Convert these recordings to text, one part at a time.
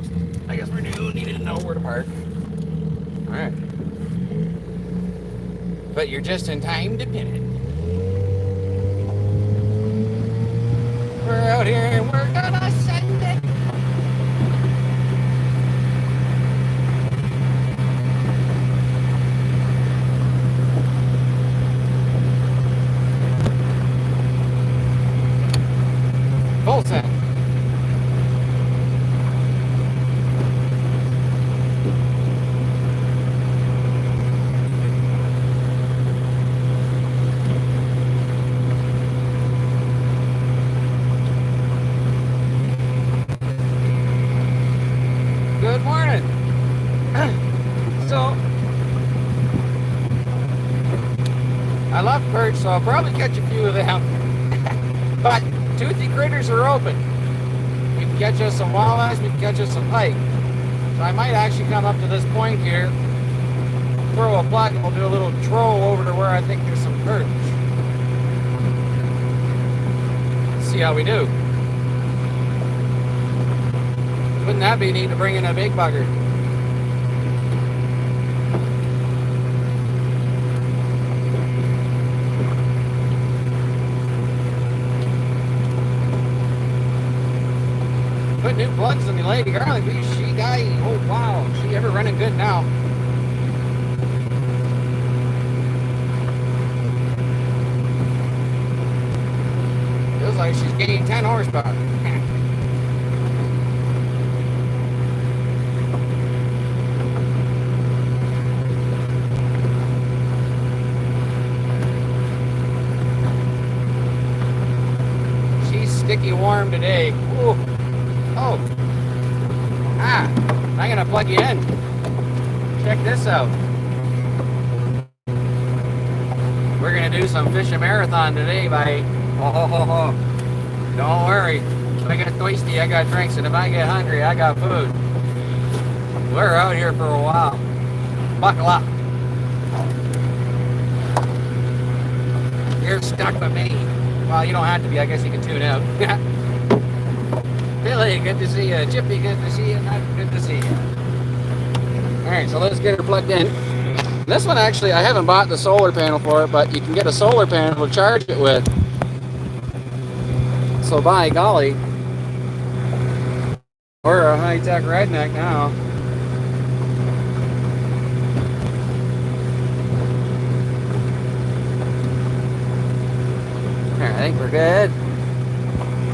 so I guess we do need to know where to park. Alright. But you're just in time to pin it. We're out here and we're gonna send it. Full send. Good morning. So, I love perch, so I'll probably catch a few of them. But toothy critters are open. We can catch us some walleyes, we can catch us some pike. So I might actually come up to this point here, throw a plug, and we'll do a little troll over to where I think there's some perch. See how we do. Wouldn't that be neat to bring in a big bugger? Put new plugs in the Lady Garlic. She guy, oh wow, she ever running good now. Feels like she's gained 10 horsepower. She's sticky warm today. Ooh. Oh, I'm gonna plug you in. Check this out. We're gonna do some fishing marathon today, buddy. Oh, don't worry. If I get thirsty, I got drinks, and if I get hungry, I got food. We're out here for a while. Buckle up. You're stuck with me. Well, you don't have to be. I guess you can tune out. Billy, good to see you. Chippy, good to see you. Not good to see you. Alright, so let's get her plugged in. This one actually, I haven't bought the solar panel for it, but you can get a solar panel to charge it with. So by golly, we're a high-tech redneck now. Alright, I think we're good.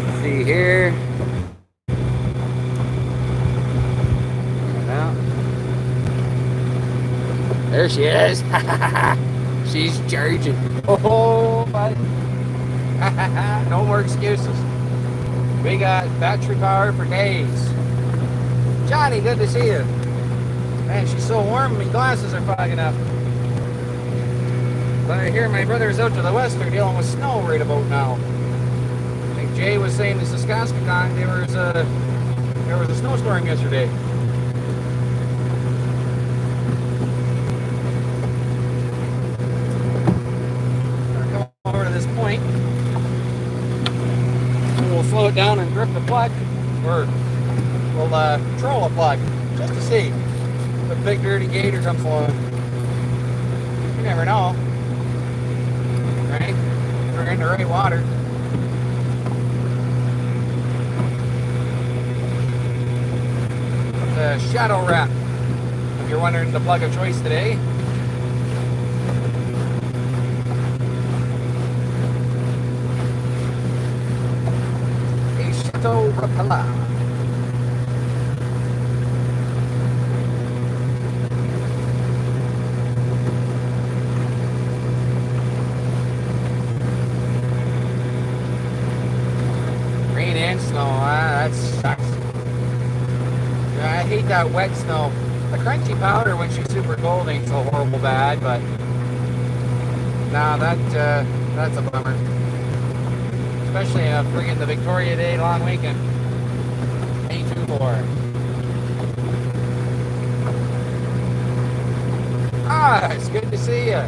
Let's see here. There she is. She's charging. Oh, buddy. No more excuses. We got battery power for days. Johnny, good to see you. Man, she's so warm, my glasses are fogging up. But I hear my brothers out to the west are dealing with snow right about now. I think Jay was saying in Saskatchewan there was a snowstorm yesterday. Point. We'll slow it down and grip the plug, or we'll troll a plug just to see if a big dirty gator comes along. You never know, right? We're in the right water. The shadow wrap, if you're wondering the plug of choice today. Repeller. Rain and snow, that sucks. I hate that wet snow. The crunchy powder when she's super cold ain't so horrible bad, but nah, that's a bummer. Especially friggin' the Victoria Day long weekend. Ain't too far. Ah, it's good to see you.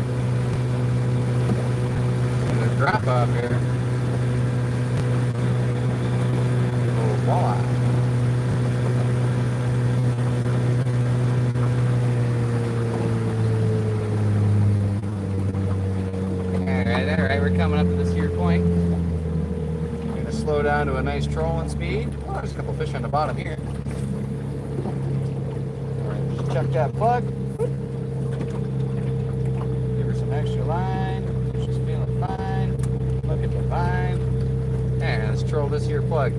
There's a drop off here. Oh, walleye. we're coming up to this here point. We're going to slow down to a nice trolling speed. Oh, there's a couple fish on the bottom here. Alright, just chuck that plug. Give her some extra line. She's feeling fine. Look at the vine. And let's troll this here plug.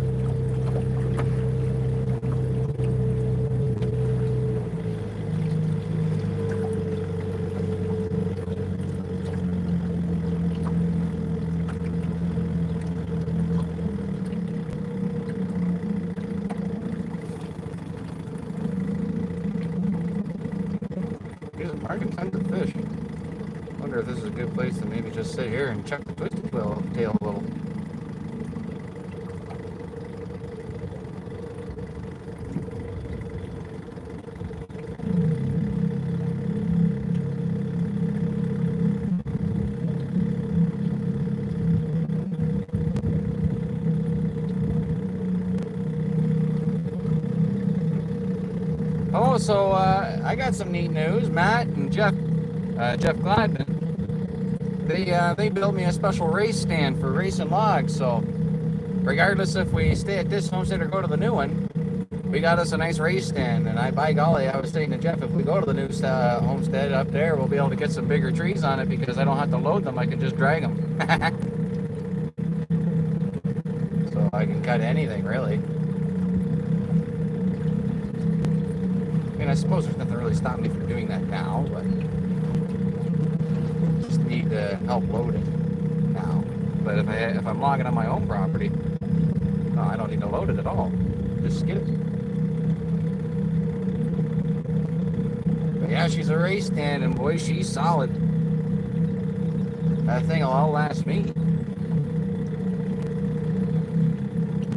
Marking tons of fish. Wonder if this is a good place to maybe just sit here and check the twisted tail a little. Oh, so I got some neat news. Matt and Jeff Gladman, they built me a special race stand for racing logs. So regardless if we stay at this homestead or go to the new one, we got us a nice race stand. And by golly, I was saying to Jeff, if we go to the new homestead up there, we'll be able to get some bigger trees on it because I don't have to load them. I can just drag them. So I can cut anything, really. I suppose there's nothing really stopping me from doing that now, but just need to help load it now. But if I'm logging on my own property, no, I don't need to load it at all. Just skid it. But yeah, she's a race stand, and boy, she's solid. That thing will outlast me.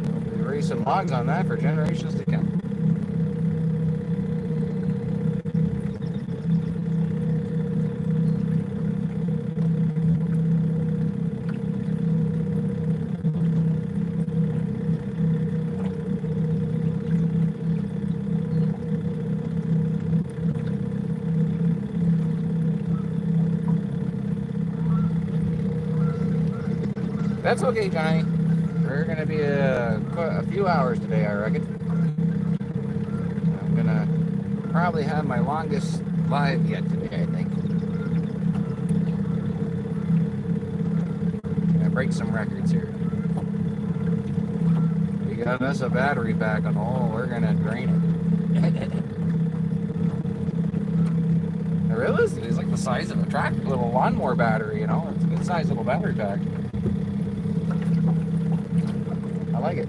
We'll be racing logs on that for generations to come. That's okay, Johnny. We're going to be a few hours today, I reckon. I'm going to probably have my longest live yet today, I think. Gonna break some records here. We got us a battery pack on. Oh, we're going to drain it. It really is. It's like the size of a tractor, little lawnmower battery, you know. It's a good size little battery pack. I like it.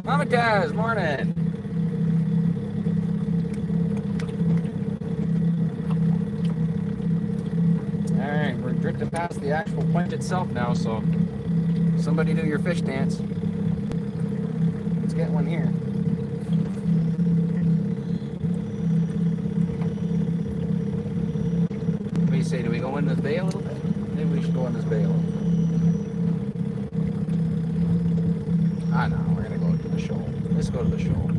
Mama Taz, morning. Alright, we're drifting past the actual point itself now, so somebody do your fish dance. Let's get one here. What do you say? Do we go in this bay a little bit? Maybe we should go in this bay a little bit. I know, we're gonna go to the shoal. Let's go to the shoal.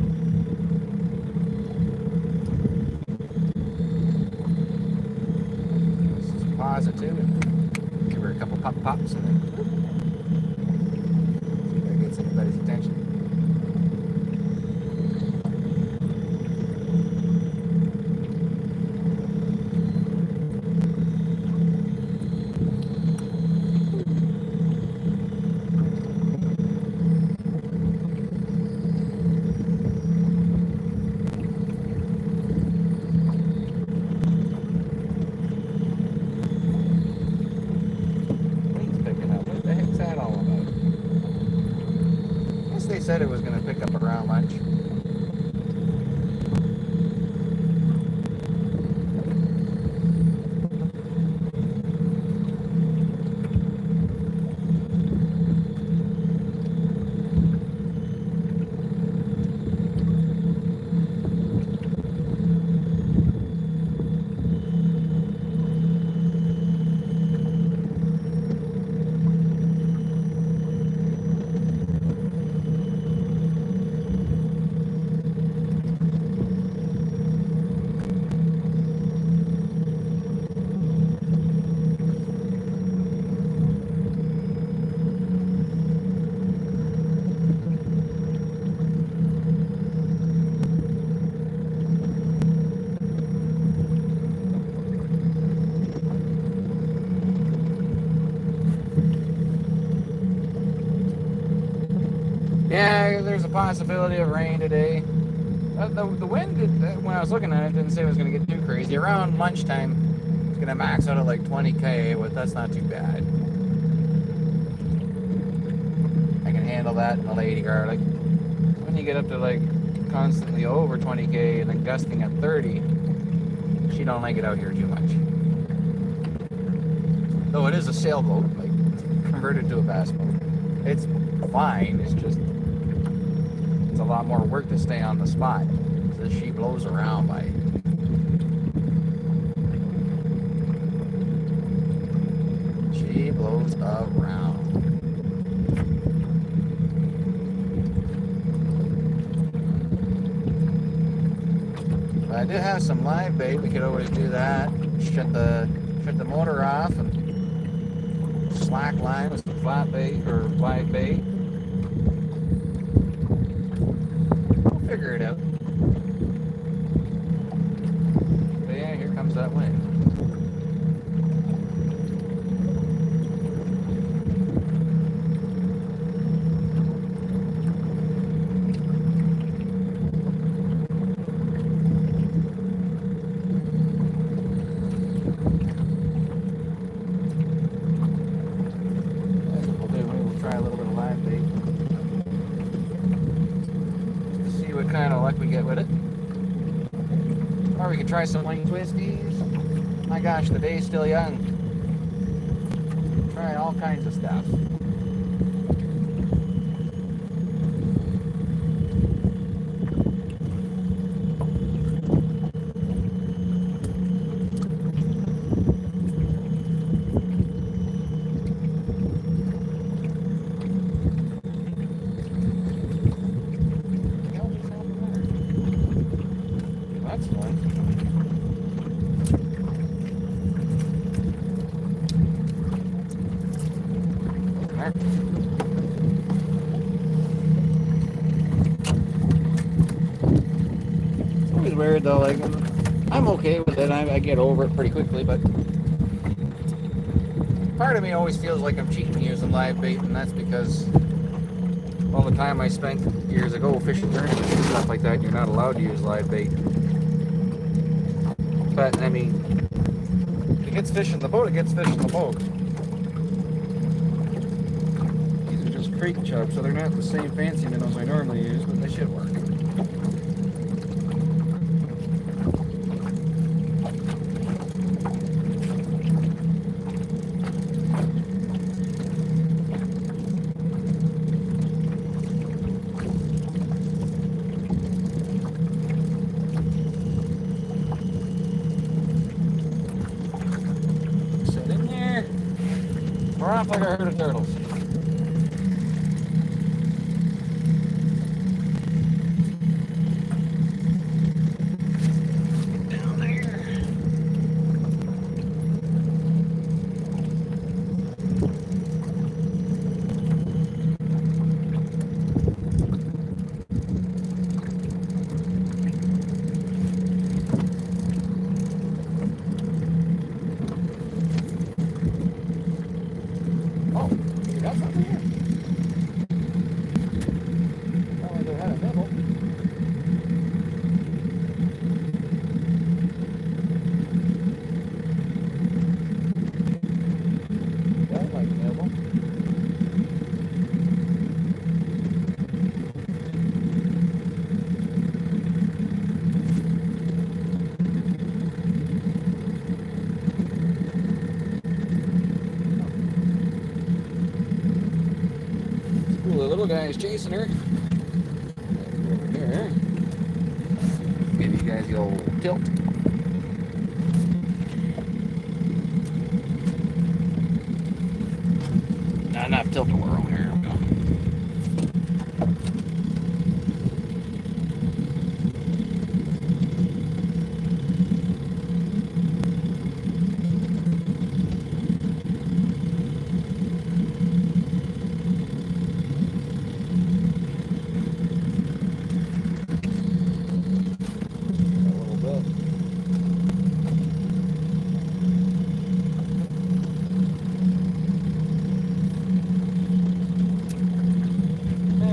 Let's just pause it too and give her a couple pops and then see if that gets anybody's attention. said it was going to pick up around lunch. Yeah, there's a possibility of rain today. The wind, when I was looking at it, didn't say it was going to get too crazy. Around lunchtime, it's going to max out at like 20k, but that's not too bad. I can handle that in the lady garlic. When you get up to like constantly over 20k and then gusting at 30, she don't like it out here too much. Though it is a sailboat, like converted to a bass boat. It's fine, it's just it's a lot more work to stay on the spot. So she blows around by. She blows around. But I do have some live bait. We could always do that. Shut the motor off and slack line with some flat bait or live bait. Figure it out. But yeah, here comes that wind. That's what we'll do. We'll try a little bit of live bait. What kind of luck we get with it. Or we could try some wing twisties. My gosh, the day's still young. Try all kinds of stuff. That's fun. It's always weird though, like I'm okay with it. I get over it pretty quickly, but part of me always feels like I'm cheating using live bait, and that's because all the time I spent years ago fishing tournaments and stuff like that, you're not allowed to use live bait. But I mean, if it gets fish in the boat, it gets fish in the boat. These are just creek chubs, so they're not the same fancy minnows I normally use, but they should work. We're off like a herd of turtles. Down there. little guy is chasing her. Over here. Give you guys the old tilt. Not enough tilt to whirl. Here we go.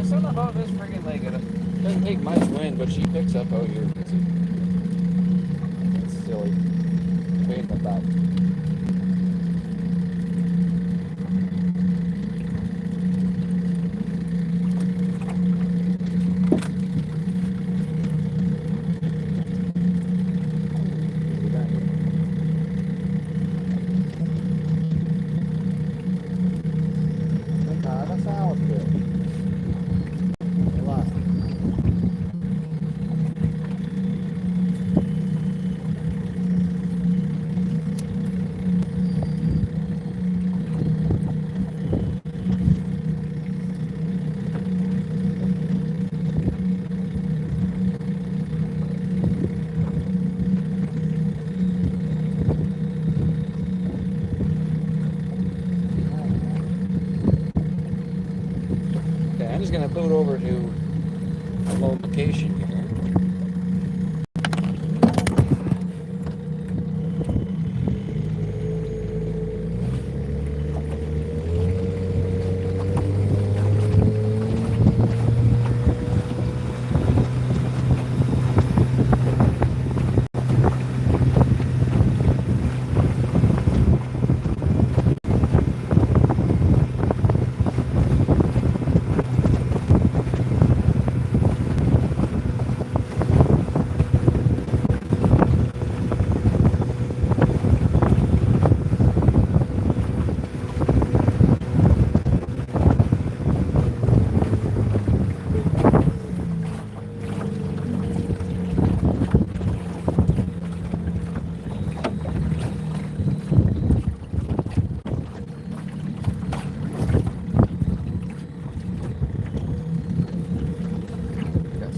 Something about this friggin' leg, it doesn't take much wind, but she picks up out here. It's silly. Pain in the butt. I'm just going to boot over to a location here.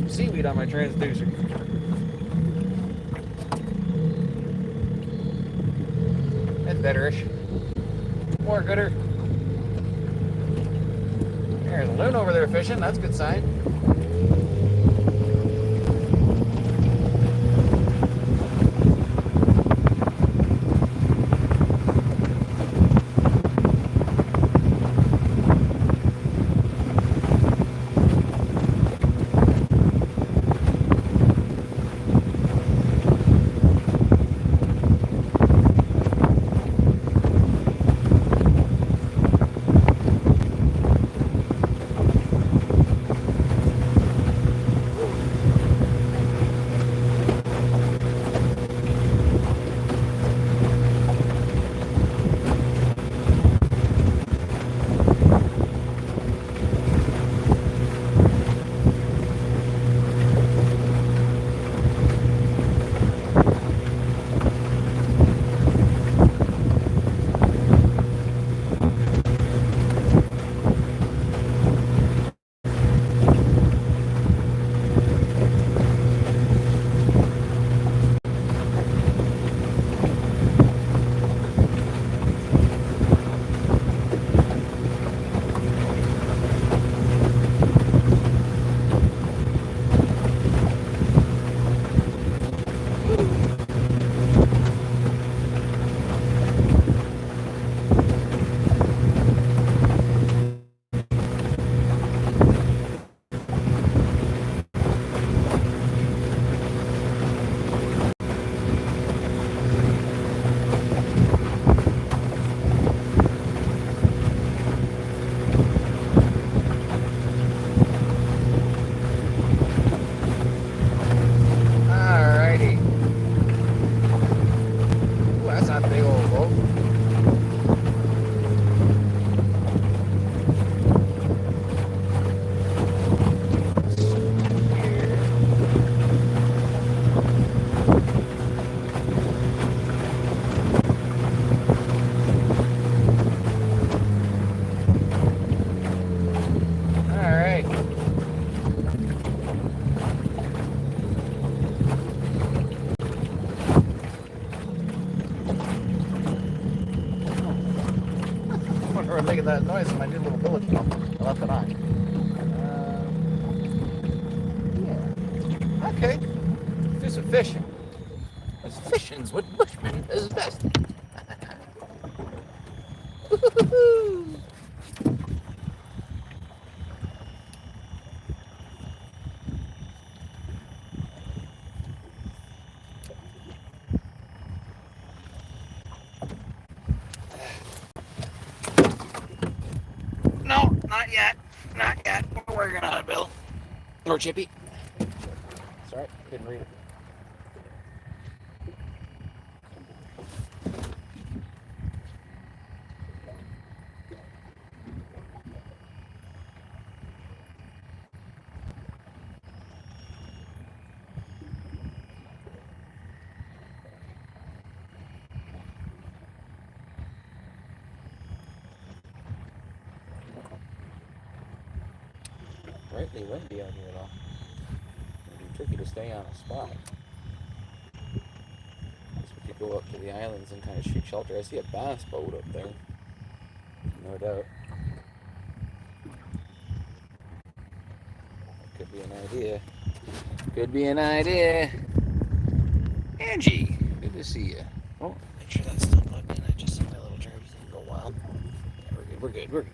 Seaweed on my transducer. That's betterish. More gooder. There's a loon over there fishing. That's a good sign. remember making that noise in my new little village pump. I left it on. Yeah. Okay. Do some fishing. Because fishing's what Bushman does best. No, not yet. Not yet. We're working on it, Bill. Or Chippy. Sorry, couldn't read it. Rightly windy out here, though. It'd be tricky to stay on a spot. Guess we could go up to the islands and kind of shoot shelter. I see a bass boat up there. No doubt. Could be an idea. Could be an idea. Angie, good to see you. Oh, make sure that's still plugged in. I just saw my little charger thing go wild. Yeah, we're good. We're good.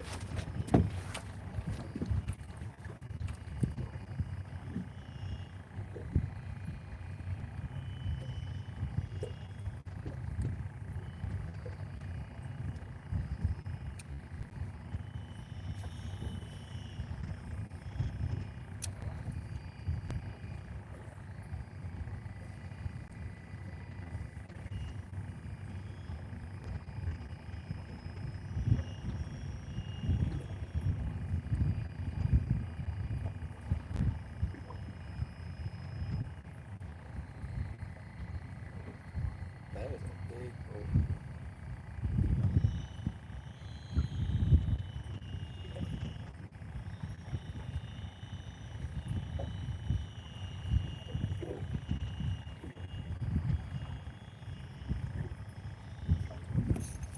That is a big boat.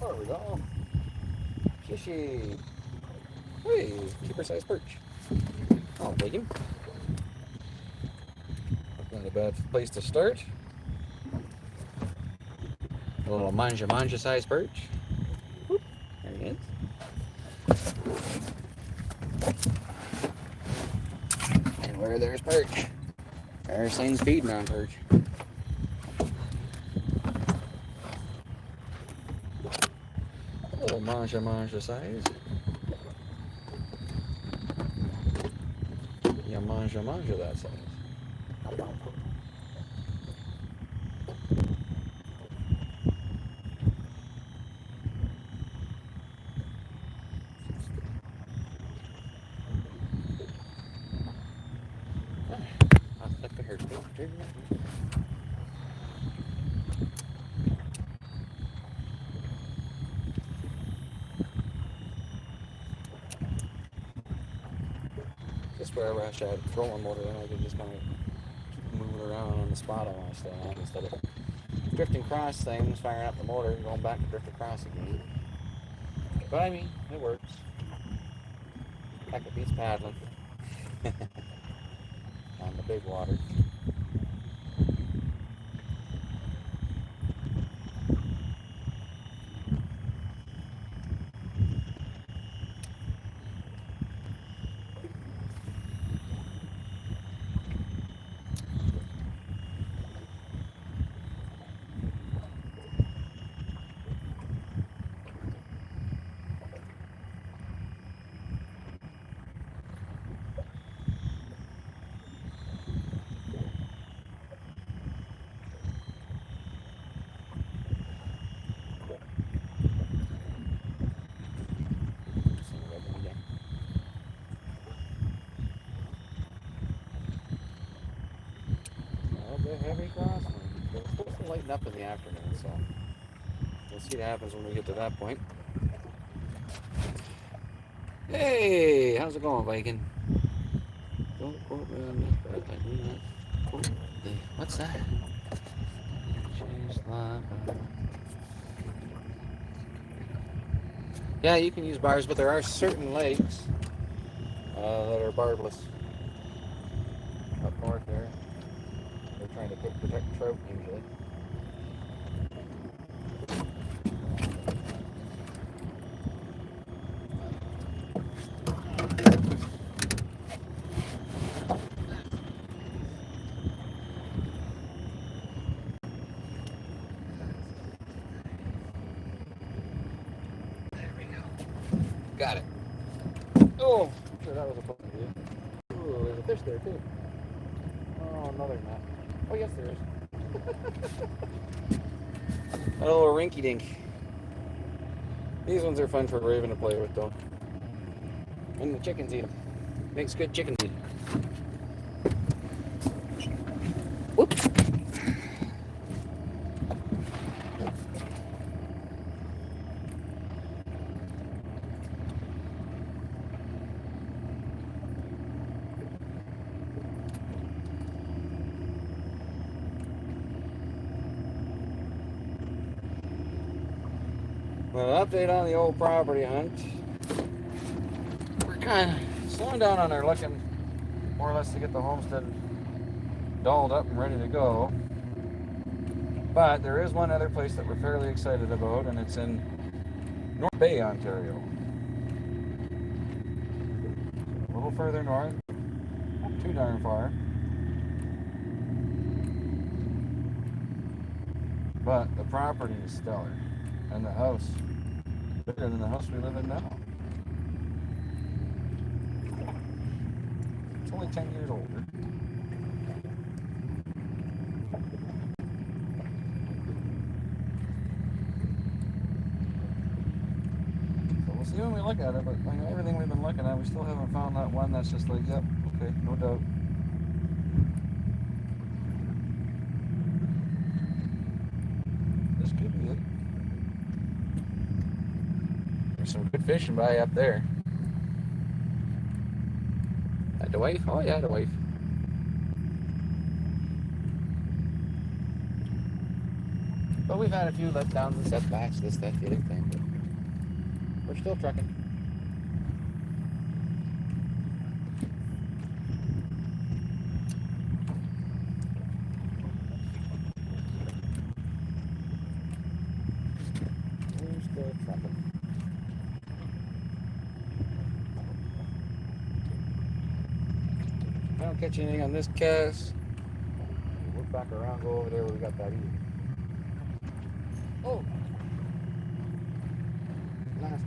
There we go. Fishy. Hey, keeper-sized perch. I'll take him. Not a bad place to start. A little manja-sized perch. Whoop, there he is. And where there's perch, there's things feeding on perch. A little manja size. Yeah, manja that size. Just wherever I should have trolling motor in, I can just kind of keep moving around on the spot I want to stay on instead of drifting across things, firing up the motor, and going back and drift across again. But I mean, it works. Heck, it beats paddling on the big water. Heavy crosswind. It's supposed to lighten up in the afternoon, so we'll see what happens when we get to that point. Hey, how's it going, Viking? Don't quote me on this, but I do not quote the... What's that? Yeah, you can use bars, but there are certain lakes that are barbless. Up north there, they're trying to protect trout usually. Got it. Oh, sure that was a fun view. Ooh, there's a fish there too. Oh, no, there's not. Oh, yes, there is. A little rinky dink. These ones are fun for Raven to play with, though. And the chickens eat them. Makes good chicken feed. Whoops. Well, update on the old property hunt. We're kind of slowing down on our looking, more or less, to get the homestead dolled up and ready to go. But there is one other place that we're fairly excited about, and it's in North Bay, Ontario. A little further north, not too darn far. But the property is stellar, and the house bigger than the house we live in now. It's only 10 years older. So we'll see when we look at it, but like everything we've been looking at, we still haven't found that one that's just like, yep, okay, no doubt. This could be it. There's some good fishing by up there. The wife? Oh yeah, the wife. But we've had a few letdowns and setbacks, this, that, the other thing. But we're still trucking. We're still trucking. I don't catch anything on this cast. We'll look back around, go over there where we got that eagle. Oh! Last one.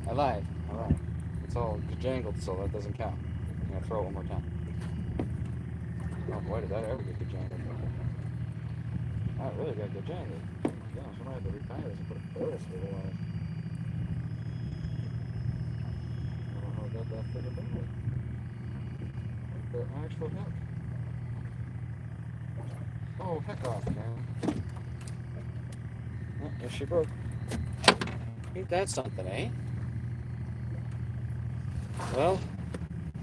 I lied. It's all jangled, so that doesn't count. I'm gonna throw it one more time. Oh boy, did that ever get good jangled. That really got good jangled. Oh my gosh, I might have to retire this and put a Ferris for a while. I don't know how I got that figured out. The actual hook. Oh, heck off, man. Oh, there she broke. Ain't that something, eh? Well,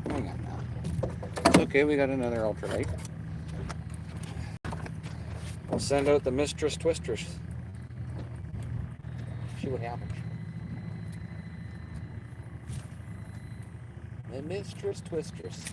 hang on now. It's okay, we got another ultralight. We'll send out the Mistress Twisters. See what happens. The Mistress Twisters.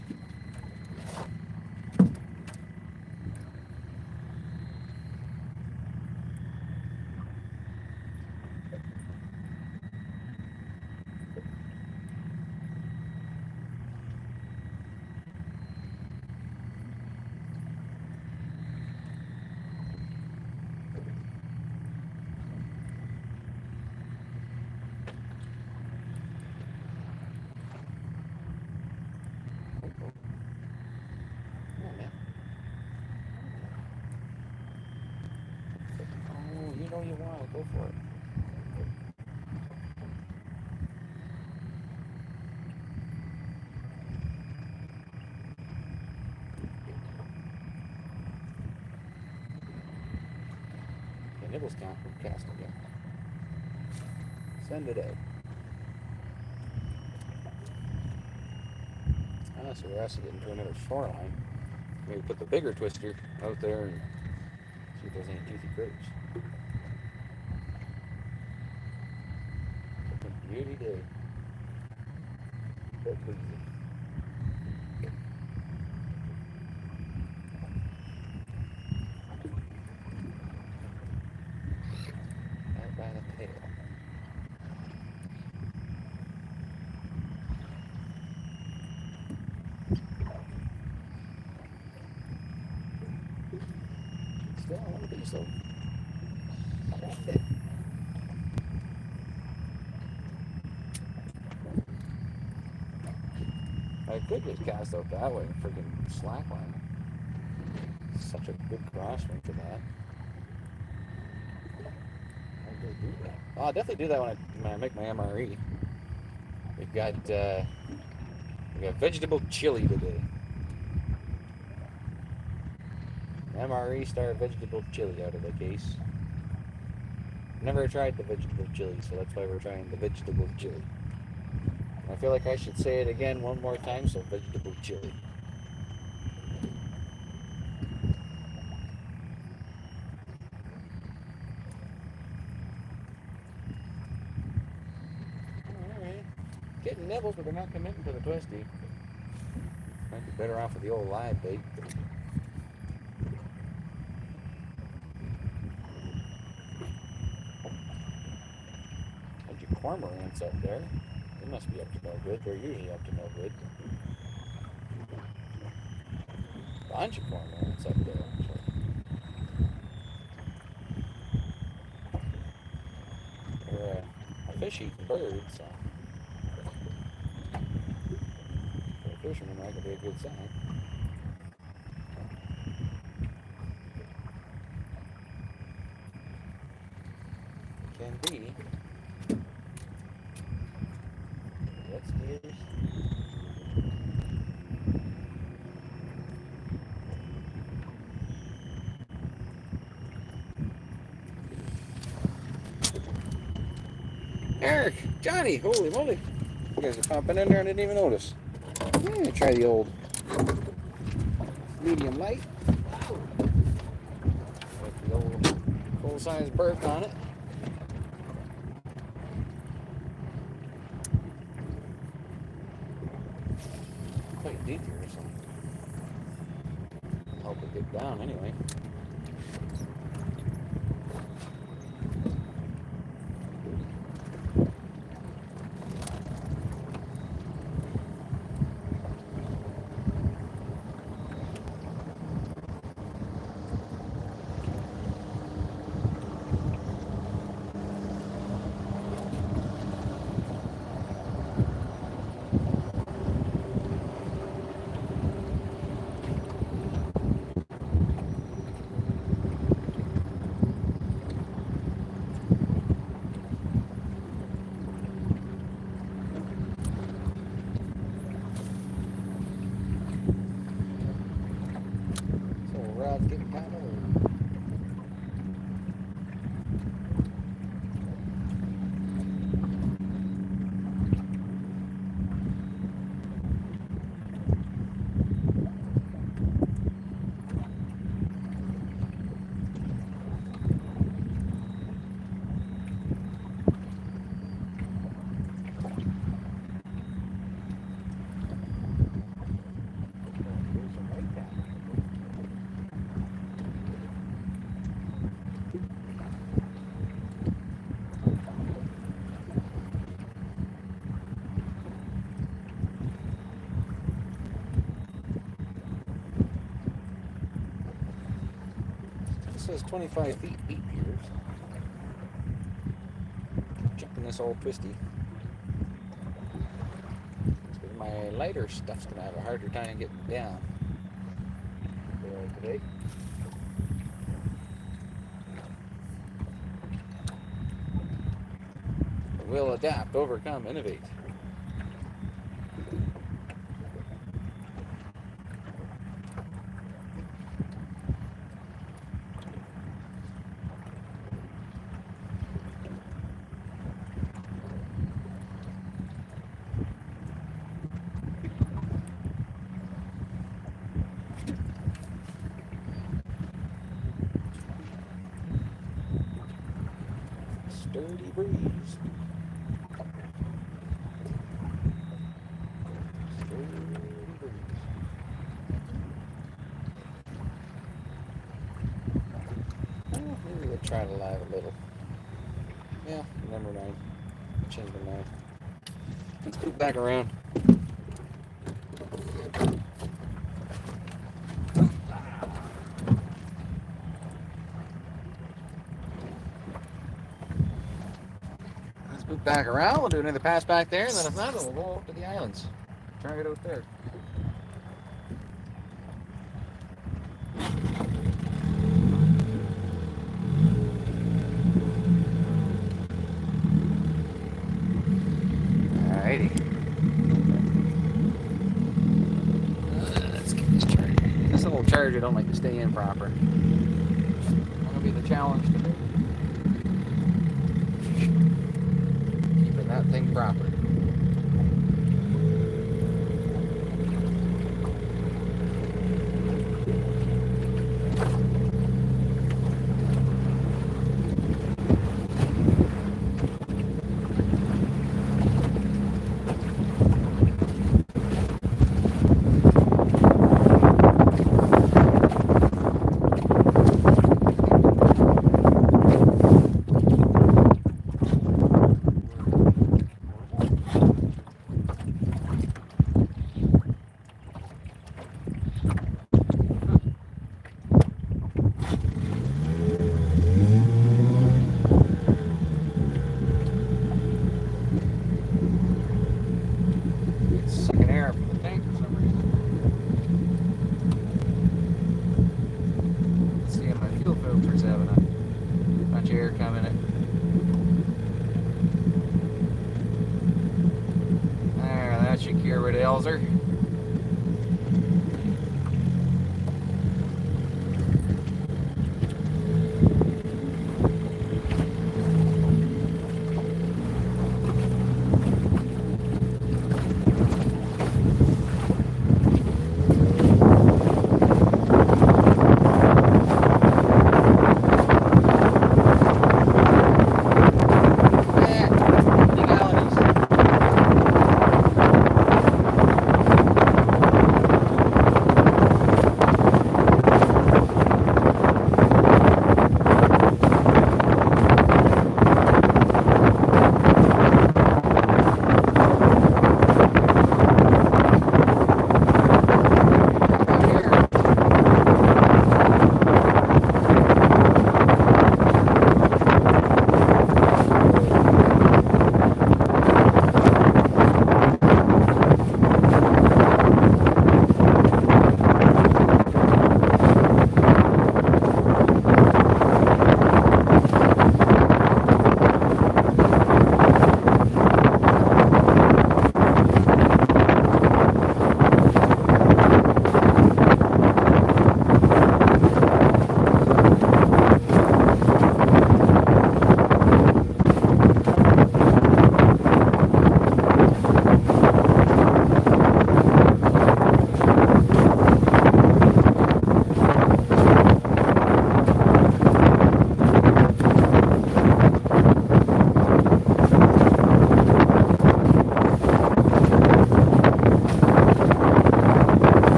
go for it. Okay, nibbles count. Cast again. Send it out. So we're actually getting to another shoreline. Maybe put the bigger twister out there and see if there's any toothy critters. It's a beauty day. But pleasing. Right by the tail. Still on one of these though. I could just cast out that way and freaking slackline. Such a good cross ring for that. I'll definitely do that when I make my MRE. We got vegetable chili today. MRE star vegetable chili out of the case. Never tried the vegetable chili, so that's why we're trying the vegetable chili. I feel like I should say it again one more time, so vegetable chili. Alright. Getting nibbles, but they're not committing to the twisty. Might be better off with the old live bait. Had your cormorants up there. They must be up to no good. They're usually up to no good. Bunch of cormorants up there, actually. They're a fish-eating bird, so for a fisherman, that could be a good sign. Can be. What's this? Eric, Johnny, holy moly. You guys are popping in there and didn't even notice. I'm gonna try the old medium light. With the old full-size berth on it. Quite deep here, so help it get down anyway. Getting kind of old. It says 25 feet deep here. Jumping this old twisty. My lighter stuff's gonna have a harder time getting down today. Will adapt, overcome, innovate. Sturdy breeze. Maybe we'll try to live a little. Yeah, number 9. Change the 9. Let's go back around. Let's move back around. We'll do another pass back there, and then if not, we'll go up to the islands. Try it out there. Alrighty. Let's get this charger. This little charger don't like to stay in proper. That'll be the challenge today. Keeping that thing proper. Sucking air from the tank for some reason. Let's see if my fuel filter's having a bunch of air coming in. There, that should cure rid of Elzer.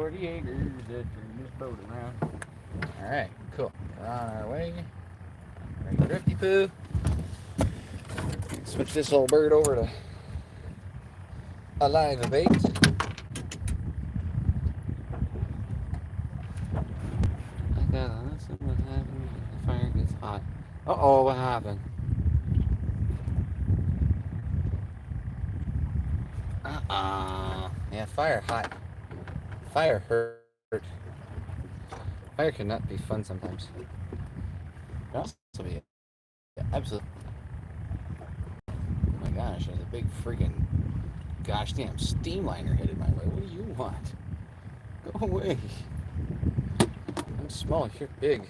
40 acres to turn this boat around. Alright, cool. We're on our way. Right, drifty poo. Switch this old bird over to a live bait. I gotta listen what happens when the fire gets hot. Uh-oh, what happened? Yeah, fire hot. Fire hurt. Fire cannot be fun sometimes. It also be absolutely. Oh my gosh, there's a big freaking gosh damn steamliner headed my way. What do you want? Go away. I'm small, you're big.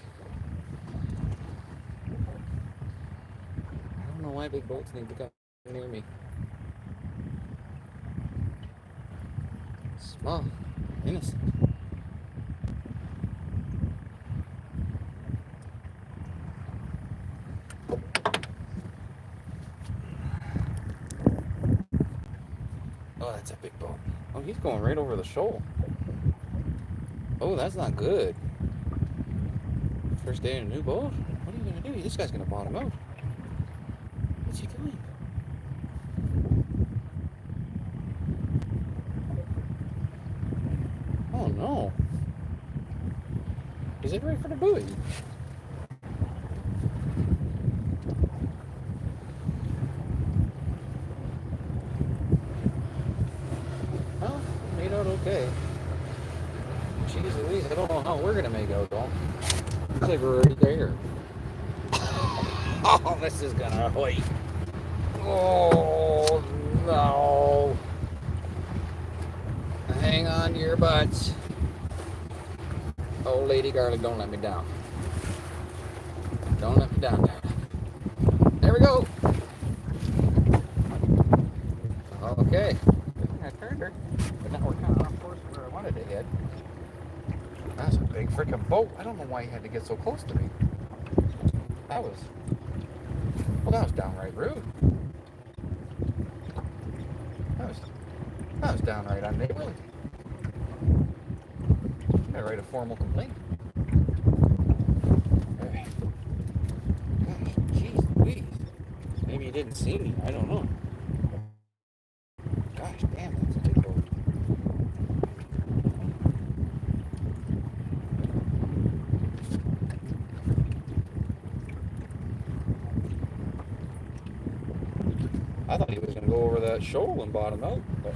I don't know why big boats need to come near me. Small, innocent. Oh, that's a big boat. Oh, he's going right over the shoal. Oh, that's not good. First day in a new boat? What are you gonna do? This guy's gonna bottom out. What's he doing? Oh no. He's heading right for the buoy. Well, made out okay. Jeez Louise, I don't know how we're gonna make out though. Looks like we're right there. Oh, this is gonna hurt. Oh no. Hang on to your butts. Oh, Lady Garlic, don't let me down. Don't let me down there. There we go. Okay. I turned her, but now we're kind of off course where I wanted to head. That's a big freaking boat. I don't know why he had to get so close to me. That was downright rude. That was downright unneighborly. I'm gonna write a formal complaint. Gosh, jeez Louise. Maybe he didn't see me. I don't know. Gosh damn, that's a big boat. I thought he was gonna go over that shoal and bottom out, but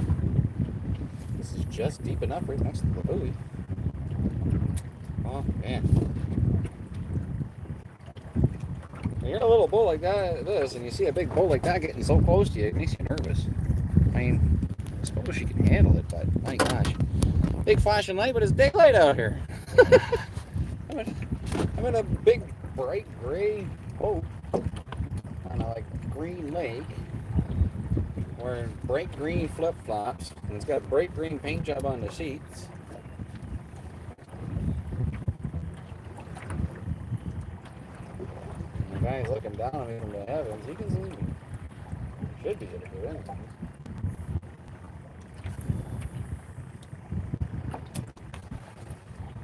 this is just deep enough right next to the buoy. Oh man. When you're in a little boat like this, and you see a big boat like that getting so close to you, it makes you nervous. I mean, I suppose she can handle it, but my gosh. Big flashing light, but it's daylight out here. I'm in a big, bright gray boat on a green lake. Wearing bright green flip-flops, and it's got bright green paint job on the seats. And the guy's looking down at me from the heavens. He can see me. Should be able to do anything.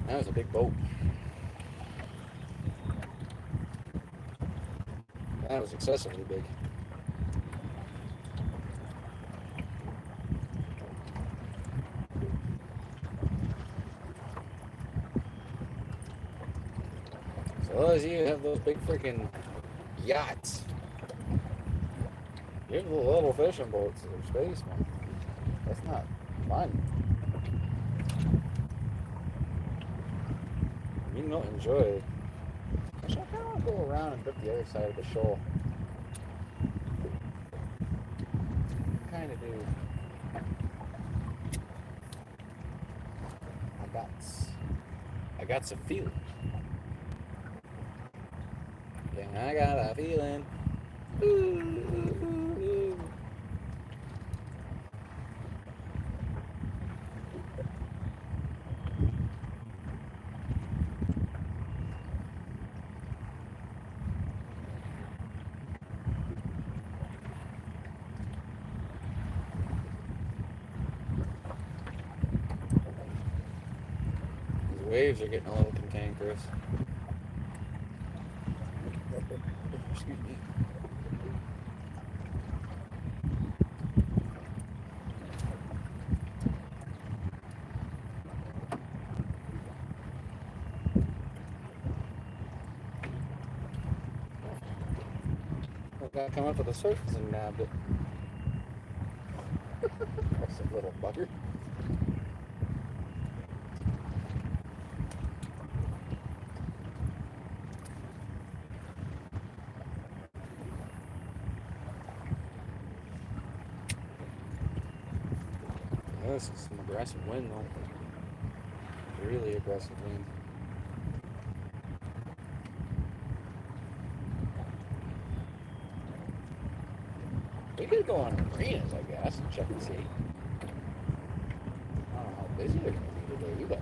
That was a big boat. That was excessively big. So those of you who have those big freaking yachts, give the little fishing boats their space, man. That's not fun. You don't enjoy it. Actually, I kind of want to go around and dip the other side of the shoal. Kind of do. I got some feeling. Yeah, I got a feeling. Ooh, ooh, ooh, ooh. waves are getting a little cantankerous. Excuse me. Gotta come up with the surface and nabbed it. That's a little bugger. Oh, this is some aggressive wind though. Really aggressive wind. We could go on marinas, I guess, and check and see. I don't know how busy they're going to be today, but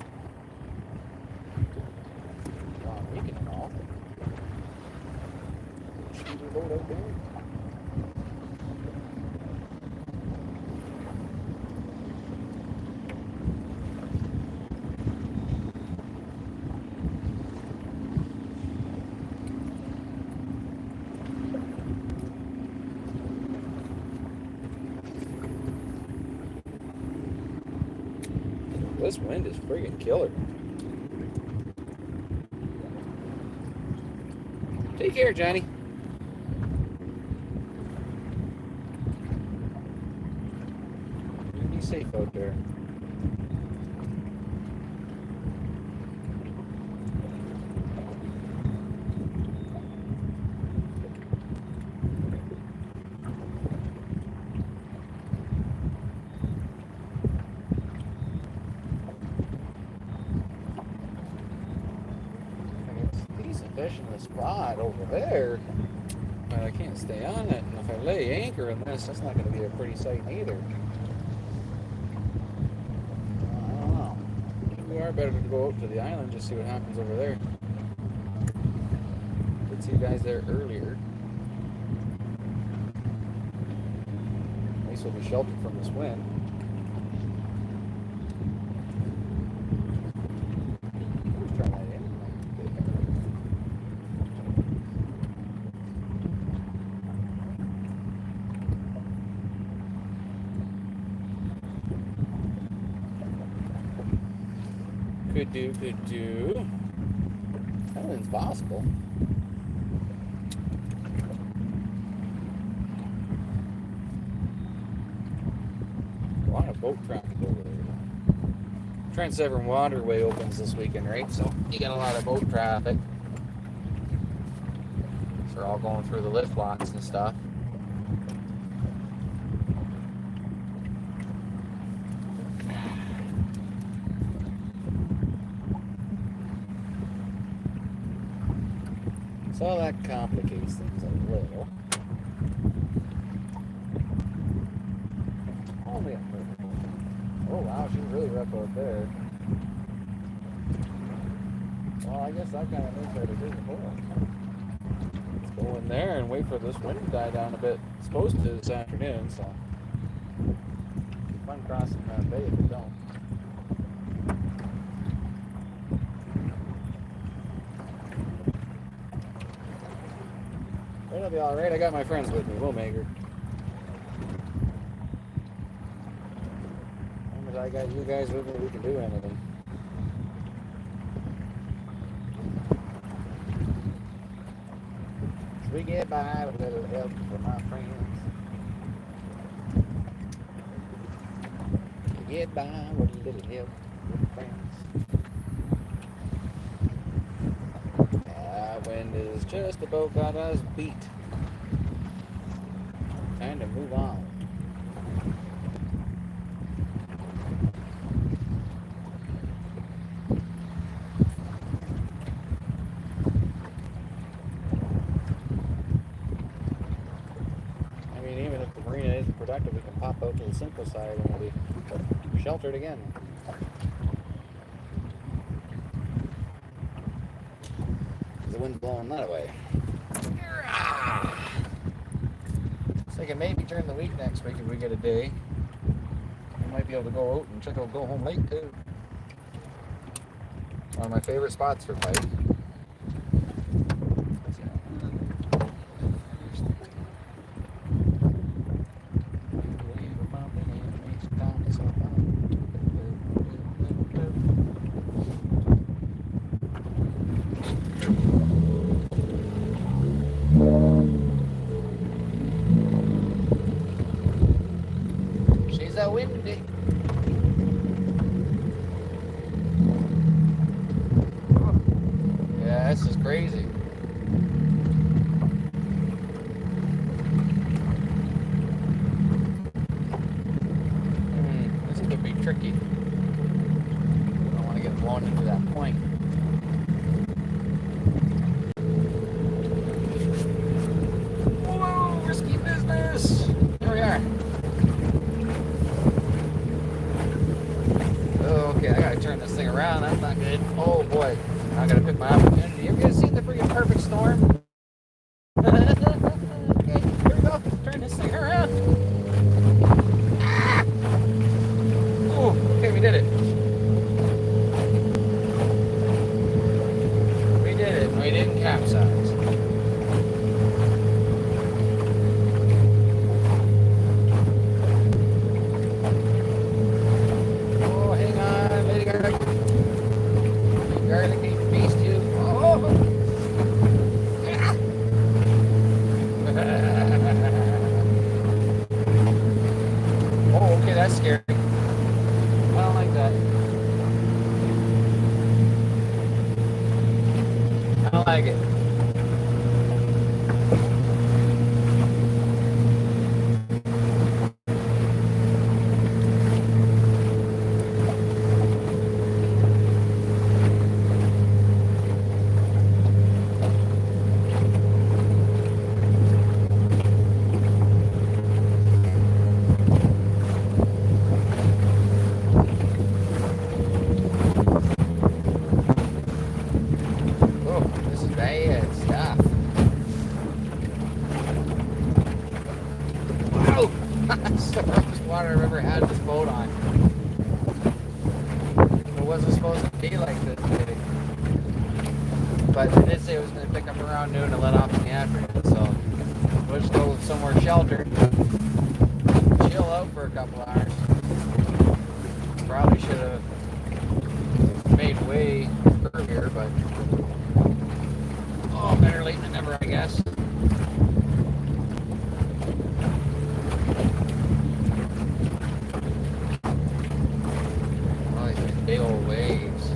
long weekend and all. Scooter boat out there. This wind is friggin' killer. Take care, Johnny. You be safe out there. Fishing the spot over there, but I can't stay on it, and if I lay anchor in this, that's not going to be a pretty sight either. I don't know. We are better to go out to the island, just see what happens over there. Did see you guys there earlier. At least we'll be sheltered from this wind. Could do. Anything's possible. A lot of boat traffic over there. Trans-Severn Waterway opens this weekend, right? So you got a lot of boat traffic. So they're all going through the lift locks and stuff. So that complicates things a little. Only a little. Oh wow, she's really rough out there. Well, I guess that kind of makes our decision for us. Let's go in there and wait for this wind to die down a bit. It's supposed to this afternoon, so it'll be fun crossing that bay if it don't. It'll be alright. I got my friends with me. We'll make her. As long as I got you guys with me, we can do anything. So we get by with a little help from my friends. We get by with a little help from friends. That wind is just about got us beat. Time to move on. I mean, even if the marina isn't productive, we can pop out to the Simcoe side and we'll be sheltered again. The wind's blowing that way. So I can maybe turn the week next week if we get a day. We might be able to go out and check out Go Home Lake too. One of my favorite spots for bike. She's a windy. Yeah, this is crazy. This could be tricky. I don't want to get blown into that point. Whoa, risky business. Here we are. Oh, okay, I gotta turn this thing around. That's not good. Oh boy, I gotta pick my opportunity. You guys seen the freaking perfect storm? Okay, here we go. Turn this thing around. Ah! Oh, okay, we did it. We did it. We didn't capsize. Oh, hang on, lady garlic. Lady garlic, ain't beast you. Oh. Yeah. Oh, okay, that's scary. I don't like that. I don't like it. Oh, this is bad stuff. Wow! That's the roughest water I've ever had this boat on. It wasn't supposed to be like this today. But they did say it was going to pick up around noon and let off in the afternoon, so we'll just go somewhere sheltered. Chill out for a couple hours. Probably should have made way earlier, but oh, better late than never, I guess. Oh, these are big old waves.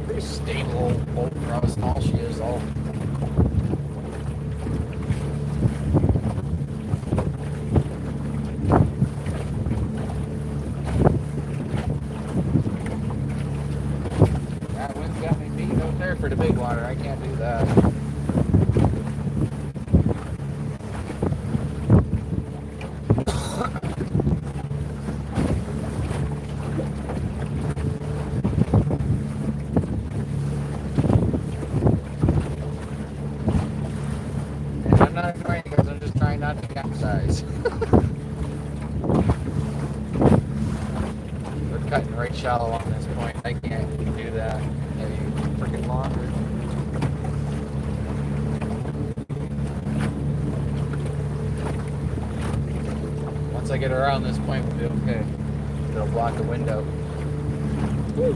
Pretty stable old boat for how small she is, though. That wind's got me beat out there for the big water. I can't do that. And I'm not annoying because I'm just trying not to capsize. We're cutting right shallow on this point. I can't do that any freaking longer. Once I get around this point, we'll be okay. It'll block the window. Woo.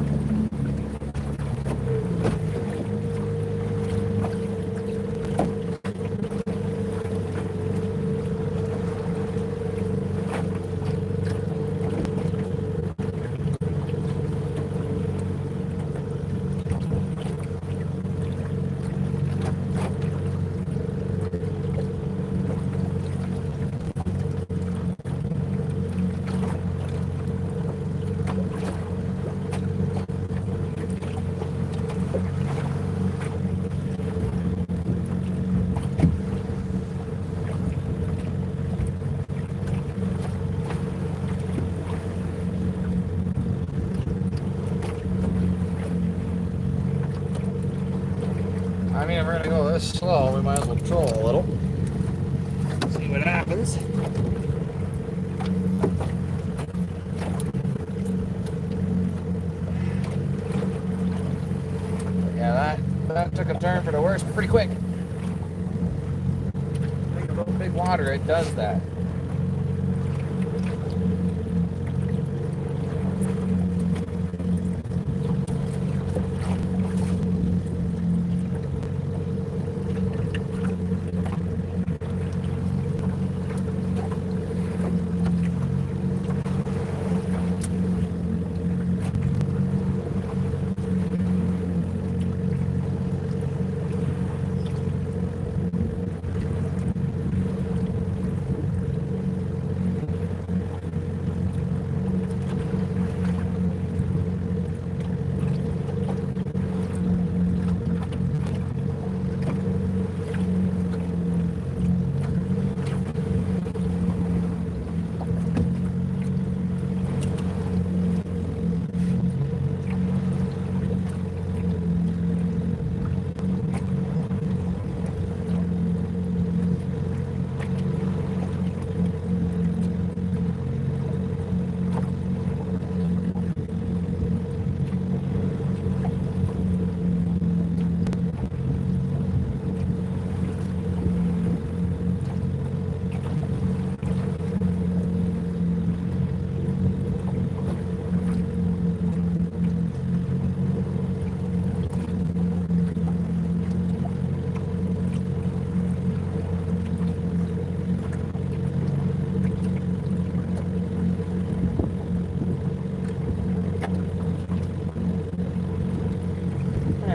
I mean, if we're gonna go this slow, we might as well troll a little. See what happens. that took a turn for the worse pretty quick. Think about big water, it does that.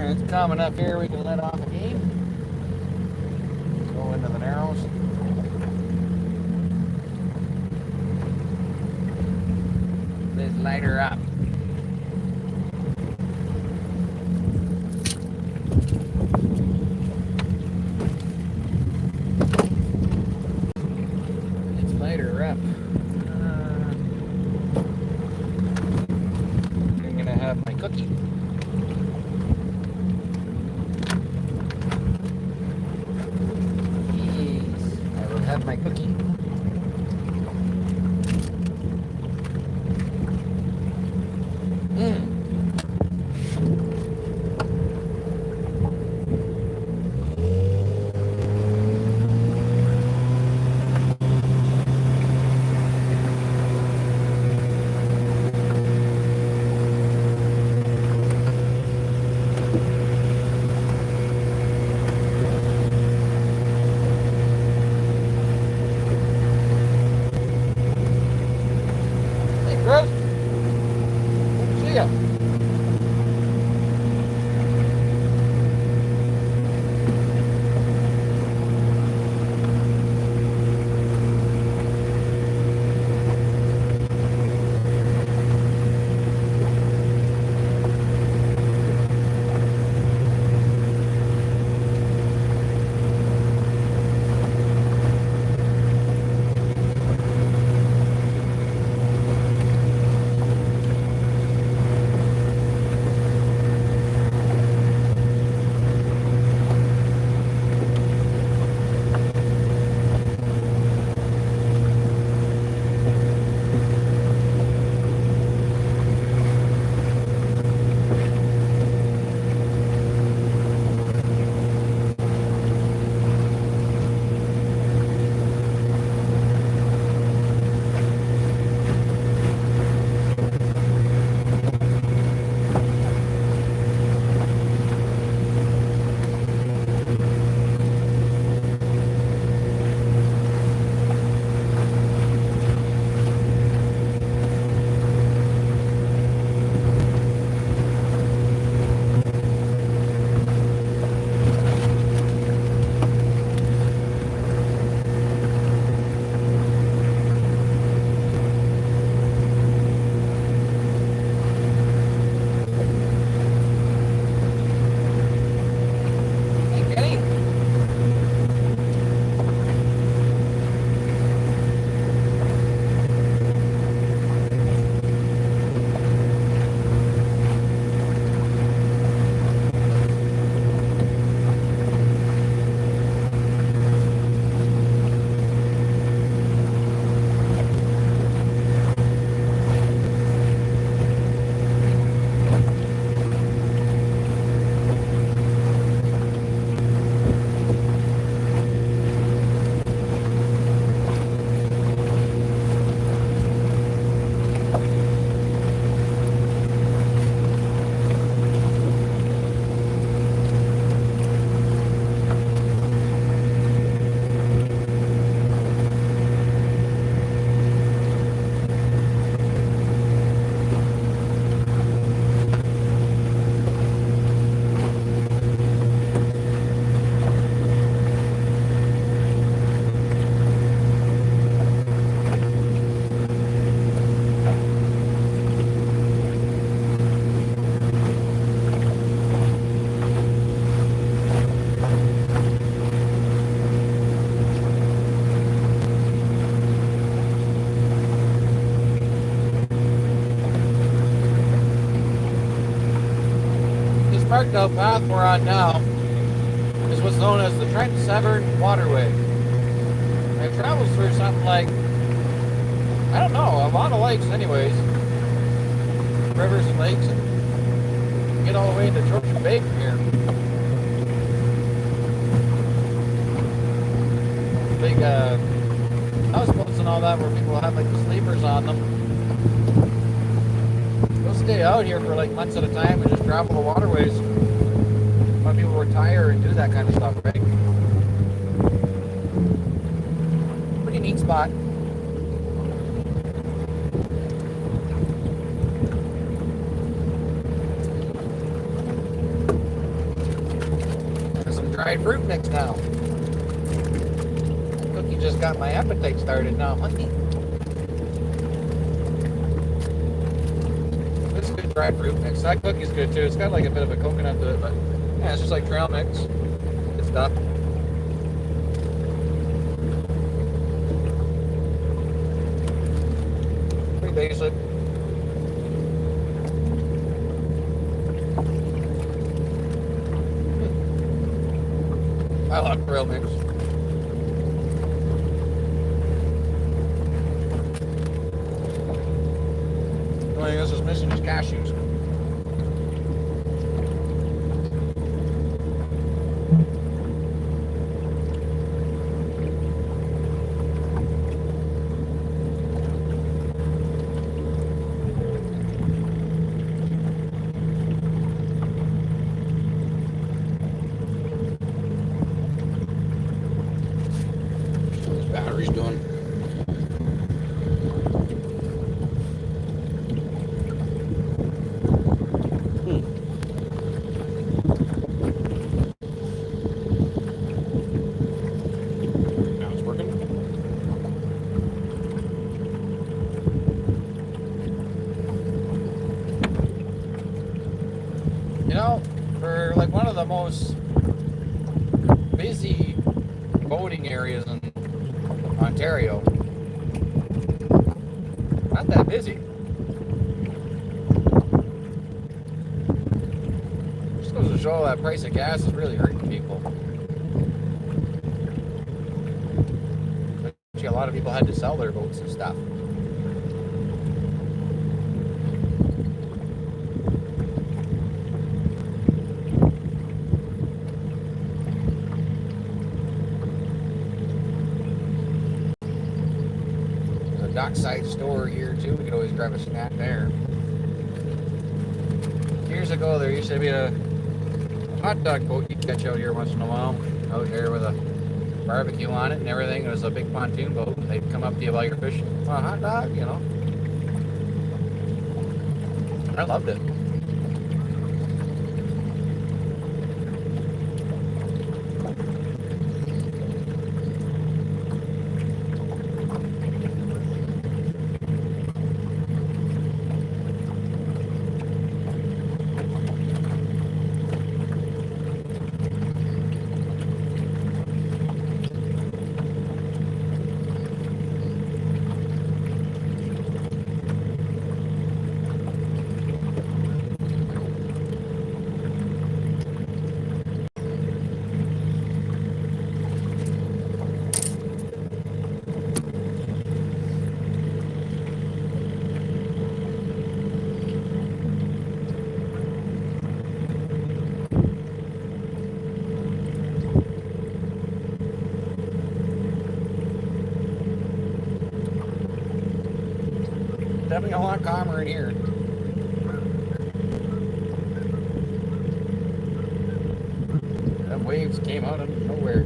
It's calm enough here, we can let off again. Go into the narrows. Let's light her up. Let's light her up. I'm gonna have my cookie. Have my cookie. marked out path we're on now is what's known as the Trent Severn Waterway. And it travels through something like, I don't know, a lot of lakes anyways. Rivers and lakes, and get all the way into Trojan Bay from here. Big houseboats and all that where people have like the sleepers on them. They'll stay out here for like months at a time and just travel the waterways. A lot of people retire and do that kind of stuff, right? Pretty neat spot. There's some dried fruit mix now. Cookie just got my appetite started now, honey. It's good dried fruit mix. That cookie's good too. It's got like a bit of a coconut to it, but yeah, it's just like trail mix. Good stuff. Pretty basic. I like trail mix. The only thing this is missing is cashews. Battery's done. Now it's working. You know, for like one of the most busy boating areas in Ontario, not that busy. Just goes to show that price of gas is really hurting people. Actually, a lot of people had to sell their boats and stuff. Dockside store here too. We could always grab a snack there. Years ago, there used to be a hot dog boat you'd catch out here once in a while, out here with a barbecue on it and everything. It was a big pontoon boat. They'd come up to you while you're fishing. Well, a hot dog, you know. I loved it. Definitely a lot calmer in here. Them waves came out of nowhere.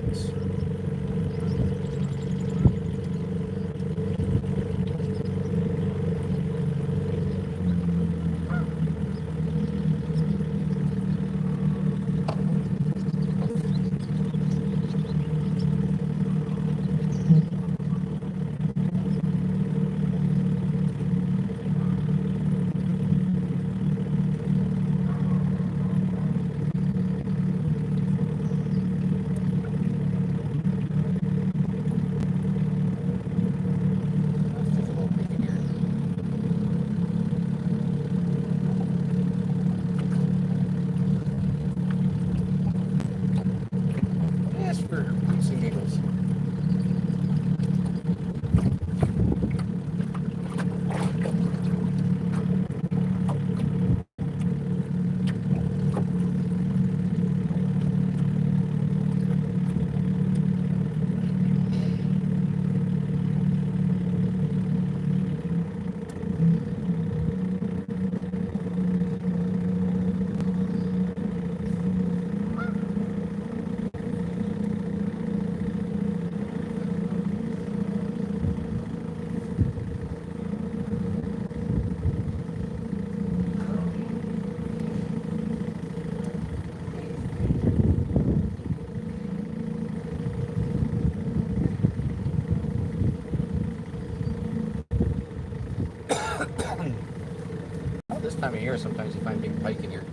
time of year, sometimes you find big pike in here.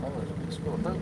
Oh, there's a big school of perch.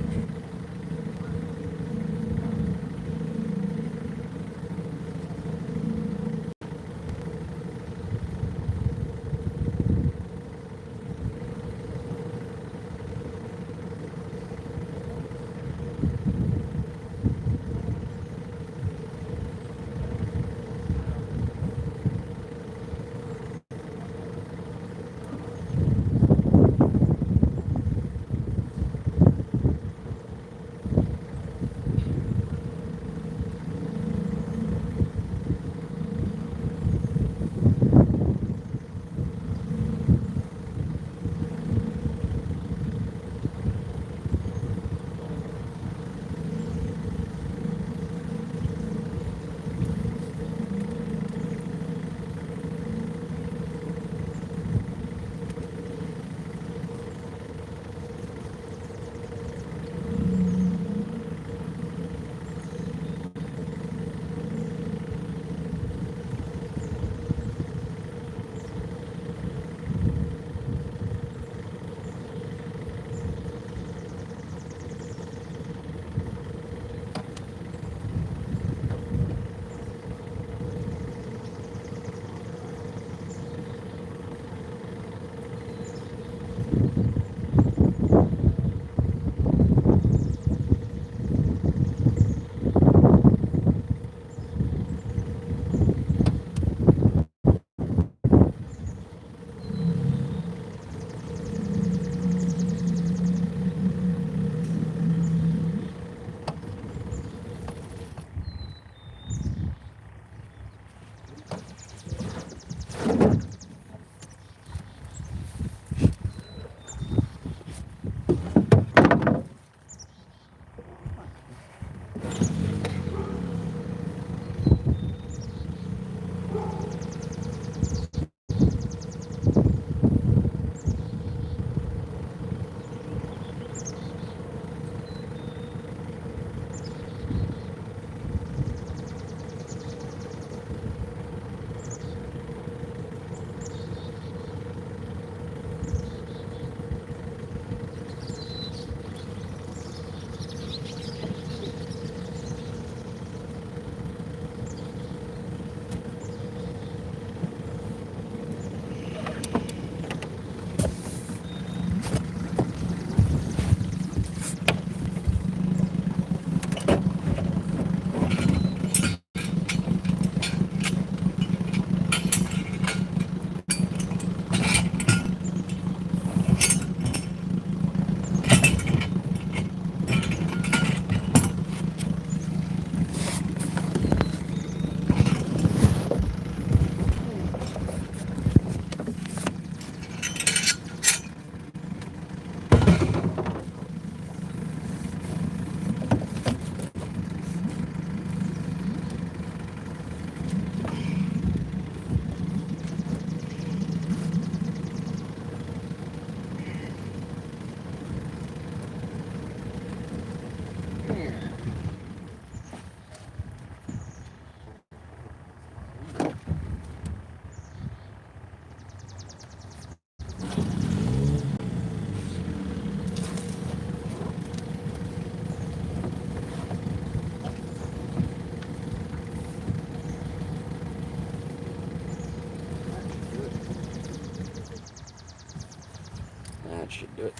That should do it.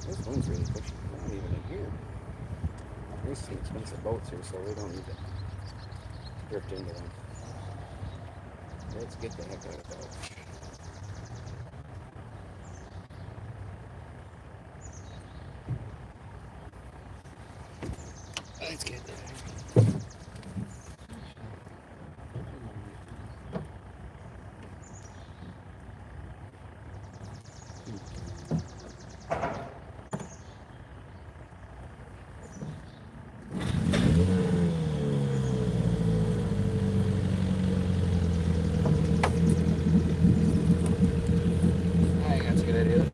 This one's really pushing. We're not even in here. There's some expensive boats here, so we don't need to drift into them. Let's get the heck out of Dodge. Let's get there. I think that's a good idea.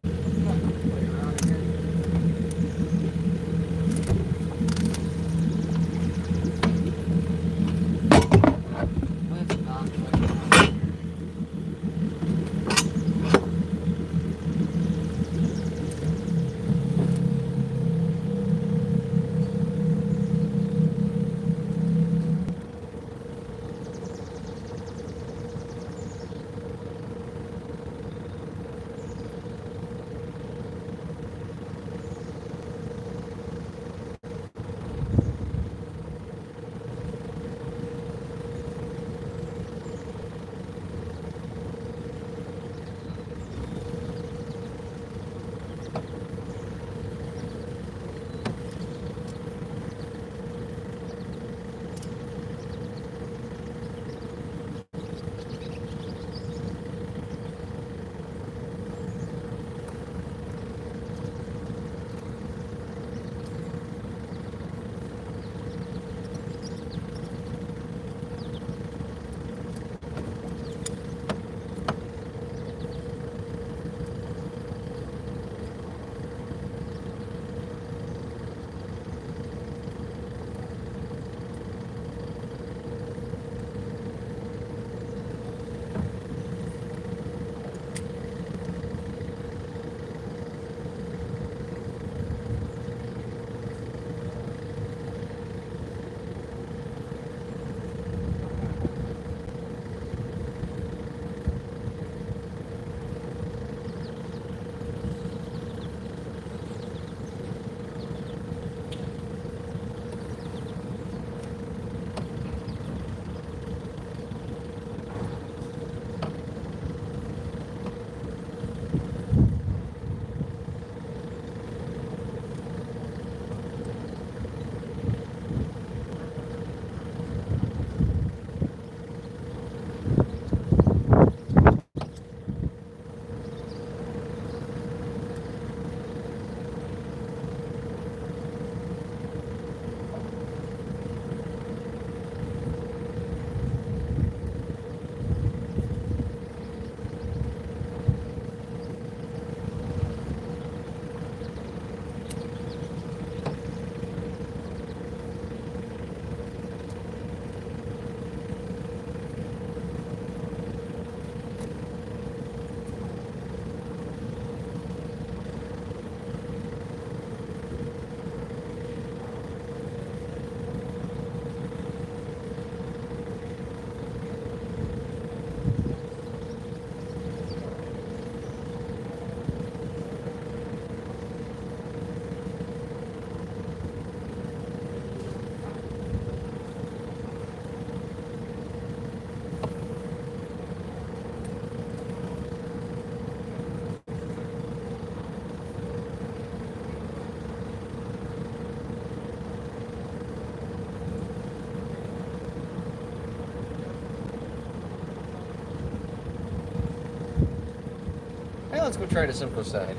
Hey, let's go try the Simcoe side.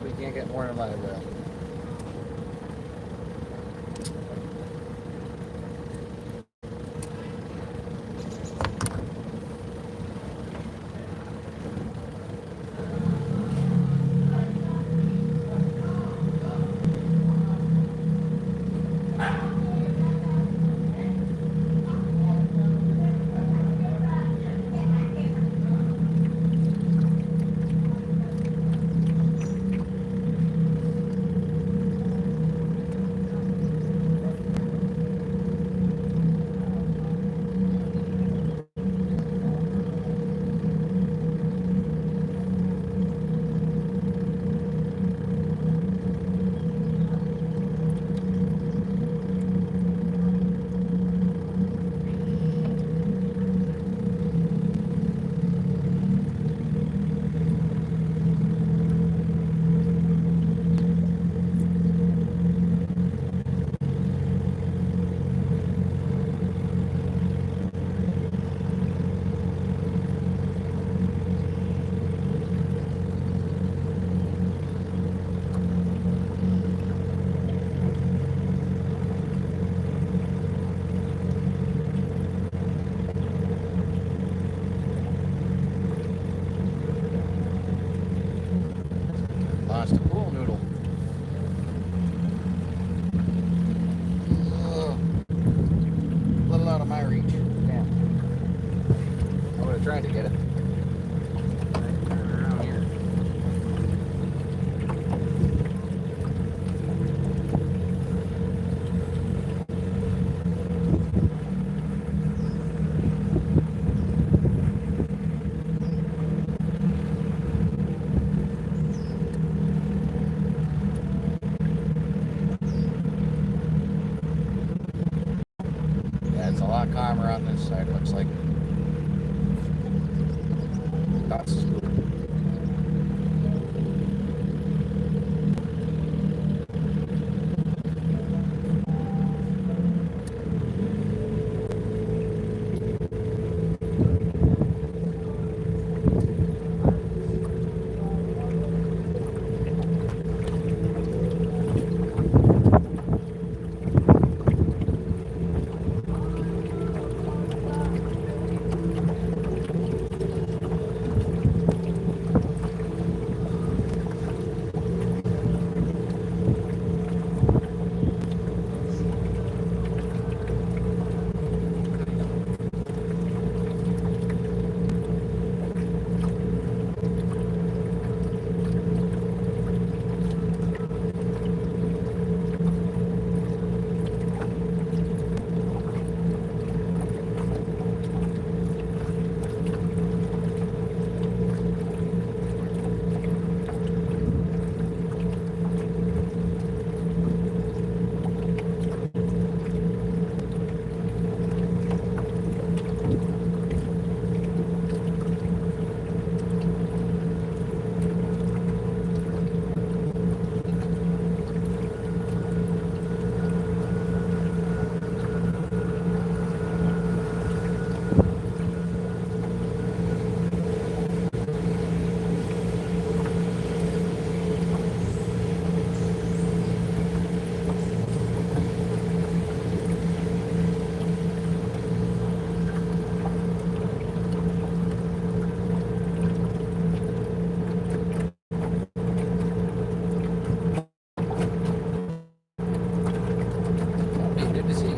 We can't get more than live rail. trying to get it. Turn around here. Yeah, it's a lot calmer on this side, it looks like. That's good to see you.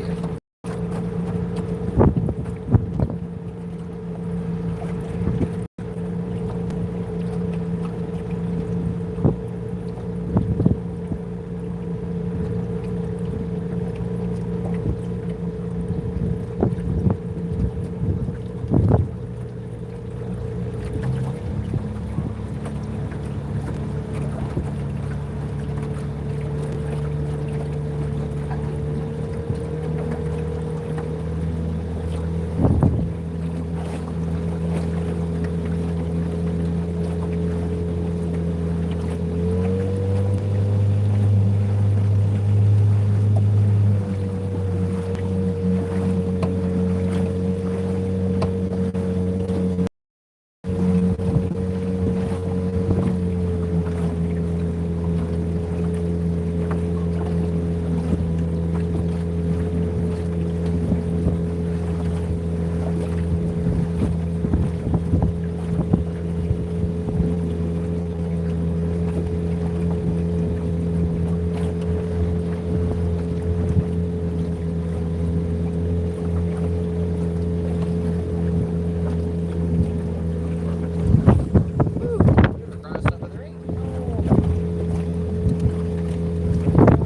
Across some of the ring.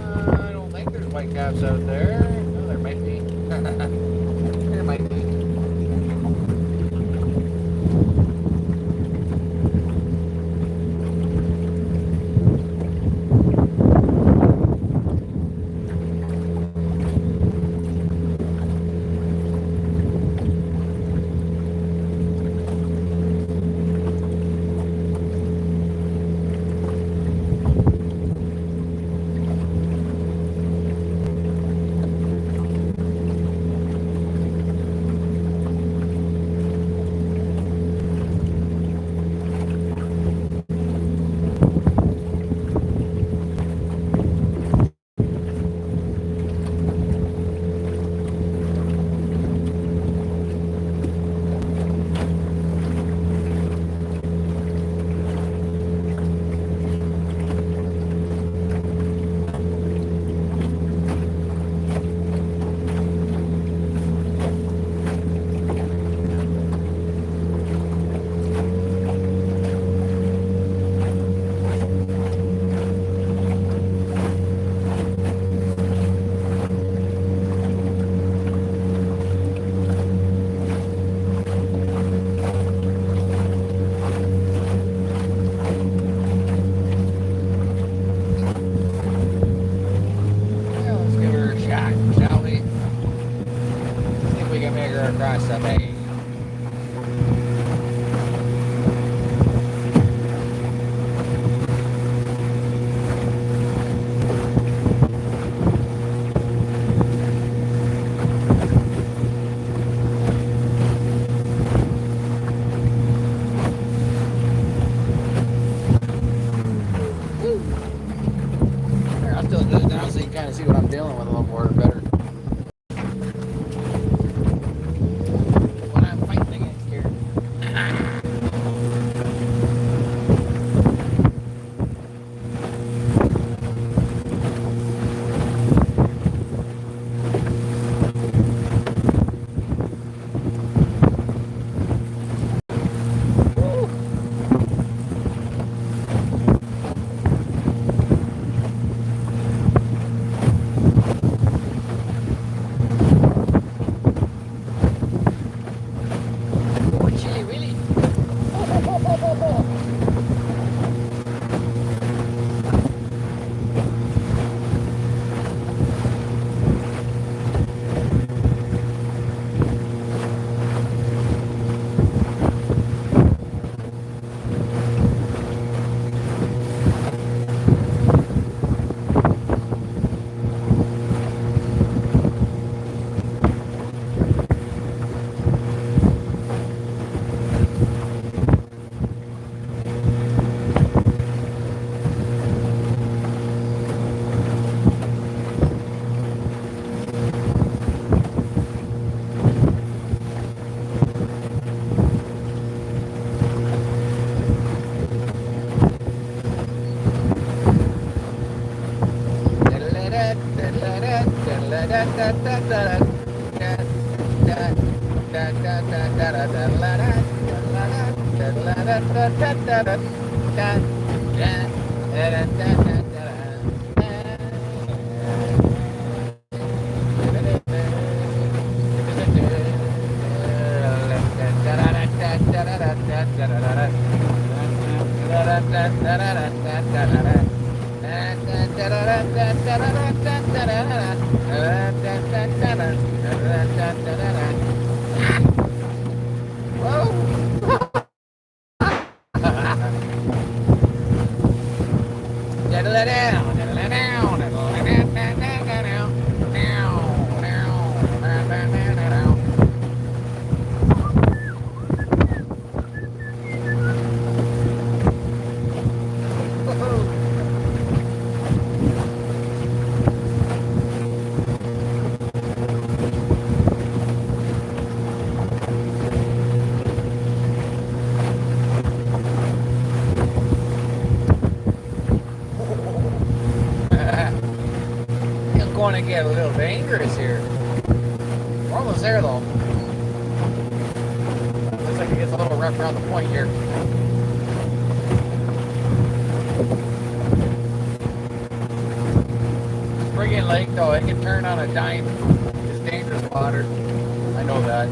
I don't think there's white caps out there. No, there might be. There might be. across the bay. Here, I'll still do it now so you can kind of see what I'm dealing with a little more better. What I'm fighting against here. Oh, chilly willy. Going to get a little dangerous here. We're almost there though. Looks like it gets a little rough around the point here. Friggin' lake though, it can turn on a dime. It's dangerous water. I know that.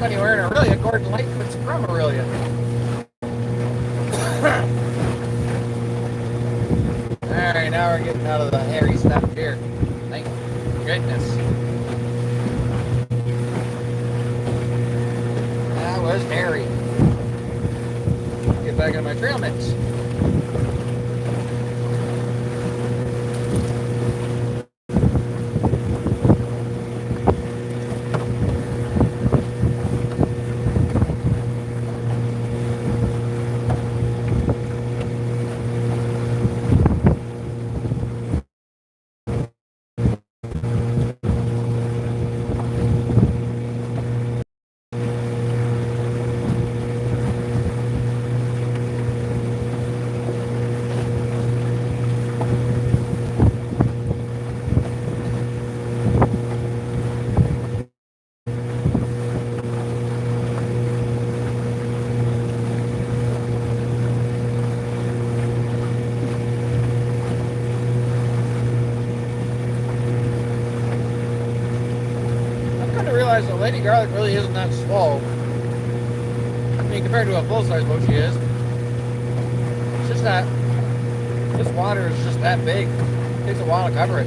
Anywhere in Aurelia, Gordon Lightfoot's from Aurelia. Alright, now we're getting out of the hairy stuff here. Thank goodness. That was hairy. Get back on my trail mix. realized the lady garlic really isn't that slow. I mean, compared to a full-size boat, she is. It's just that this water is just that big. It takes a while to cover it.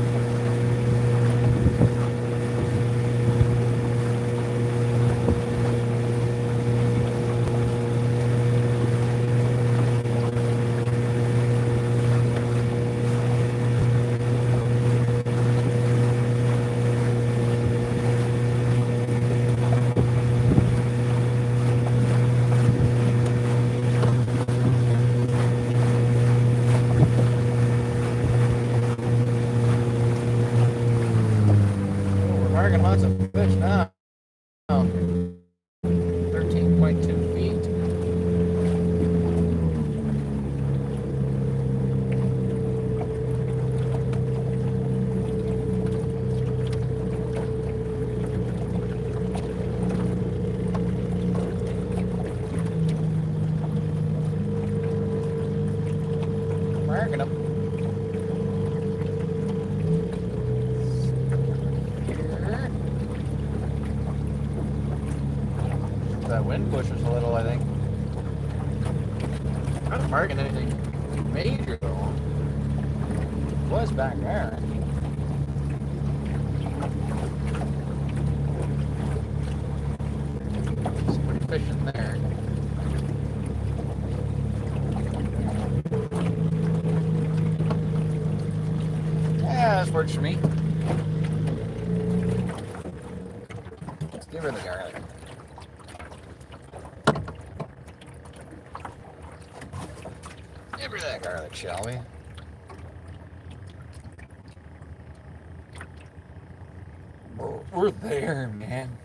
Marking lots of fish now. 13.2 feet. Marking them. That wind pushes a little, I think. I'm not marking anything major though. It was back there. Some pretty fish in there. Yeah, this works for me. Let's give her the garlic. Give her that garlic, shall we? We're there, man.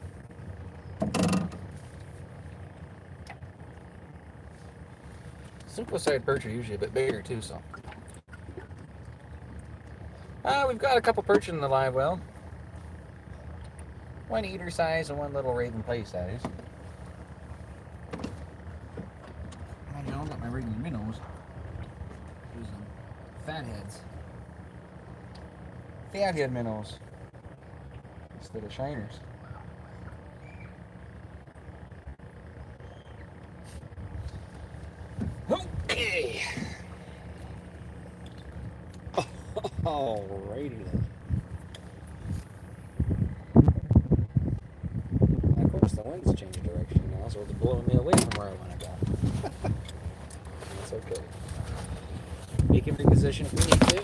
Simple-sided perch are usually a bit bigger too, so. We've got a couple perch in the live well. One eater size and one little raven play size. I know, got my regular minnows. Using fatheads. Fathead minnows. Instead of shiners. Okay. Alrighty then. And of course the wind's changing direction now, so it's blowing me away from where I want to go. That's okay. We can reposition if we need to.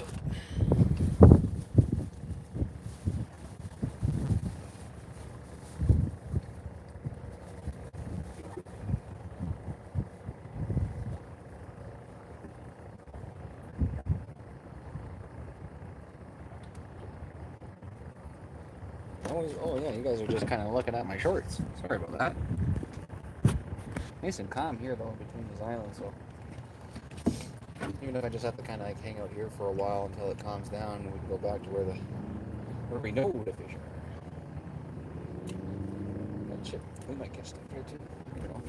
Oh yeah, you guys are just kind of looking at my shorts. Sorry about that. Nice and calm here though between these islands, so even if I just have to kind of like hang out here for a while until it calms down, and we can go back to where we know the fish are. That shit, we might catch stuff here too. You know.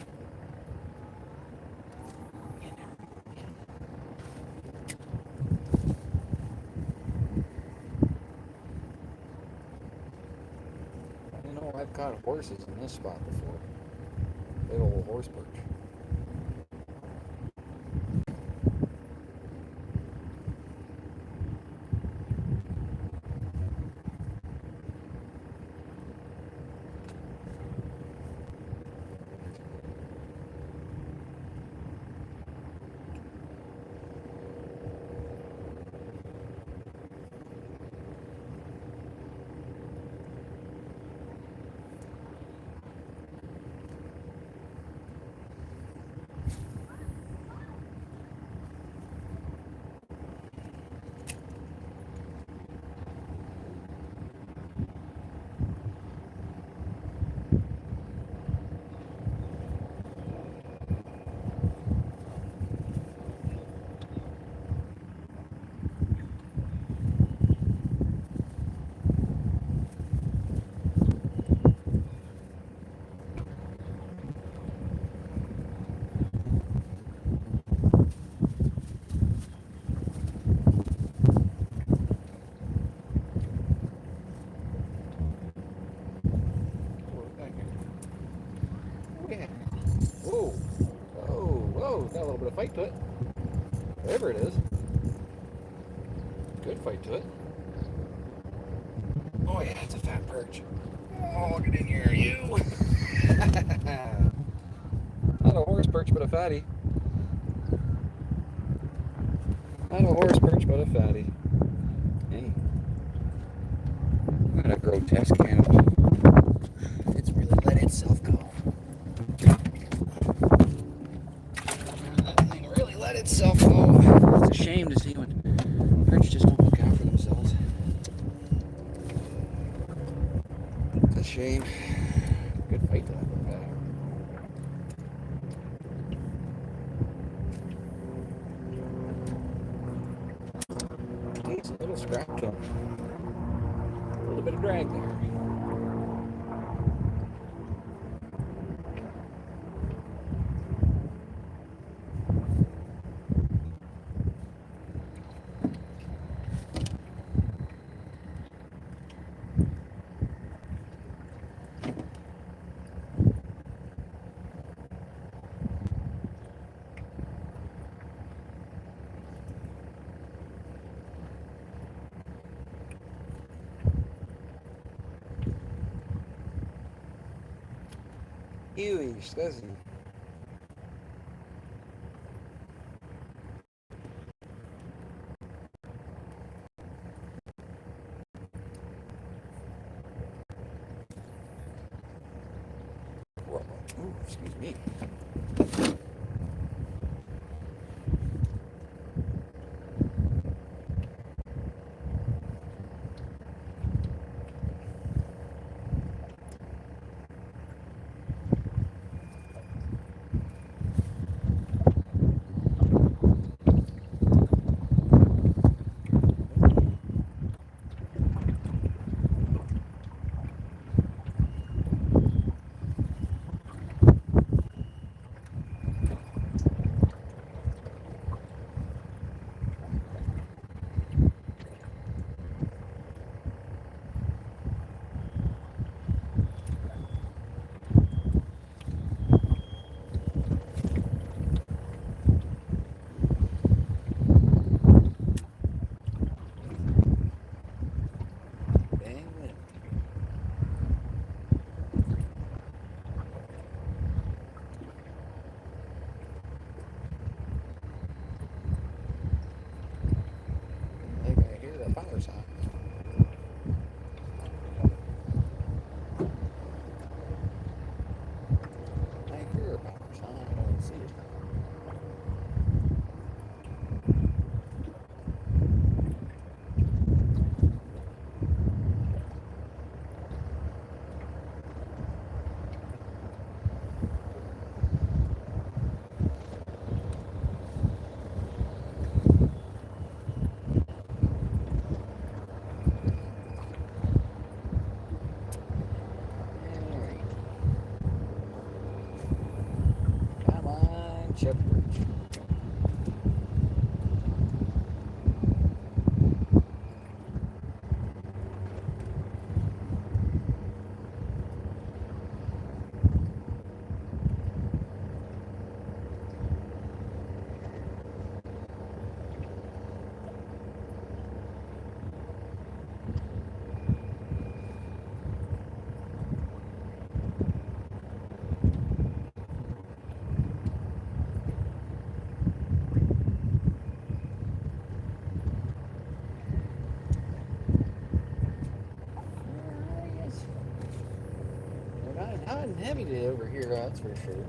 I've caught horses in this spot before. Big old horse perch. fight to it. Whatever it is. Good fight to it. Oh yeah, it's a fat perch. Oh, get in here, you! Not a horse perch, but a fatty. Not a horse perch, but a fatty. Hey. What a grotesque animal. It's really let itself go. That thing really let itself go. It's a shame to see when perch just don't look out for themselves. It's a shame. Good fight to that little guy. It's a little scrap to him. A little bit of drag there. Ew, disgusting. Ooh, excuse me. Hot and heavy today over here, that's for sure.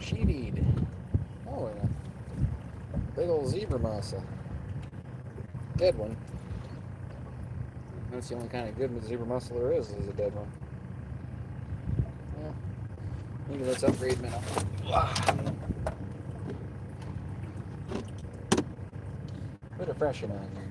Sheeted. Oh, and a big old zebra massa. Dead one. That's the only kind of good zebra mussel there is a dead one. Yeah. Maybe let's upgrade minnow. Put a fresh one on here.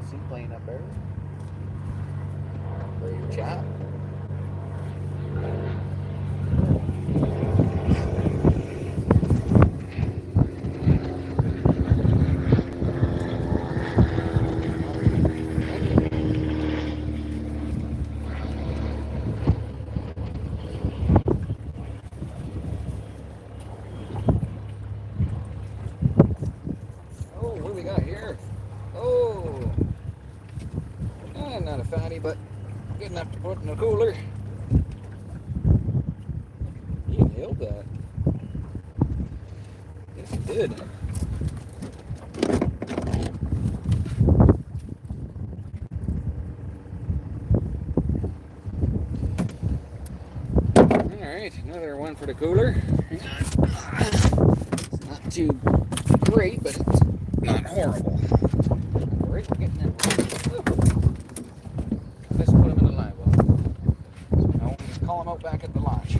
Seaplane up there. Brave chap. Oh, what do we got here? Oh! Not a fatty, but good enough to put in a cooler. He nailed that. Yes, he did. Alright, another one for the cooler. It's not too great, but it's not horrible. Alright, we're getting that. Let's put him in the live well. So now we'll call him out back at the launch.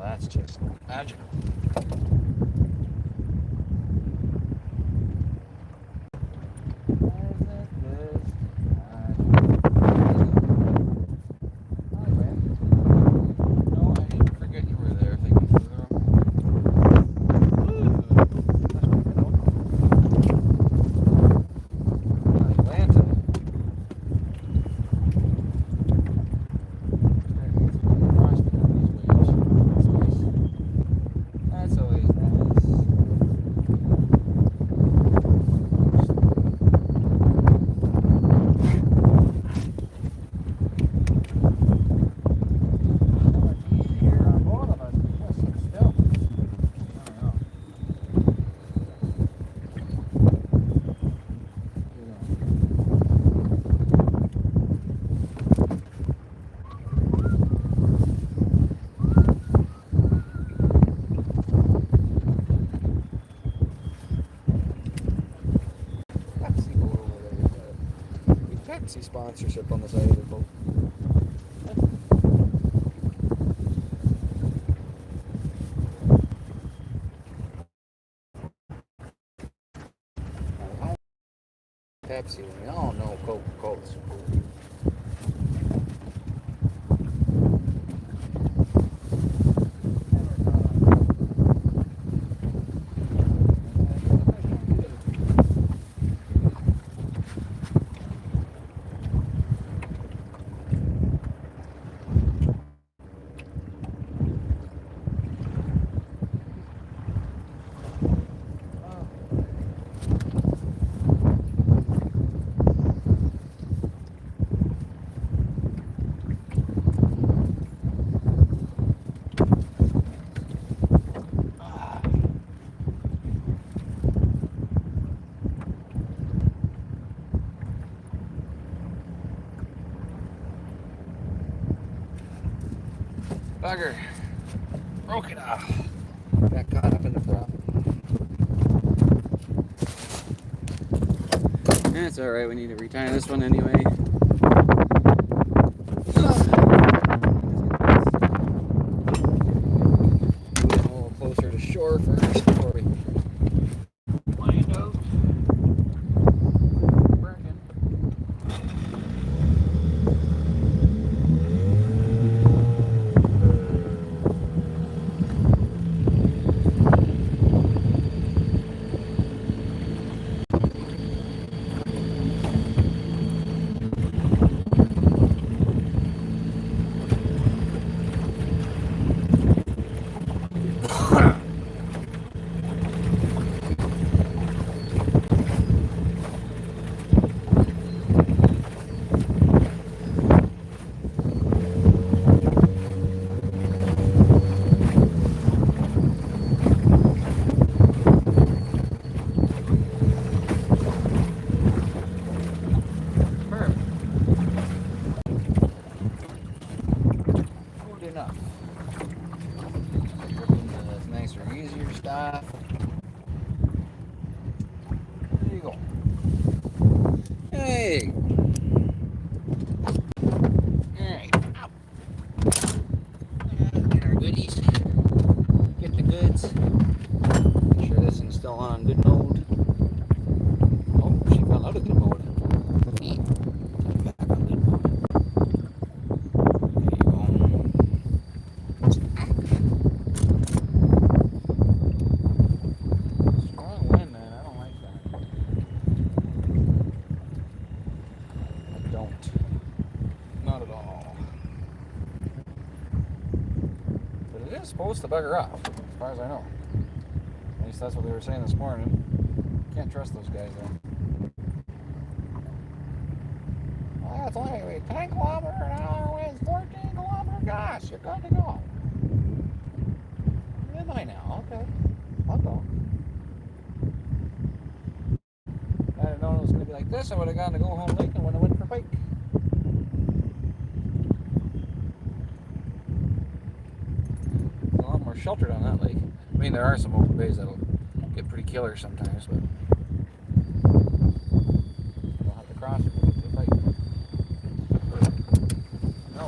That's just magical. See sponsorship on the side of the boat. Pepsi, we all know Coca-Cola's cool. Bugger. Broke it off. Got caught up in the prop. That's alright, we need to retie this one anyway. Move it a little closer to shore first before we land out. off. There you go. Hey. Alright. Get our goodies. Get the goods. Make sure this thing's still on good mode. Oh, she fell out of good mode. Neat. Back on good mode. There you go. Strong wind, man. I don't like that. I don't. Not at all. But it is supposed to bugger off, as far as I know. At least that's what they were saying this morning. Can't trust those guys there. Well, it's only 10 kilometer an hour winds, 14 kilometer gusts. You're good to go. Am I now? Okay. I'll go. If I had known it was going to be like this, I would have gone to Go Home Lake and when I went for a bike. It's a lot more sheltered on that lake. I mean, there are some open bays that'll get pretty killer sometimes, but you'll have to cross it to get a bike. No.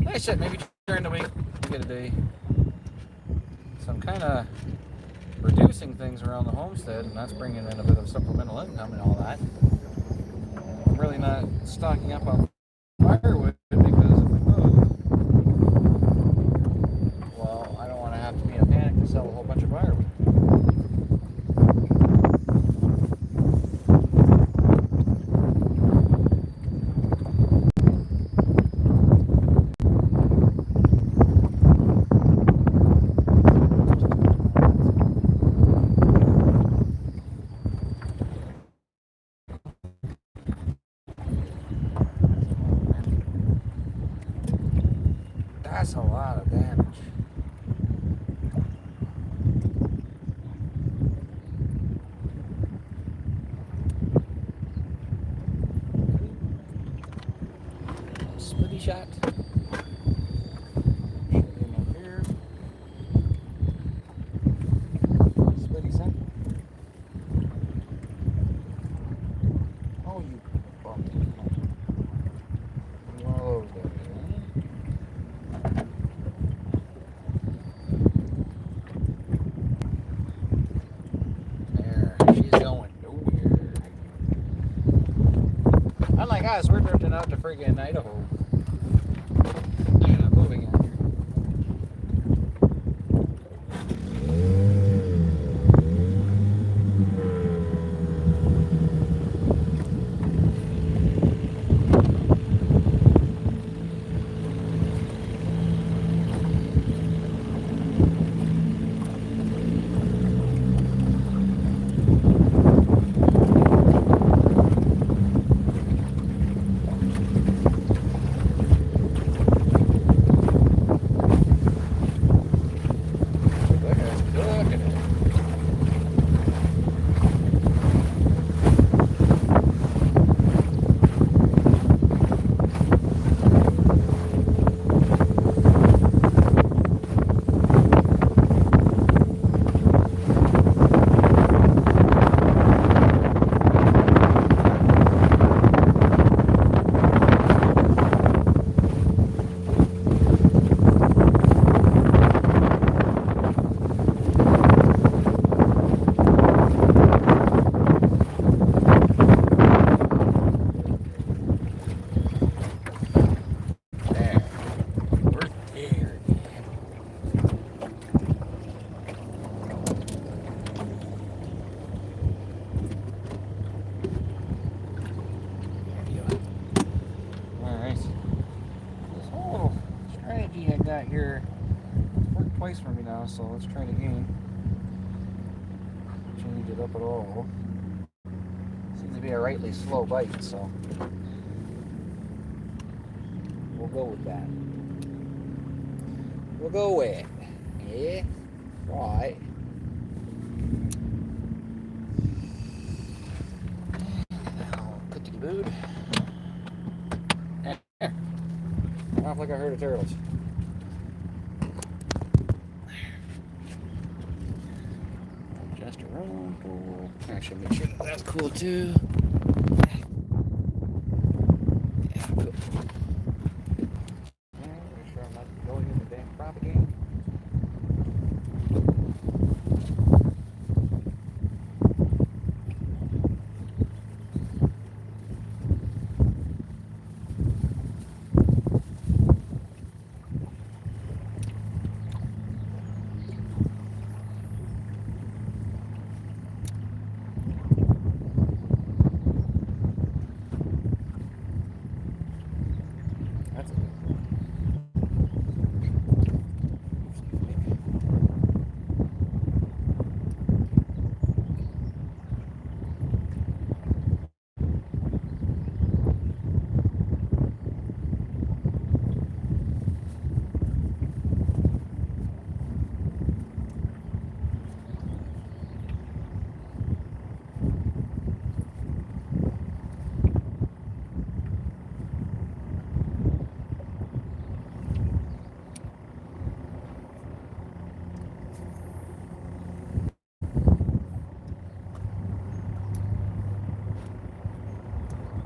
Like I said, maybe during the week we get a day. So I'm kind of reducing things around the homestead, and that's bringing in a bit of supplemental income and all that. I'm really not stocking up on firewood because if I move, well, I don't want to have to be in a panic to sell a whole bunch of firewood. That's a lot of damage. Splitty shot. Should be up here. Splitty scent. Oh, you bum. One of those guys, huh? Unlike us, we're drifting out to friggin' Idaho. And I'm moving out here. Got here. It's worked twice for me now, so let's try it again. Change it up at all. Seems to be a rightly slow bite, so we'll go with that. We'll go with it. Yeah. Right. Now, put the boot. Off like I heard of turtles. Testosterone pool. Actually, make sure that's cool too. Yeah, cool. Make sure I'm not going in the damn propaganda. That's a good one.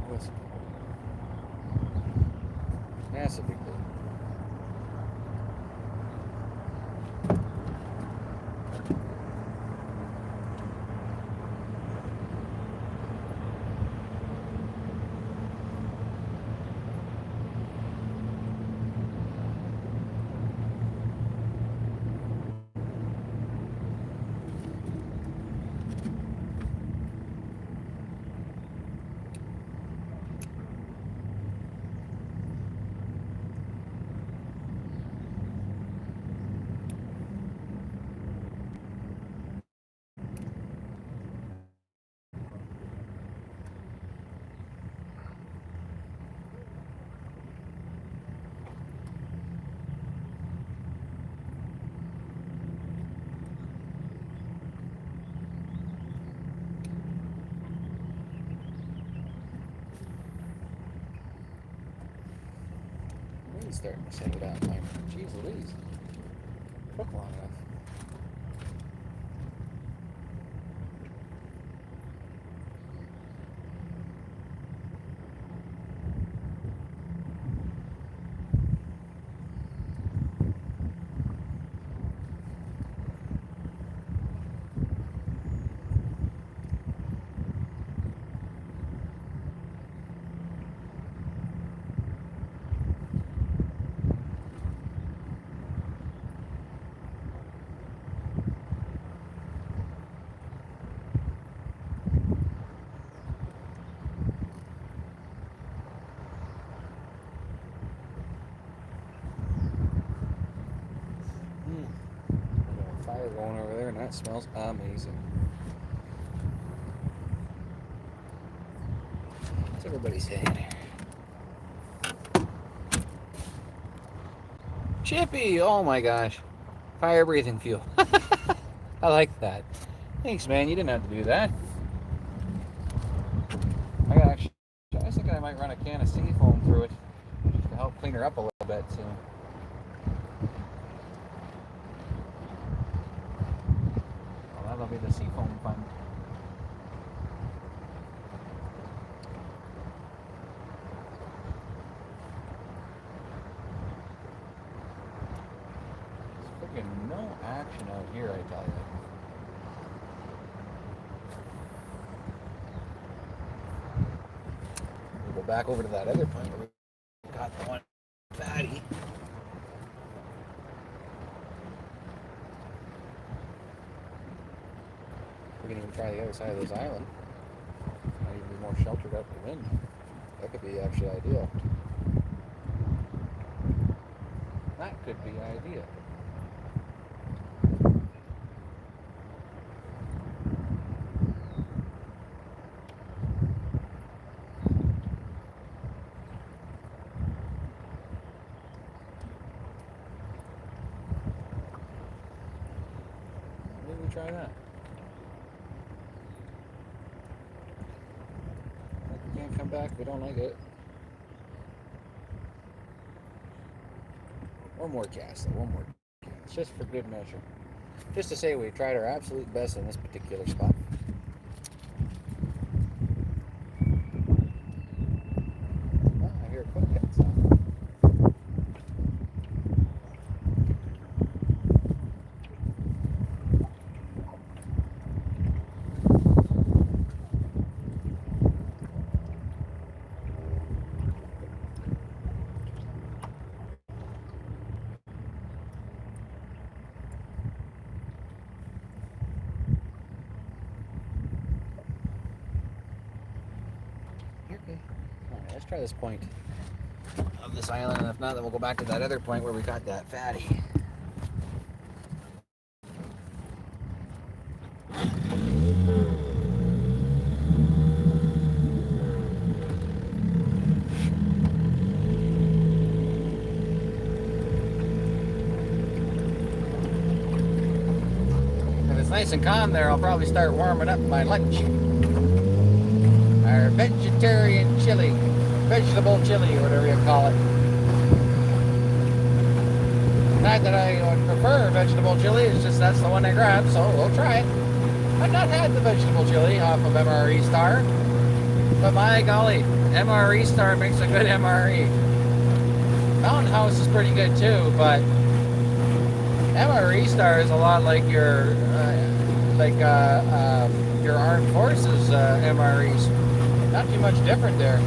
What's that's a big deal. Really starting to settle down, Mike. Jeez Louise. Took long enough. Fire going over there, and that smells amazing. What's everybody saying here? Chippy! Oh my gosh. Fire breathing fuel. I like that. Thanks, man. You didn't have to do that. I was thinking I might run a can of seafoam through it just to help clean her up a little bit soon. Well, that'll be the seafoam fun. There's freaking no action out here, I tell you. We'll go back over to that other point where we got the one fatty. We can even try the other side of this island. Might even be more sheltered out the wind. That could be actually ideal. That could be ideal. Maybe we try that. We can't come back if we don't like it. One more cast, though. One more cast. Just for good measure. Just to say we tried our absolute best in this particular spot. Oh, I hear a quick cat sound. Okay. Alright, let's try this point of this island, and if not, then we'll go back to that other point where we got that fatty. If it's nice and calm there, I'll probably start warming up my lunch. Our vegetarian chili, vegetable chili, or whatever you call it. Not that I would prefer vegetable chili, it's just that's the one I grabbed, so we'll try it. I've not had the vegetable chili off of MRE Star, but my golly, MRE Star makes a good MRE. Mountain House is pretty good too, but MRE Star is a lot like your Armed Forces MREs. Not too much different there.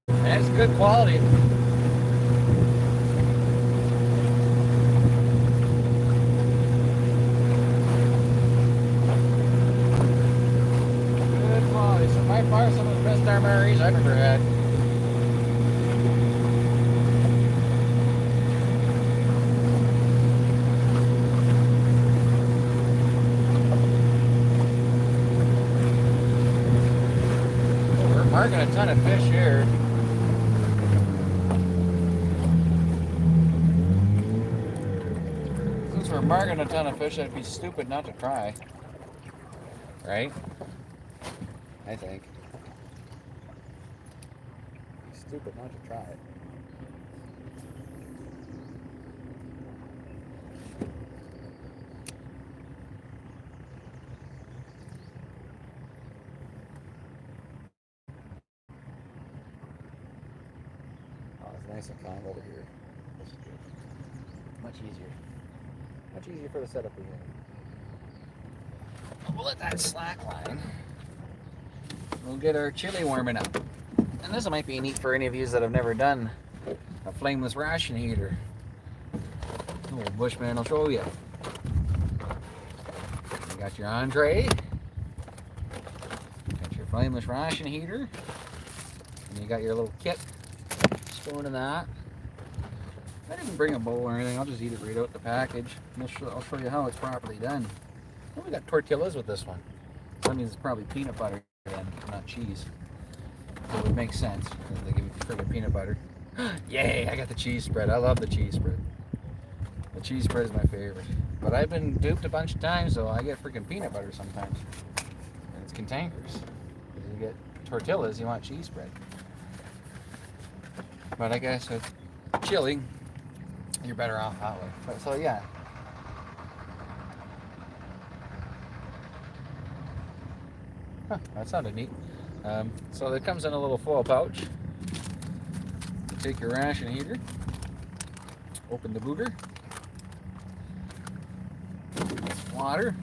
And it's good quality. Good quality. So by far some of the best MREs I've ever had. Marking a ton of fish here. Since we're marking a ton of fish, I'd be stupid not to try. Right? I think. Be stupid not to try it. Nice and calm over here. This is good. Much easier. Much easier for the setup we have. We'll let that slack line. We'll get our chili warming up. And this might be neat for any of you that have never done a flameless ration heater. The old bushman will show you. You got your entree. Got your flameless ration heater. And you got your little kit. Spoon in that. I didn't bring a bowl or anything. I'll just eat it right out the package. I'll show you how it's properly done. Oh, we got tortillas with this one. So that means it's probably peanut butter then, not cheese. So it would make sense. They give you friggin' peanut butter. Yay! I got the cheese spread. I love the cheese spread. The cheese spread is my favorite. But I've been duped a bunch of times, so I get freaking peanut butter sometimes. And it's cantankerous. Because you get tortillas, you want cheese spread. But I guess with chili, you're better off that way. But, so yeah. Huh, that sounded neat. So it comes in a little foil pouch. You take your ration heater, open the booger, water.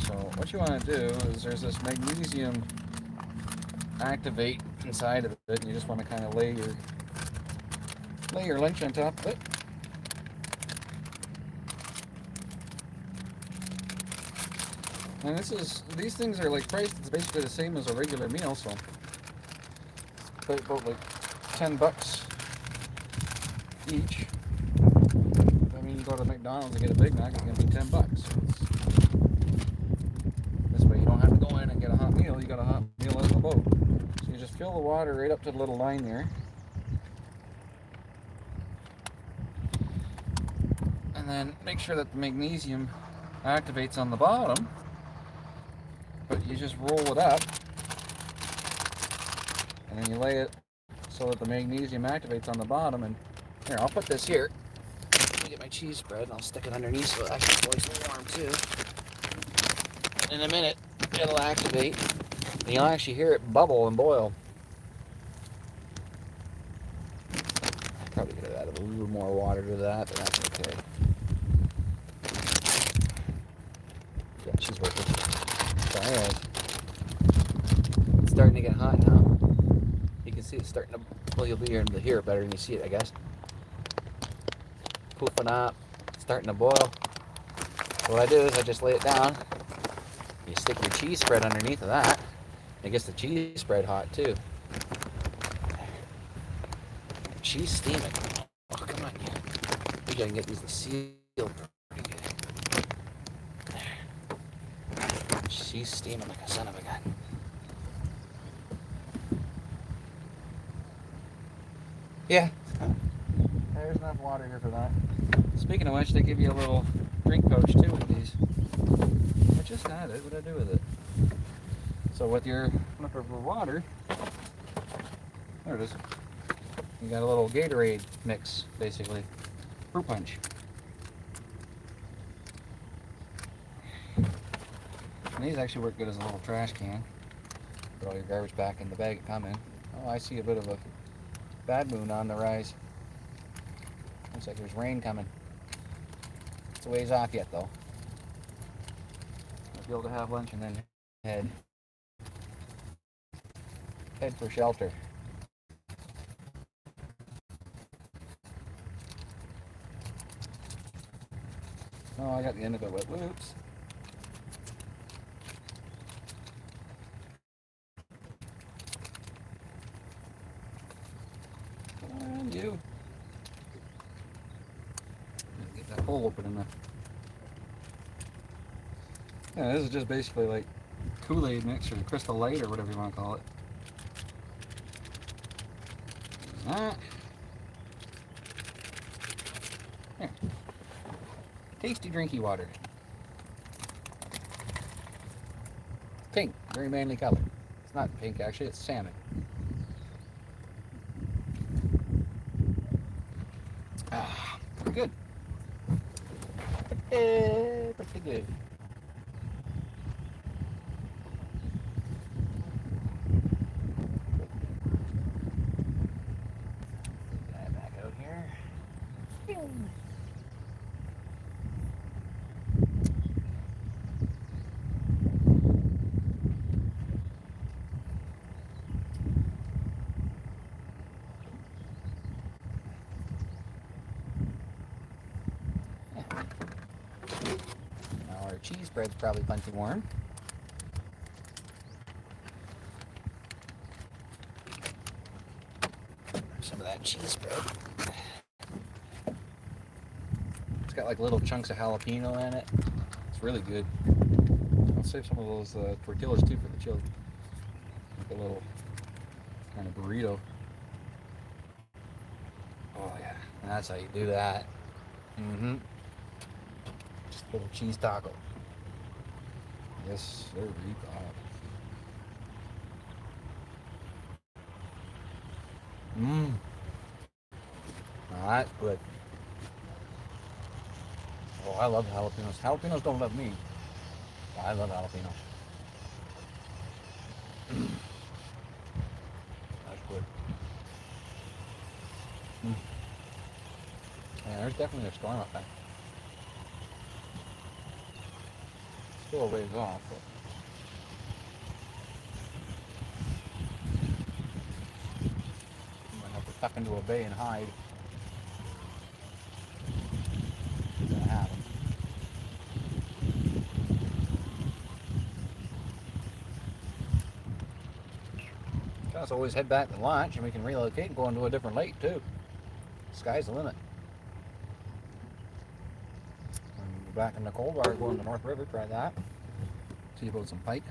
So what you want to do is there's this magnesium activate inside of it, and you just want to kind of lay your lunch on top of it. And these things are like priced, it's basically the same as a regular meal, so it's about like $10 each. I mean, you go to McDonald's and get a Big Mac, it's gonna be $10. This way you don't have to go in and get a hot meal, you got a hot meal on the boat. So you just fill the water right up to the little line there. And then make sure that the magnesium activates on the bottom. But you just roll it up and then you lay it so that the magnesium activates on the bottom. And here, I'll put this here. Let me get my cheese spread and I'll stick it underneath so it actually boils warm too. In a minute, it'll activate and you'll actually hear it bubble and boil. Probably could have added a little more water to that, but that's okay. Yeah, she's working. So anyways, it's starting to get hot now. You can see it's starting to, well, you'll be able to hear it better than you see it, I guess. Poofing up, starting to boil. So what I do is I just lay it down. You stick your cheese spread underneath of that. It gets the cheese spread hot too. She's steaming. Oh, come on. We gotta get these sealed pretty good. There. She's steaming like a son of a gun. Yeah. There's enough water here for that. Speaking of which, they give you a little drink pouch too with these. I just had it. What did I do with it? So with your flipper for water, there it is. You got a little Gatorade mix, basically. Fruit punch. And these actually work good as a little trash can. Put all your garbage back in the bag it come in. Oh, I see a bit of a bad moon on the rise. Looks like there's rain coming. It's a ways off yet, though. I'll be able to have lunch and then head for shelter. Oh, I got the end of it wet. Whoops. And you. Get that hole open enough. Yeah, this is just basically like Kool-Aid mix or Crystal Light or whatever you want to call it. Ah. Here. Tasty drinky water. Pink, very manly color. It's not pink actually, it's salmon. Ah, pretty good. Pretty good. Get that back out here. Cheese spread's probably plenty warm. Some of that cheese spread. It's got like little chunks of jalapeno in it. It's really good. I'll save some of those tortillas too for the chili. Like a little kind of burrito. Oh yeah, that's how you do that. Mm-hmm. Just a little cheese taco. Yes, sir. Mmm. That's good. Oh, I love jalapenos. Jalapenos don't love me. Oh, I love jalapenos. That's good. Mm. Yeah, there's definitely a storm up there. Still a ways off, but I'm gonna have to tuck into a bay and hide. It's gonna happen. We can also always head back to launch and we can relocate and go into a different lake too. Sky's the limit. Back in the cold water, going to North River, try that. See about some pike.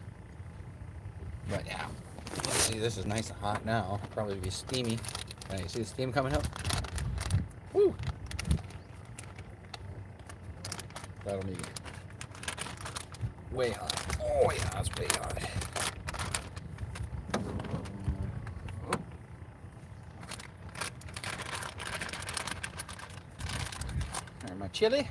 But yeah, let's see, this is nice and hot now. Probably be steamy. You see the steam coming up? Woo! That'll be way hot. Oh yeah, that's way hot. Oh. My chili.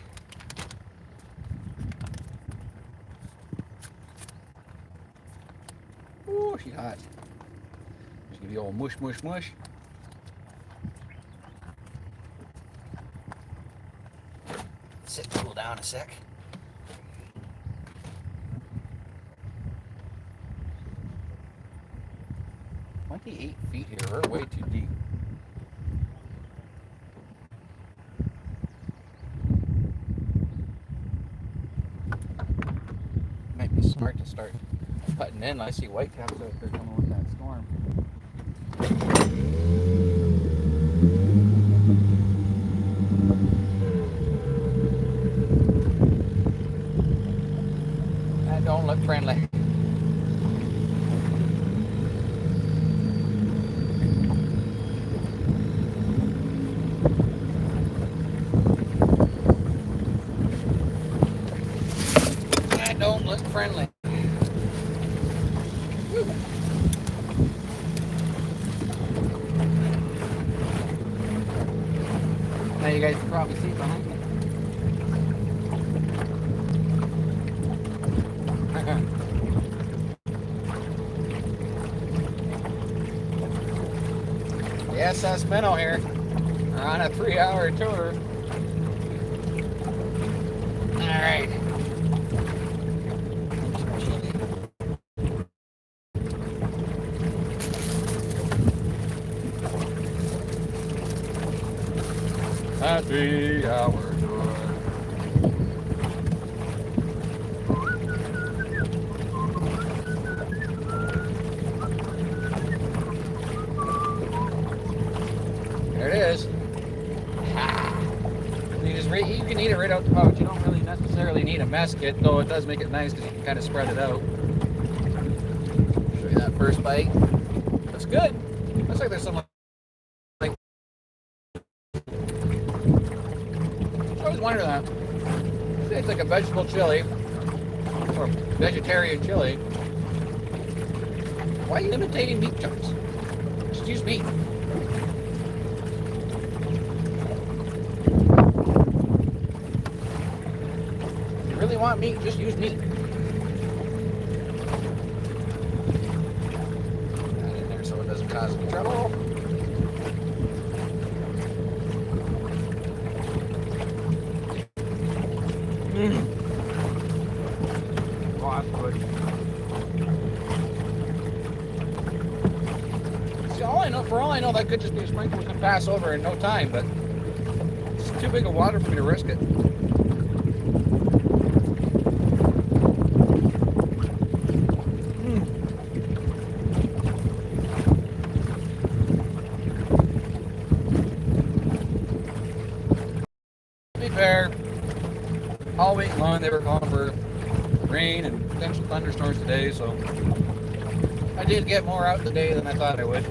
Ooh, she's hot. Just give you old mush, mush, mush. Sit, cool down a sec. "28 feet here. We're way too deep." Might be smart to start putting in. I see whitecaps out there coming with that storm. That don't look friendly. That don't look friendly. Now you guys can probably see behind me. The SS Minnow here. We're on a 3-hour tour. Alright. A 3-hour tour. There it is. You can eat it right out the pouch. You don't really necessarily need a mess kit, though it does make it nice because you can kind of spread it out. Show you that first bite. That's good. Looks like there's some like. I always wonder that. It's like a vegetable chili or vegetarian chili. Why are you imitating meat chunks? Just use meat. Really want meat, just use meat. That in there so it doesn't cause any trouble. Oh, that's good. See, for all I know, that could just be a sprinkler can pass over in no time, but it's too big of water for me to risk it. Fair. All week long they were calling for rain and potential thunderstorms today, so I did get more out today than I thought I would.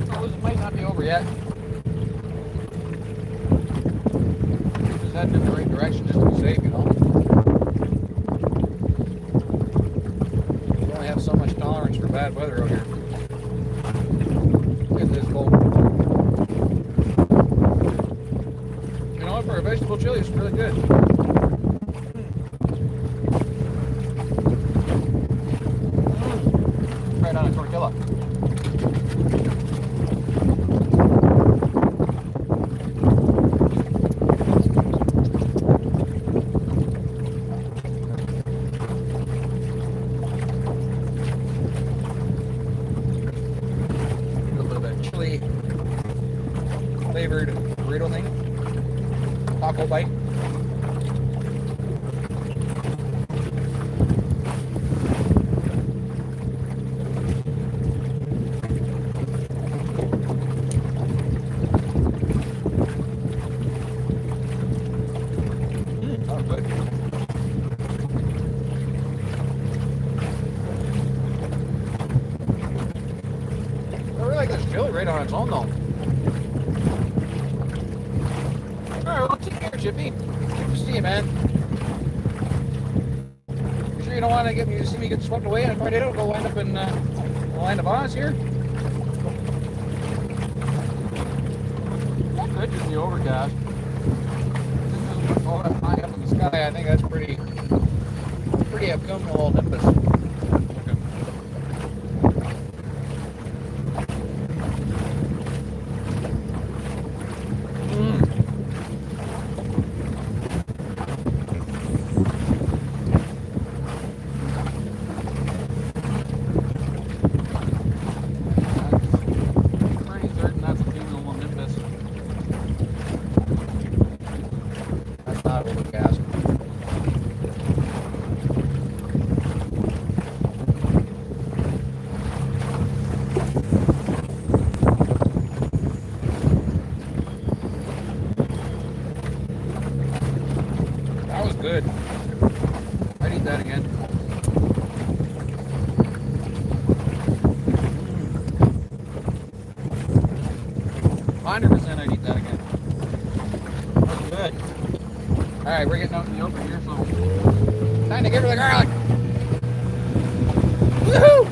So this might not be over yet. Just heading in the right direction just to be safe, you know. We only have so much tolerance for bad weather out here. It is cold. For a vegetable chili, it's really good. Right on a tortilla. A little bit of chili flavored burrito thing. Taco bite. Oh, good. I really like this chili right on its own, though. Alright, well, take care, Chippy. Good to see you, man. You sure you don't want to see me get swept away in a tornado? Go wind up in the land of Oz here? Good, just the overcast. Oh, that's high up in the sky. I think that's pretty abdominal nimbus. Okay. Pretty certain that's a cumulonimbus nimbus. That's not overcast. That was good. I'd eat that again. 100% I'd eat that again. That was good. Alright, we're getting out in the open here, so time to get rid of the garlic. Woohoo!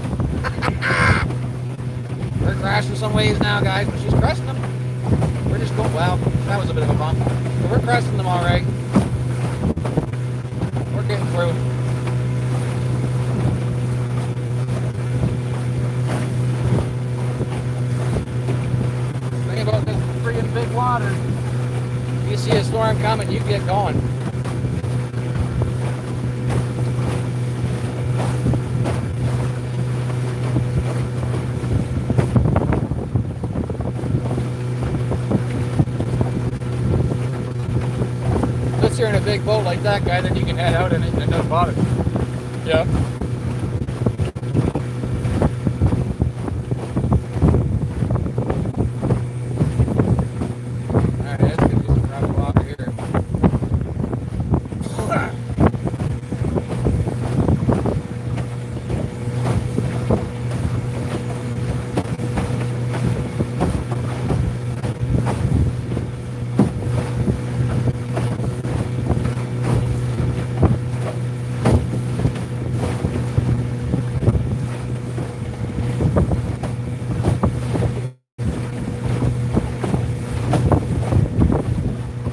We're crashing some waves now, guys, but she's crushing them. We're just going, well, that was a bit of a bump. But we're crushing them alright. We're getting through. Think about this friggin' big water. You see a storm coming, you get going. Unless you're in a big boat like that guy, then you can head out and it doesn't bother. Yeah. Alright, let's get some gravel water here.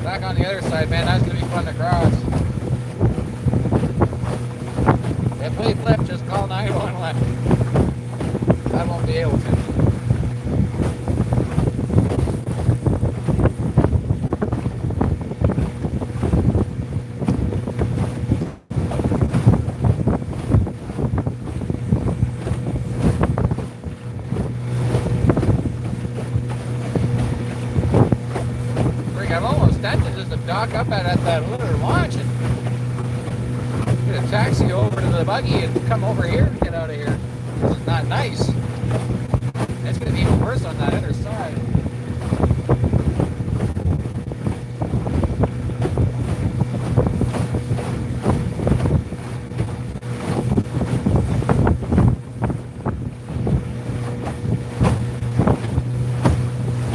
Back on the other side, man, that's gonna be fun to cross. If we flip, just call 911. I won't be able to. I'm almost tempted just to dock up at that little launch and get a taxi over to the buggy and come over here and get out of here. This is not nice. It's going to be even worse on that other side.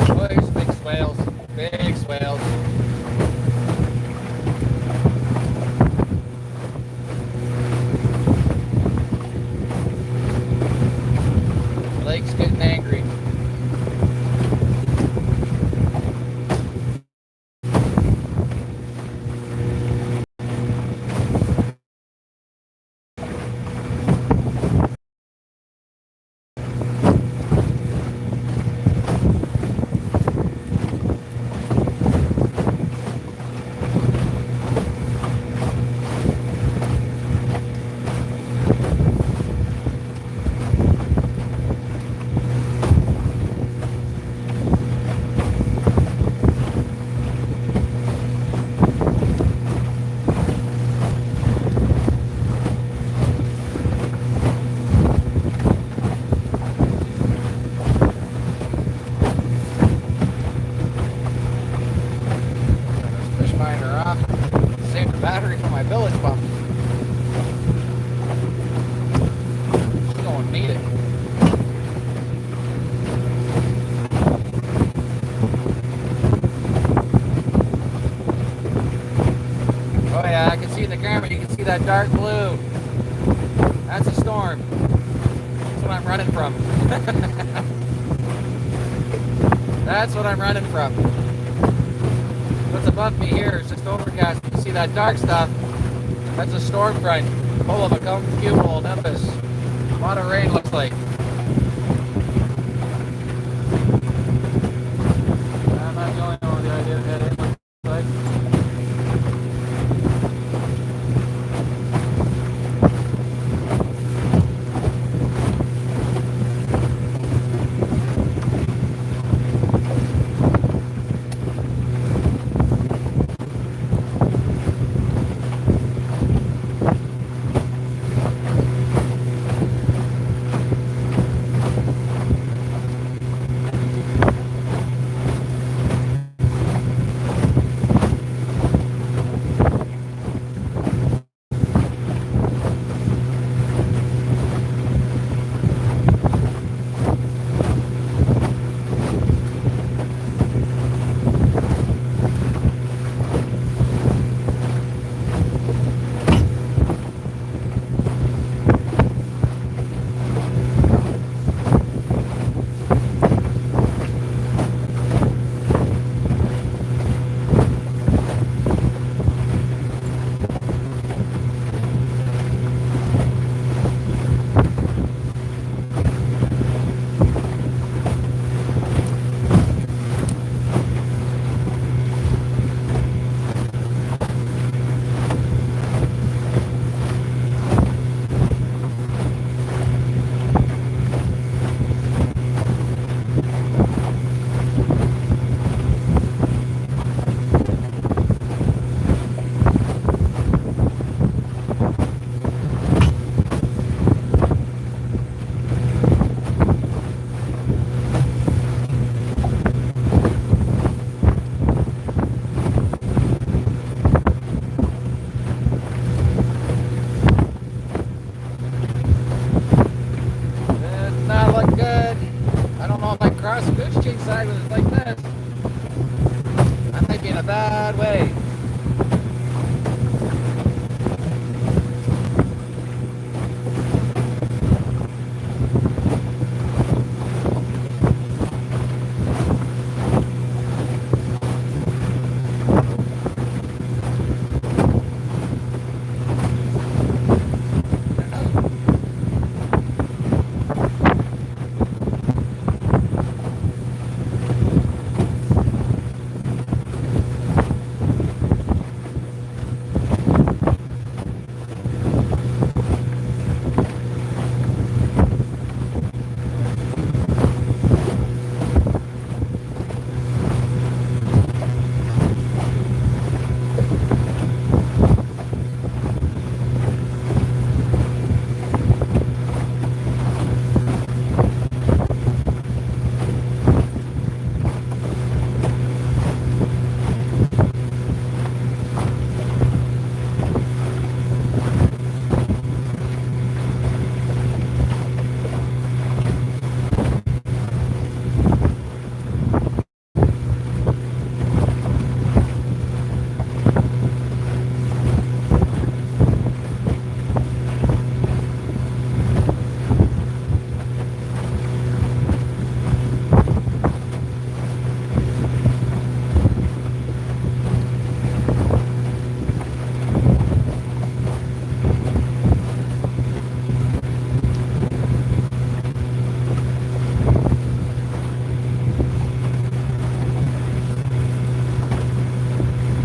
Boys, big swales. Big swales. The lake's getting angry. Fish finder off. Save the battery for my village pump. Just don't need it. Oh yeah, I can see in the camera, you can see that dark blue. That's a storm. That's what I'm running from. That's what I'm running from. What's above me here is just overcast. You see that dark stuff? That's a storm front full of a cumulal nimbus. A lot of rain looks like. I'm not the only one with the idea that it looks like. Like this, I might be in a bad way.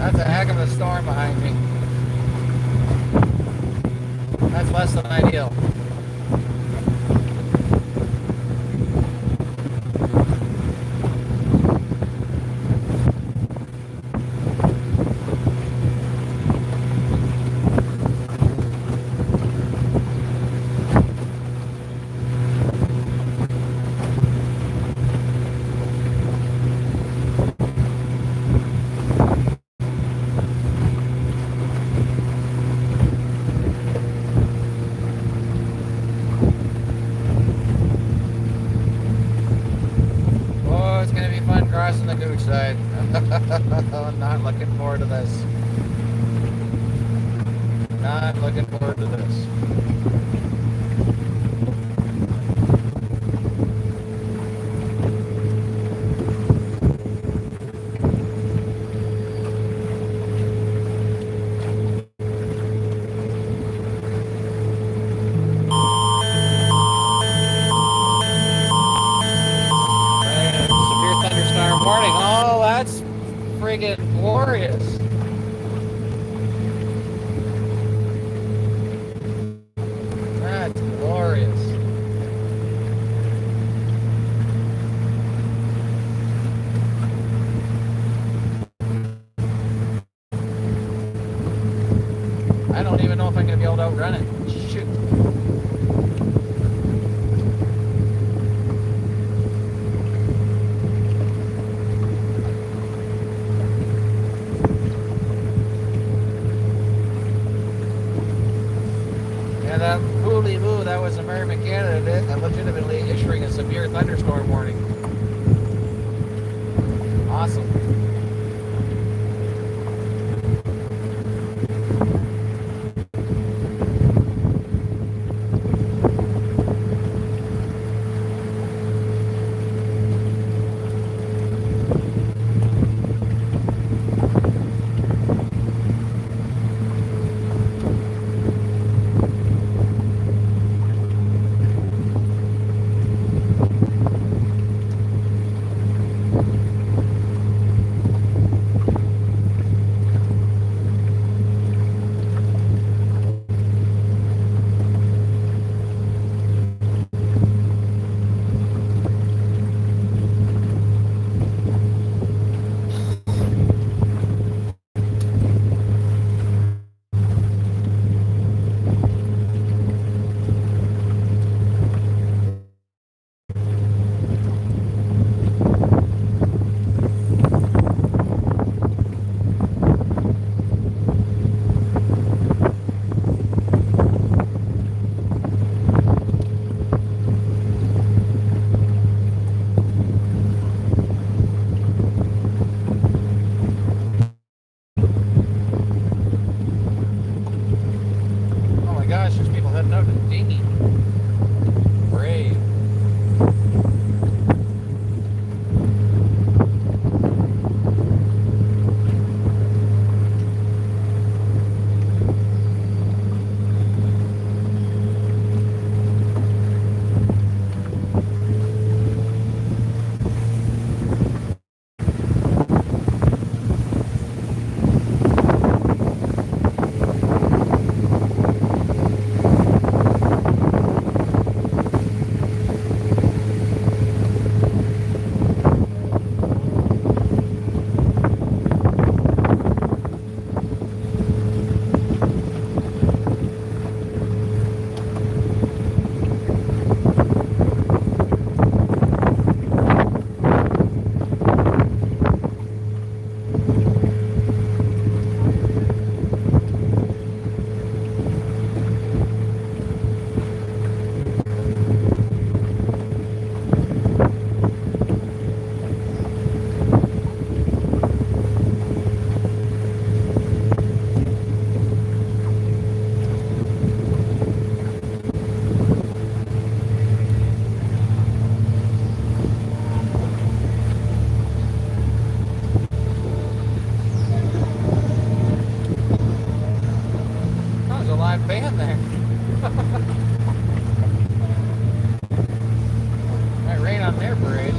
That's a heck of a storm behind me. That's less than ideal. Crossing the gooch side. Not looking forward to this. Not looking forward to this. friggin' glorious. That's glorious. I don't even know if I'm going to be able to outrun it. Shoot. Yeah, that hooly-boo, that was a Merriman, Canada, legitimately issuing a severe thunderstorm warning. Awesome. Gosh, there's people heading out to the dinghy. Brave. Band there. Might rain on their parade.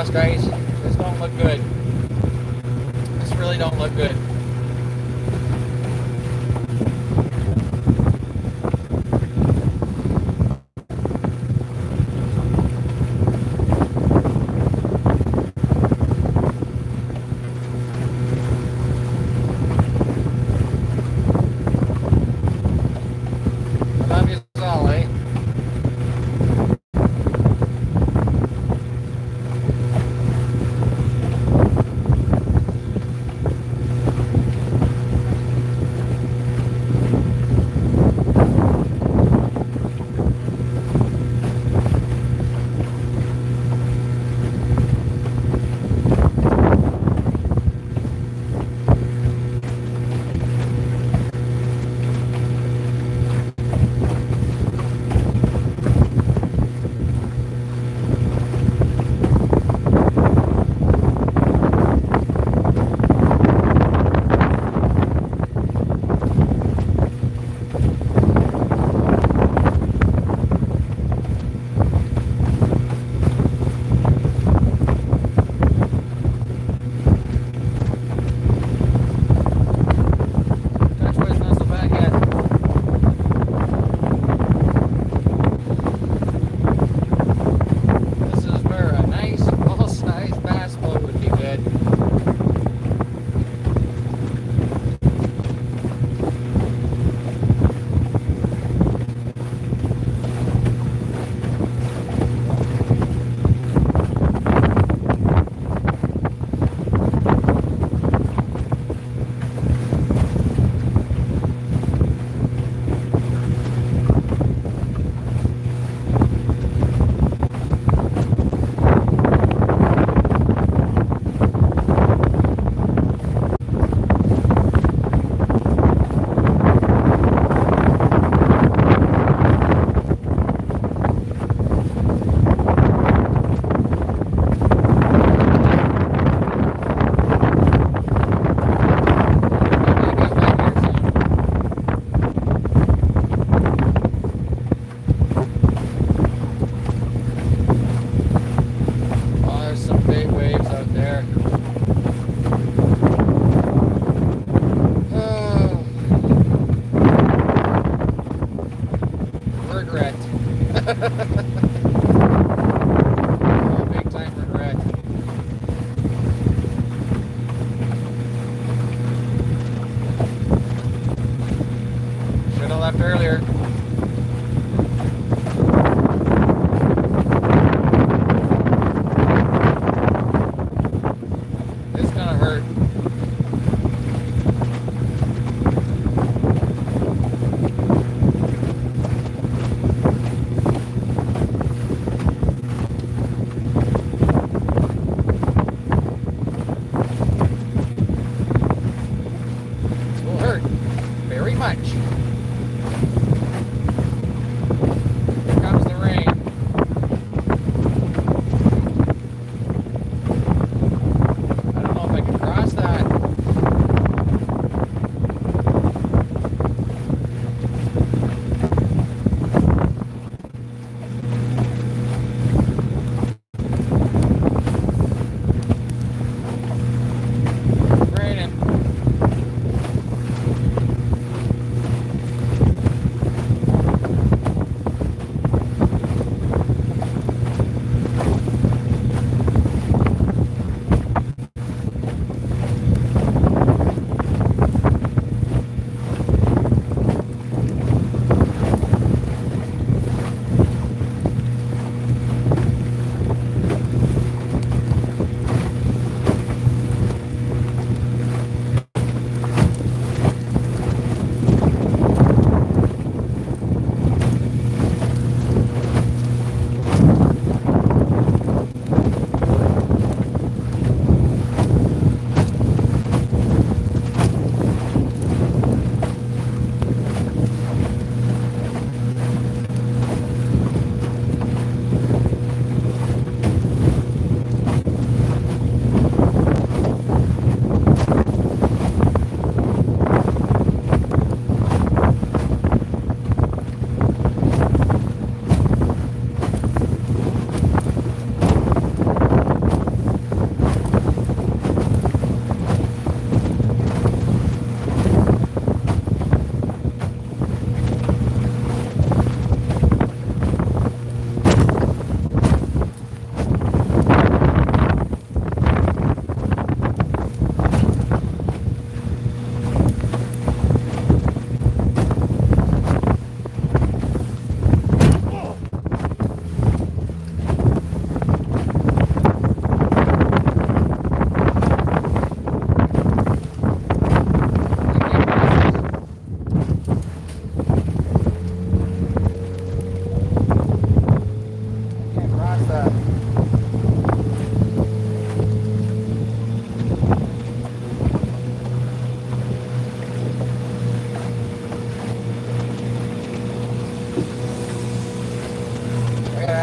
crossed ice. This don't look good. This really don't look good. Love you all, eh? Touchwood's not so bad yet. This is where a nice full-size bass boat would be good. Oh, there's some big waves out there. Oh, regret. Oh, big time regret. Should have left earlier. It's gonna hurt. This will hurt very much. Here comes the rain. I don't know if I can cross that. Raining.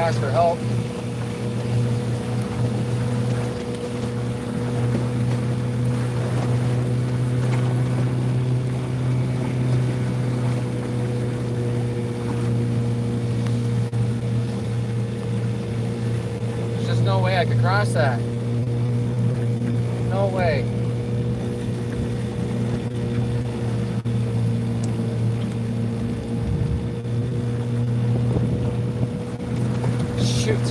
ask for help. There's just no way I could cross that. No way. Shoot.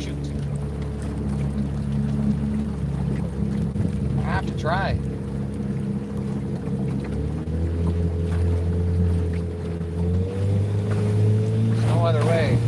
Shoot. I have to try. There's no other way.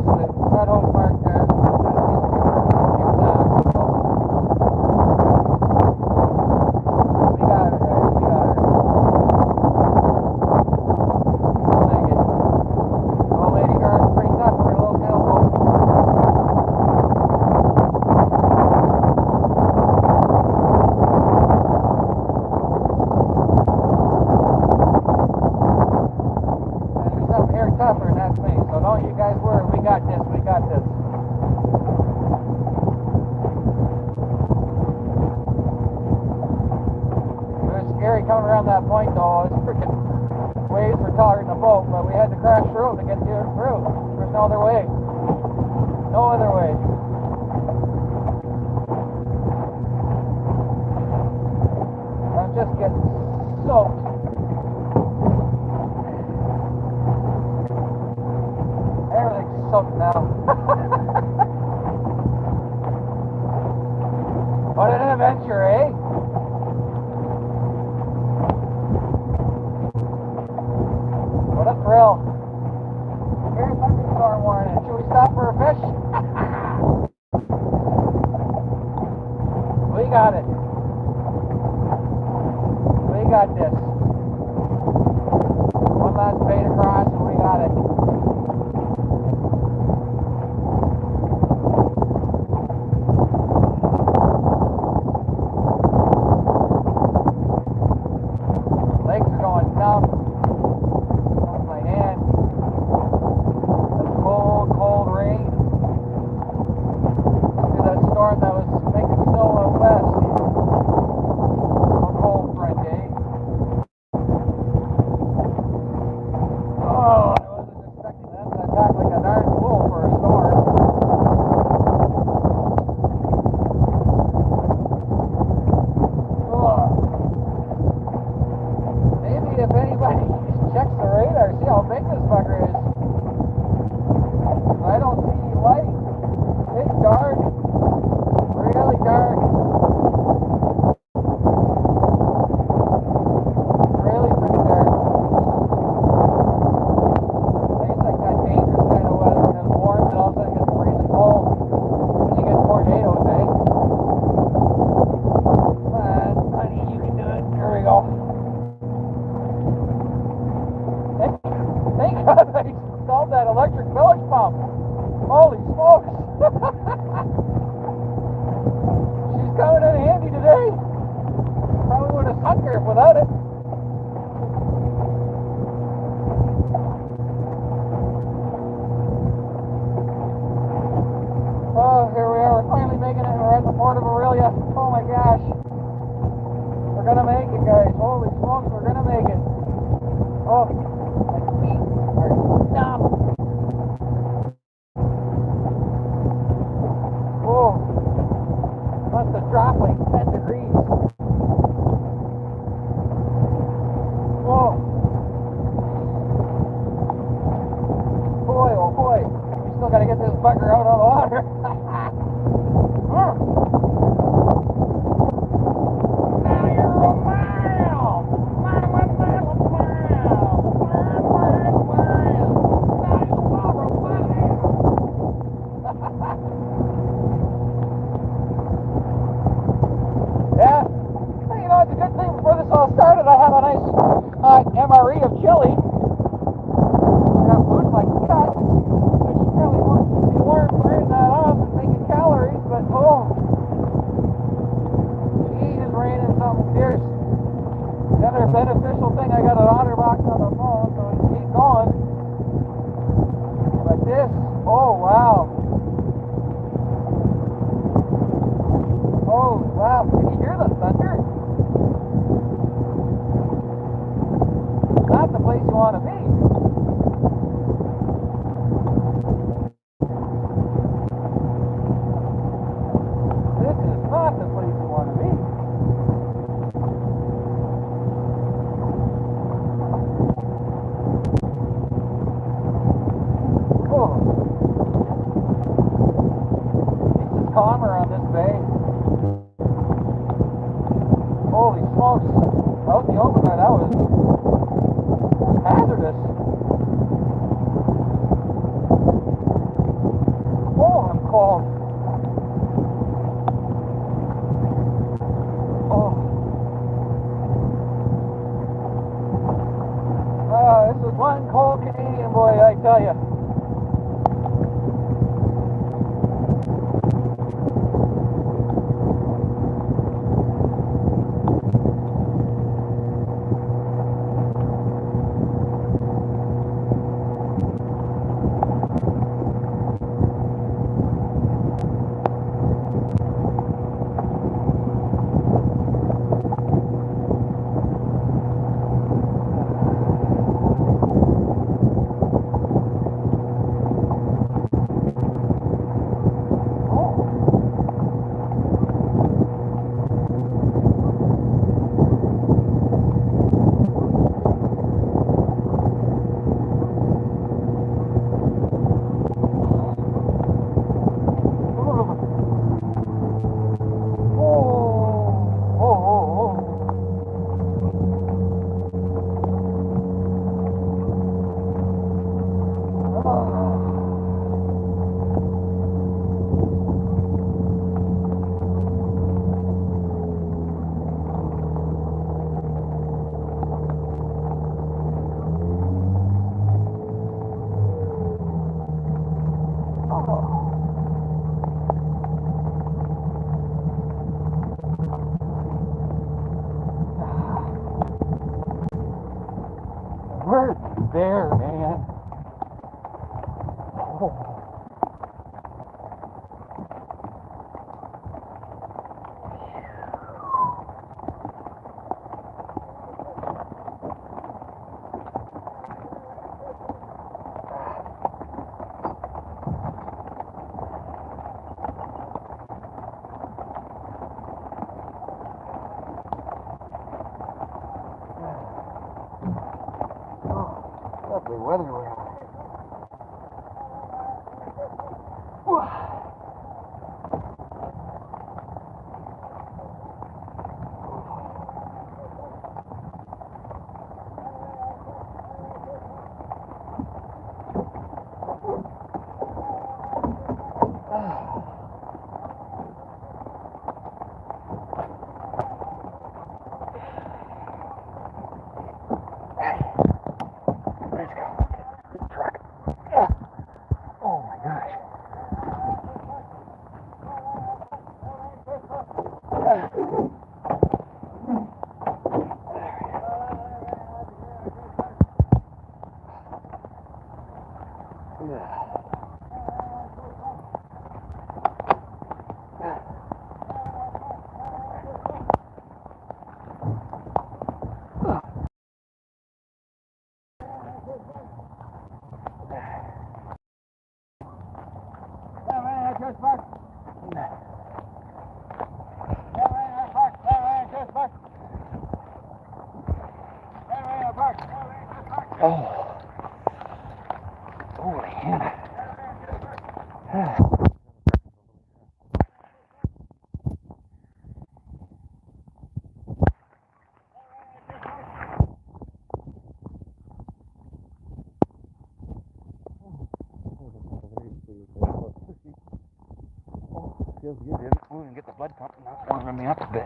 course, the Red Hope Park there. We got her, guys. We got her. We'll make it. Oh, Lady Guard's pretty tough for a little sailboat. And there's something here tougher, and that's me. So don't you guys worry. We got this. We got this. It was scary coming around that point, though. It's freaking waves were taller than the boat, but we had to crash through to get through. There's no other way. No other way. I'm just getting soaked. Everything's soaked now. What an adventure, eh? What a thrill. Here's thunderstorm warning. Should we stop for a fish? We got it. We got this. One last bait across and we got it. Legs are going numb. Oh, my hand. The cold, cold rain. After that storm that was making snow out west. A cold front, eh? Oh, I wasn't expecting that to attack like a darn fool for a storm. Oh. Maybe if anybody checks the radar, see how big this fucker is. I don't see any light. It's dark. Really dark. Really pretty dark. It's like that dangerous kind of weather when it's warm and all of a sudden it gets freezing cold. And you get tornadoes, eh? Come on, honey, you can do it. There we go. Thank God I installed that electric village pump. Holy smokes. She's coming in handy today. Probably would have sunk her without it. Oh, here we are. We're finally making it. We're at the port of Aurelia. Oh my gosh. We're gonna make it, guys. Holy smokes, we're gonna make it. Oh, my feet are numb. Oh, must have dropped like 10 degrees. weather we're having. Let's go. Good truck. Oh my gosh. Oh, holy Hannah. Feels good, isn't it? Oh, and get the blood pumping. That's warming me up a bit.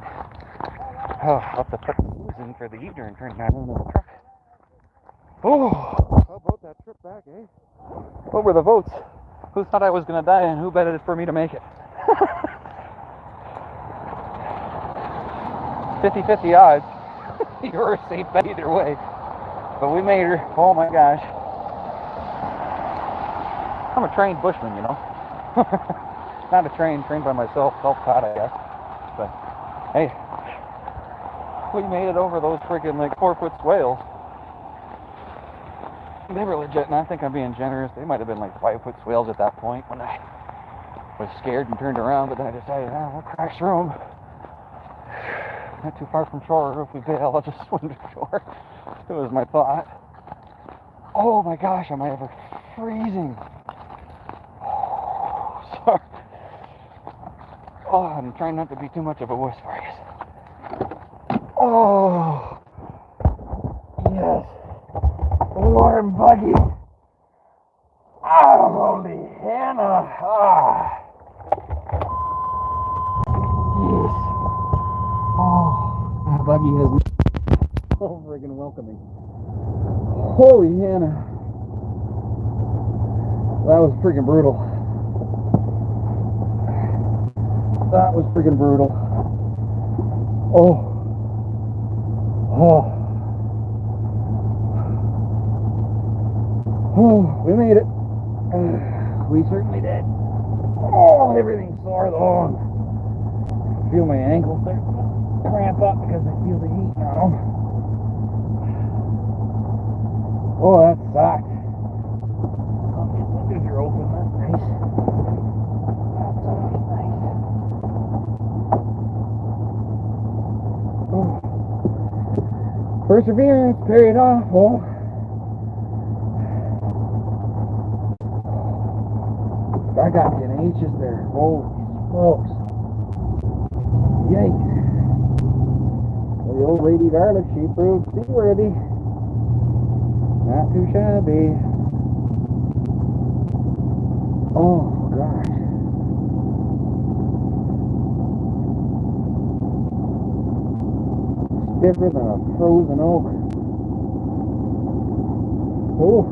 Oh, I'll have to put the booze in for the evening and turn that into the truck. Oh, how about that trip back, eh? What were the votes? Who thought I was going to die and who betted for me to make it? 50-50 odds. You were a safe bet either way. But we made her. Oh my gosh. I'm a trained bushman, you know. Not a trained by myself, self-taught, I guess. But, hey, we made it over those freaking, like, 4-foot swales. They were legit, and I think I'm being generous. They might have been, like, 5-foot swales at that point when I was scared and turned around, but then I decided, we'll crash through them. Not too far from shore. If we bail, I'll just swim to shore. It was my thought. Oh, my gosh, am I ever freezing? Oh, sorry. Oh, I'm trying not to be too much of a wuss for you. Oh, yes. Warm buggy. Oh, holy Hannah. Ah. Yes. Oh, that buggy has so friggin' welcoming. Holy Hannah. That was friggin' brutal. That was friggin' brutal. Oh. Oh. Oh, we made it. We certainly did. Oh, everything's sore though. I feel my ankles start to cramp up because I feel the heat now. Oh, that sucked. I'll get the figure open. That's nice. That's always nice. Oh. Perseverance paid off. Oh. I got an H's there. Holy smokes. Yikes. Well, the old lady garlic, she proved seaworthy. Not too shabby. Oh, gosh. Stiffer than a frozen oak. Oh.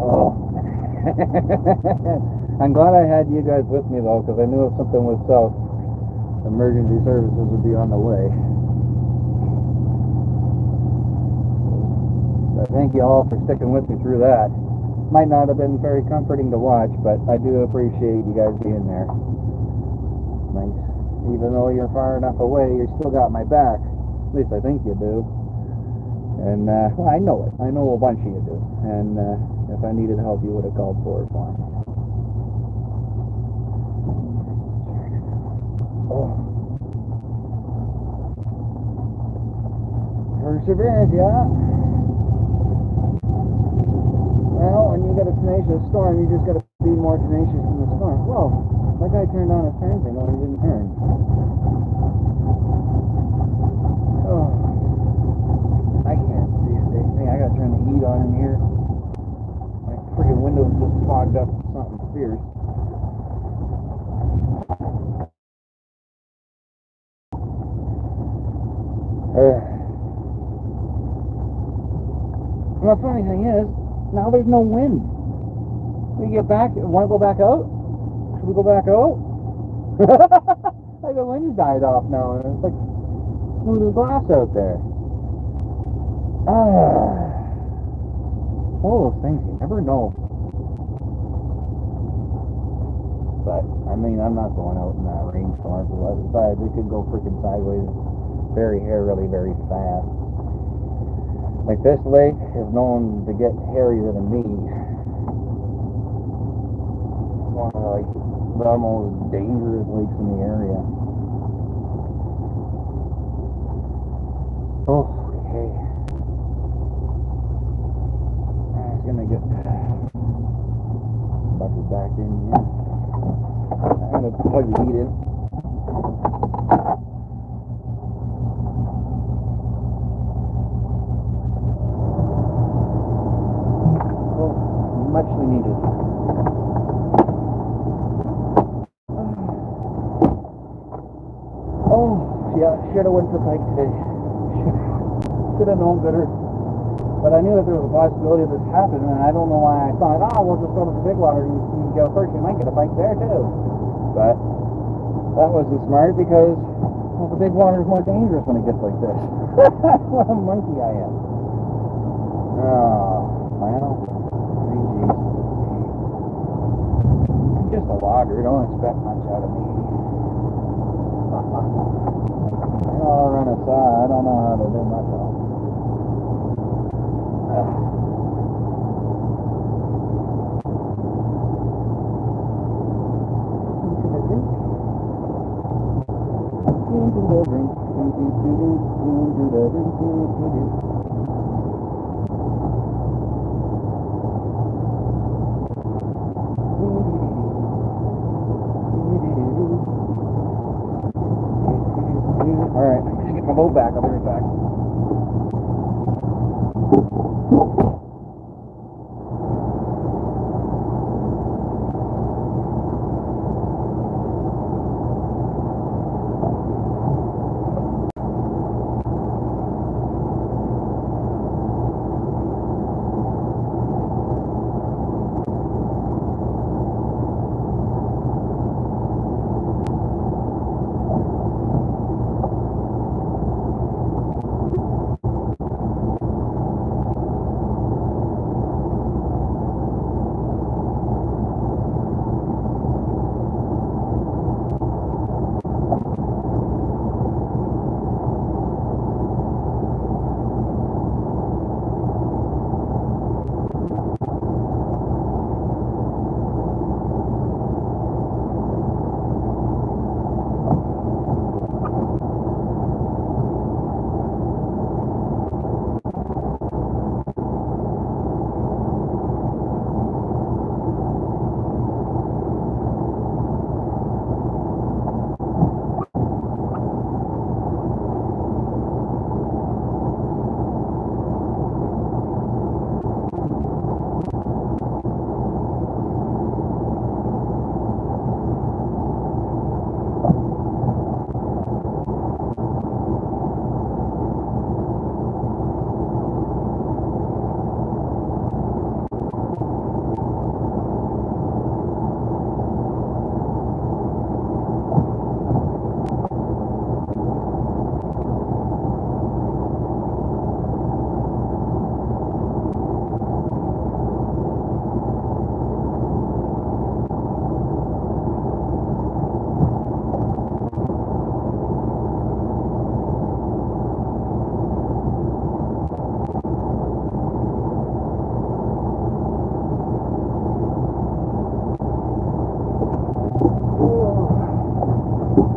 Oh. I'm glad I had you guys with me though, because I knew if something was south, emergency services would be on the way. So thank you all for sticking with me through that. Might not have been very comforting to watch, but I do appreciate you guys being there. Nice. Even though you're far enough away, you still got my back. At least I think you do. And, well, I know it. I know a bunch of you do. And, if I needed help, you would have called for it for me. Oh. Perseverance, yeah. Well, when you got a tenacious storm, you just got to be more tenacious in the storm. Whoa, that guy turned on his turn thing, only he didn't turn. Oh, I can't see a big thing. I gotta turn the heat on in here. My freaking window's just fogged up with something fierce. And the funny thing is, now there's no wind. We get back, want to go back out? Should we go back out? Like the wind's died off now, and it's like smooth as glass out there. All those things, you never know. But, I mean, I'm not going out in that rainstorm. Besides, it could go freaking sideways very hairily, very fast. Like, this lake is known to get hairier than me. One of, like, the most dangerous lakes in the area. Okay. It's gonna get buckled back in here. I'm gonna plug the heat in. Oh, muchly needed. Oh, yeah, should have went for pike today. Should have known better. But I knew that there was a possibility of this happening, and I don't know why I thought, we'll just go to the big water and you can go first. You might get a bite there too. But that wasn't smart because, well, the big water is more dangerous when it gets like this. What a monkey I am. Oh, well, geez. I'm just a logger. Don't expect much out of me. I'll run a saw. I don't know how to do much else. Alright, I'm gonna get my boat back. I'll be right back.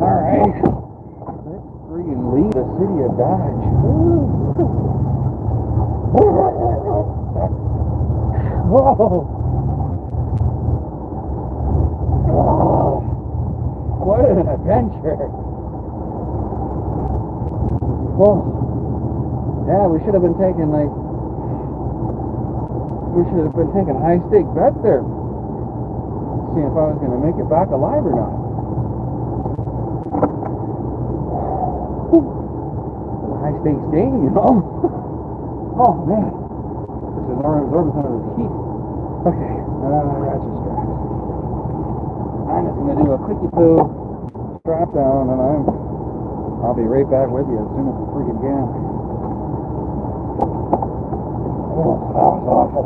Alright. Let's freaking leave the city of Dodge. Woo. Whoa! Oh, what an adventure! Whoa! Yeah, we should have been taking high stake bets there. Seeing if I was going to make it back alive or not. It's a high stakes game, you know. Oh man, this is enormous under the heat. Okay, that's just right. I'm just going to do a quickie poo, strap down, and I'll be right back with you as soon as we freaking can. Oh, that was awful.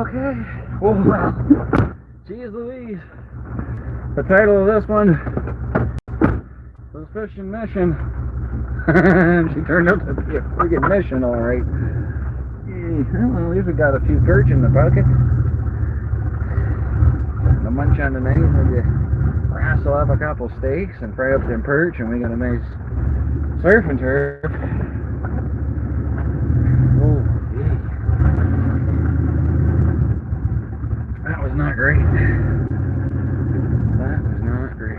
Okay. Well, geez Louise. The title of this one was Fishin Mission. She turned out to be a friggin' mission, alright. Well, at least we got a few perch in the bucket. No munch on the night, maybe wrestle up a couple steaks and fry up them perch, and we got a nice surf and turf. Oh, yeah. That was not great. That was not great.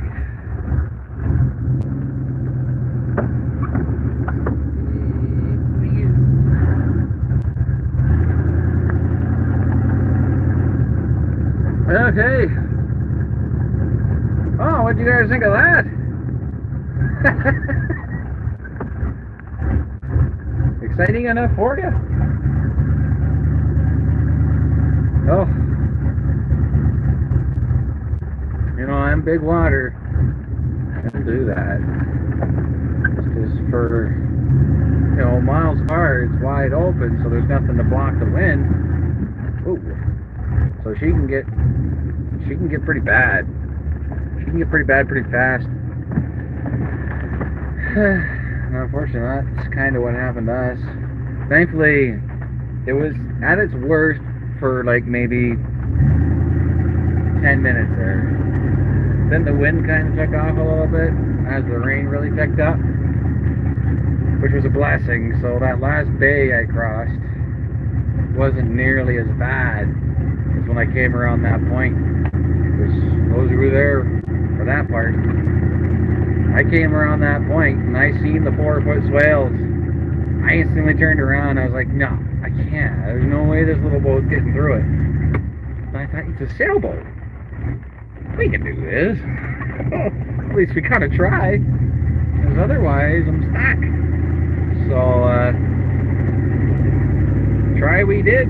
Okay. Oh, what do you guys think of that? Exciting enough for you? Oh. You know, I'm big water. I don't do that. Just for, you know, miles apart, it's wide open, so there's nothing to block the wind. Ooh. So she can get pretty bad. She can get pretty bad pretty fast. And unfortunately, that's kind of what happened to us. Thankfully, it was at its worst for like maybe 10 minutes there. Then the wind kind of took off a little bit as the rain really picked up, which was a blessing. So that last bay I crossed wasn't nearly as bad as when I came around that point. Because those who were there for that part, I came around that point and I seen the 4-foot swales. I instantly turned around. I was like, no, I can't. There's no way this little boat's getting through it. And I thought, it's a sailboat. We can do this. At least we kind of try. Because otherwise, I'm stuck. So, try we did.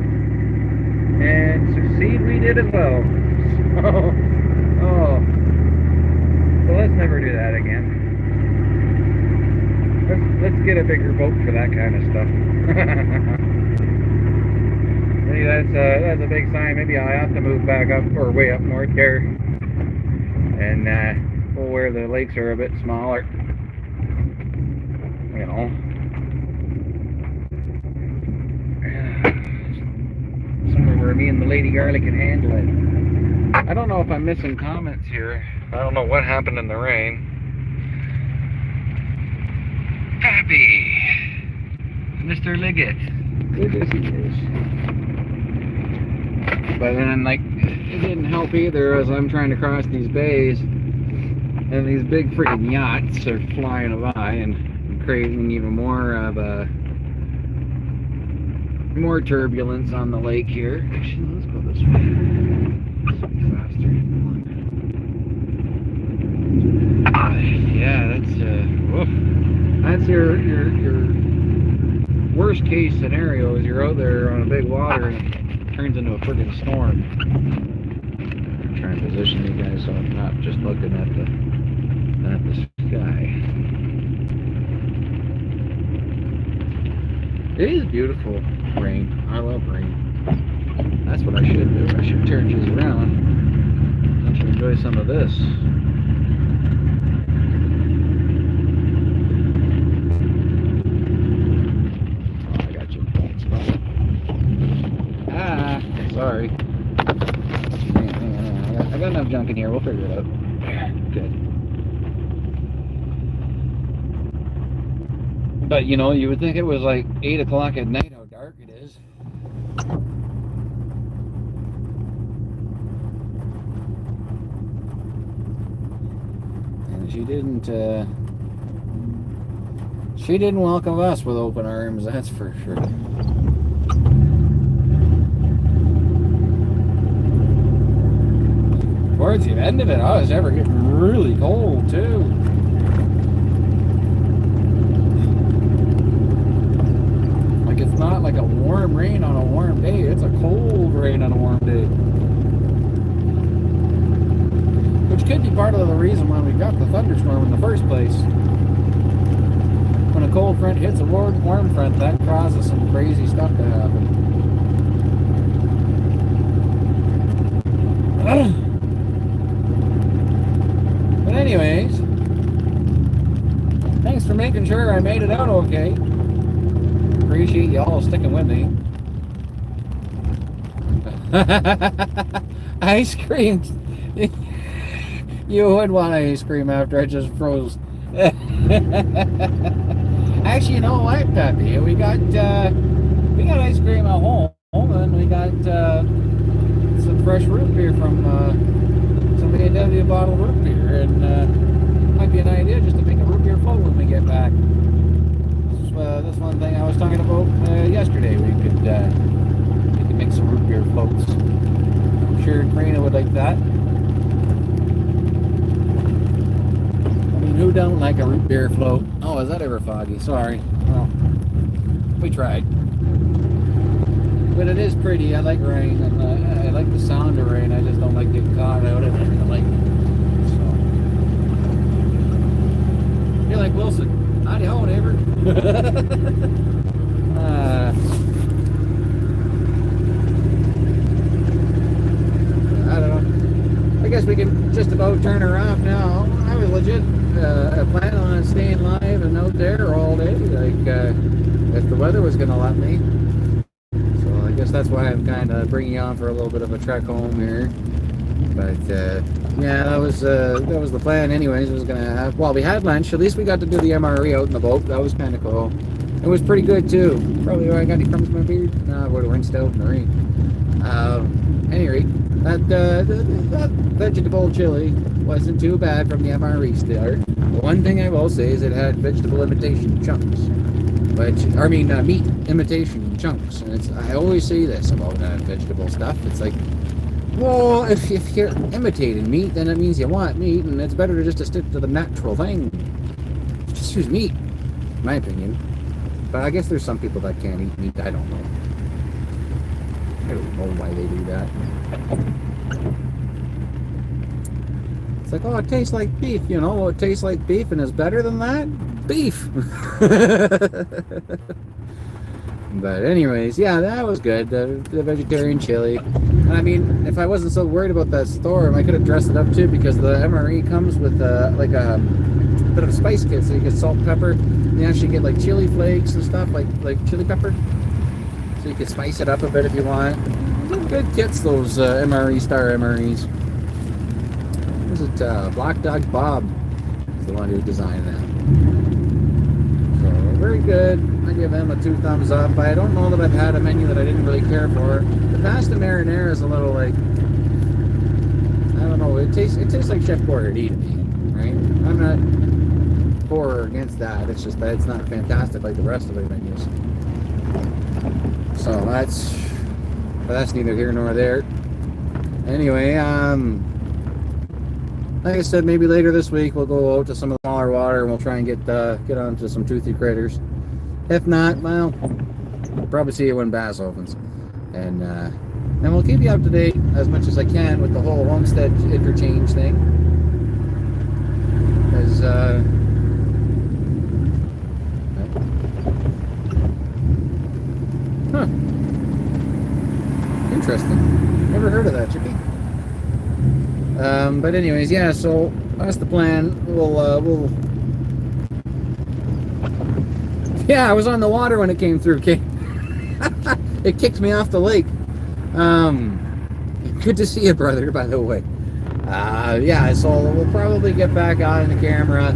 And succeed we did as well. So, so let's never do that again. Let's get a bigger boat for that kind of stuff. Maybe that's a big sign. Maybe I'll have to move back up or way up north here, and go where the lakes are a bit smaller. You know, somewhere where me and the Lady Garlic can handle it. I don't know if I'm missing comments here. I don't know what happened in the rain. Happy Mr. Liggett. It is, it is. But then, like, it didn't help either as I'm trying to cross these bays, and these big freaking yachts are flying by and creating even more of a more turbulence on the lake here. Actually, let's go this way. Faster. Yeah, that's your worst case scenario is you're out there on a big water and it turns into a friggin' storm. I'm trying to position you guys so I'm not just looking at the sky. It is beautiful, rain. I love rain. That's what I should do. I should turn these around. I should enjoy some of this. Oh, I got you. Ah, sorry. Hang on. I got enough junk in here. We'll figure it out. Good. But, you know, you would think it was like 8 o'clock at night how dark it is. And she didn't welcome us with open arms, that's for sure. Towards the end of it, I was ever getting really cold too. Like, it's not like a warm rain on a warm day, it's a cold rain on a warm day. Which could be part of the reason why we got the thunderstorm in the first place. When a cold front hits a warm front, that causes some crazy stuff to happen. you all sticking with me. Ice cream. You would want ice cream after I just froze. Actually, you know what, Peppy? We got ice cream at home, and we got some fresh root beer from somebody had a bottle of root beer, and might be an idea just to make a root beer float when we get back. This one thing I was talking about yesterday. We could make some root beer floats. I'm sure Karina would like that. I mean, who don't like a root beer float? Oh, is that ever foggy? Sorry. Well, we tried. But it is pretty. I like rain, and I like the sound of rain. I just don't like getting caught out of it. I like so. You're like Wilson. Howdy ho, neighbor. I don't know. I guess we can just about turn her off now. I was legit planning on staying live and out there all day, like if the weather was going to let me. So I guess that's why I'm kind of bringing you on for a little bit of a trek home here. But yeah, that was the plan. Anyways, it was gonna have. Well, we had lunch. At least we got to do the MRE out in the boat. That was kind of cool. It was pretty good too. Probably why I got any crumbs in my beard. No, I would have rinsed out in the rain. Anyway, that vegetable chili wasn't too bad from the MRE start. One thing I will say is it had vegetable imitation chunks, meat imitation chunks. And I always say this about vegetable stuff. It's like, well, if you're imitating meat, then it means you want meat, and it's better to stick to the natural thing. Just use meat, in my opinion. But I guess there's some people that can't eat meat. I don't know. I don't know why they do that. It's like, oh, it tastes like beef. You know, it tastes like beef and is better than that? Beef! But anyways, yeah, that was good. The vegetarian chili. And I mean, if I wasn't so worried about that storm, I could have dressed it up too, because the MRE comes with like a bit of a spice kit. So you get salt and pepper. You actually get like chili flakes and stuff, like chili pepper. So you can spice it up a bit if you want. Good kits, those MRE Star MREs. Was it Black Dog Bob? Is the one who designed that. So very good. I give them a 2 thumbs up. I don't know that I've had a menu that I didn't really care for. The pasta marinara is a little like, I don't know. It tastes like Chef Boyardee to me, right? I'm not for or against that. It's just that it's not fantastic like the rest of their menus. So that's neither here nor there. Anyway, like I said, maybe later this week we'll go out to some of the smaller water and we'll try and get onto some toothy critters. If not, well, we'll probably see you when bass opens. And we'll keep you up to date as much as I can with the whole Homestead interchange thing. Because, interesting. Never heard of that, Chippy. But anyways, yeah, so that's the plan. We'll yeah, I was on the water when it came through. It kicked me off the lake. Good to see you, brother, by the way. Yeah, so we'll probably get back on the camera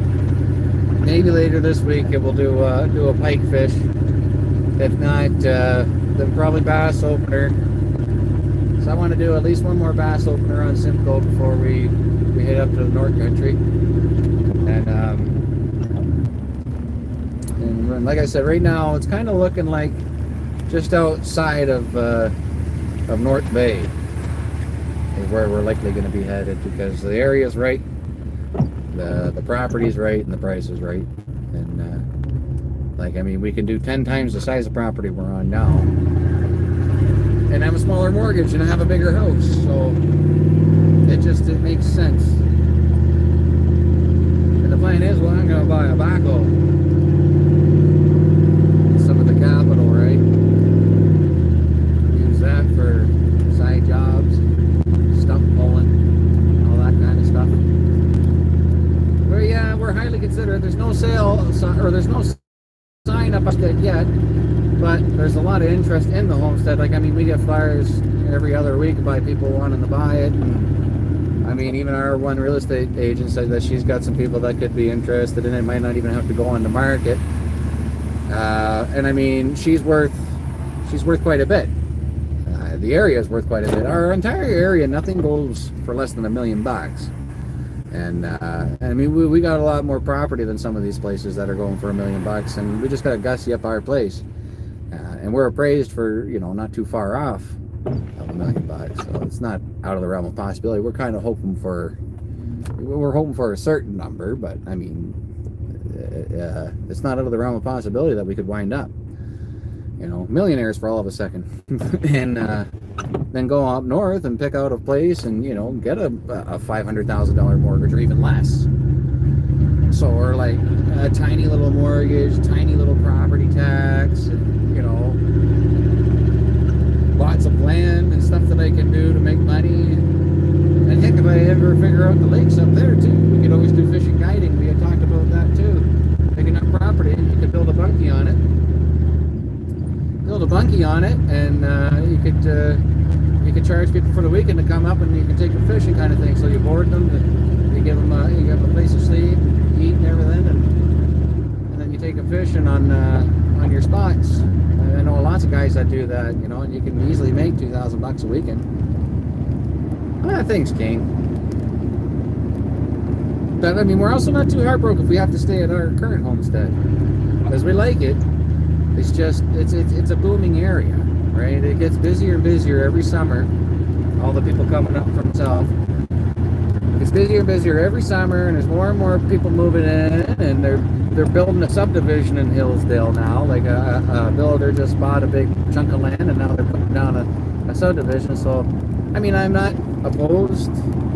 maybe later this week. We'll do a pike fish. If not, then probably bass opener. So I want to do at least one more bass opener on Simcoe before we head up to the North Country. And like I said, right now it's kind of looking like just outside of North Bay is where we're likely going to be headed, because the area's right, the property's right, and the price is right. And I mean, we can do 10 times the size of property we're on now and have a smaller mortgage and have a bigger house, so it makes sense. And the plan is, well, I'm going to buy a backhoe, some of the capital, right? Use that for side jobs, stump pulling, all that kind of stuff. We're highly considered. There's no sale, or there's no sign up yet, But there's a lot of interest in the homestead. Like, I mean, we get flyers every other week by people wanting to buy it. And I mean, even our one real estate agent said that she's got some people that could be interested in it. Might not even have to go on the market. And I mean, she's worth quite a bit. The area is worth quite a bit. Our entire area, nothing goes for less than $1 million. And I mean, we got a lot more property than some of these places that are going for $1 million, and we just got to gussy up our place. And we're appraised for, you know, not too far off of $1 million, so it's not out of the realm of possibility. We're kind of hoping for a certain number, but I mean, it's not out of the realm of possibility that we could wind up, you know, millionaires for all of a second, and then go up north and pick out a place and, you know, get a $500,000 mortgage or even less. So we're like a tiny little mortgage, tiny little property tax, and, you know, lots of land and stuff that I can do to make money. And heck, if I ever figure out the lakes up there too, we could always do fishing guiding. We had talked about that too. Picking up property, you could build a bunkie on it. And you could charge people for the weekend to come up, and you can take them fishing, kind of thing. So you board them, you give them a place to sleep, eat, and everything, and then you take them fishing on your spots. I know lots of guys that do that, you know, and you can easily make $2,000 a weekend. Thanks, King. But I mean, we're also not too heartbroken if we have to stay at our current homestead, because we like it. It's just it's a booming area, right? It gets busier and busier every summer. All the people coming up from south. It's busier and busier every summer, and there's more and more people moving in, and they're building a subdivision in Hillsdale now. Like a builder just bought a big chunk of land, and now they're putting down a subdivision. So, I mean, I'm not opposed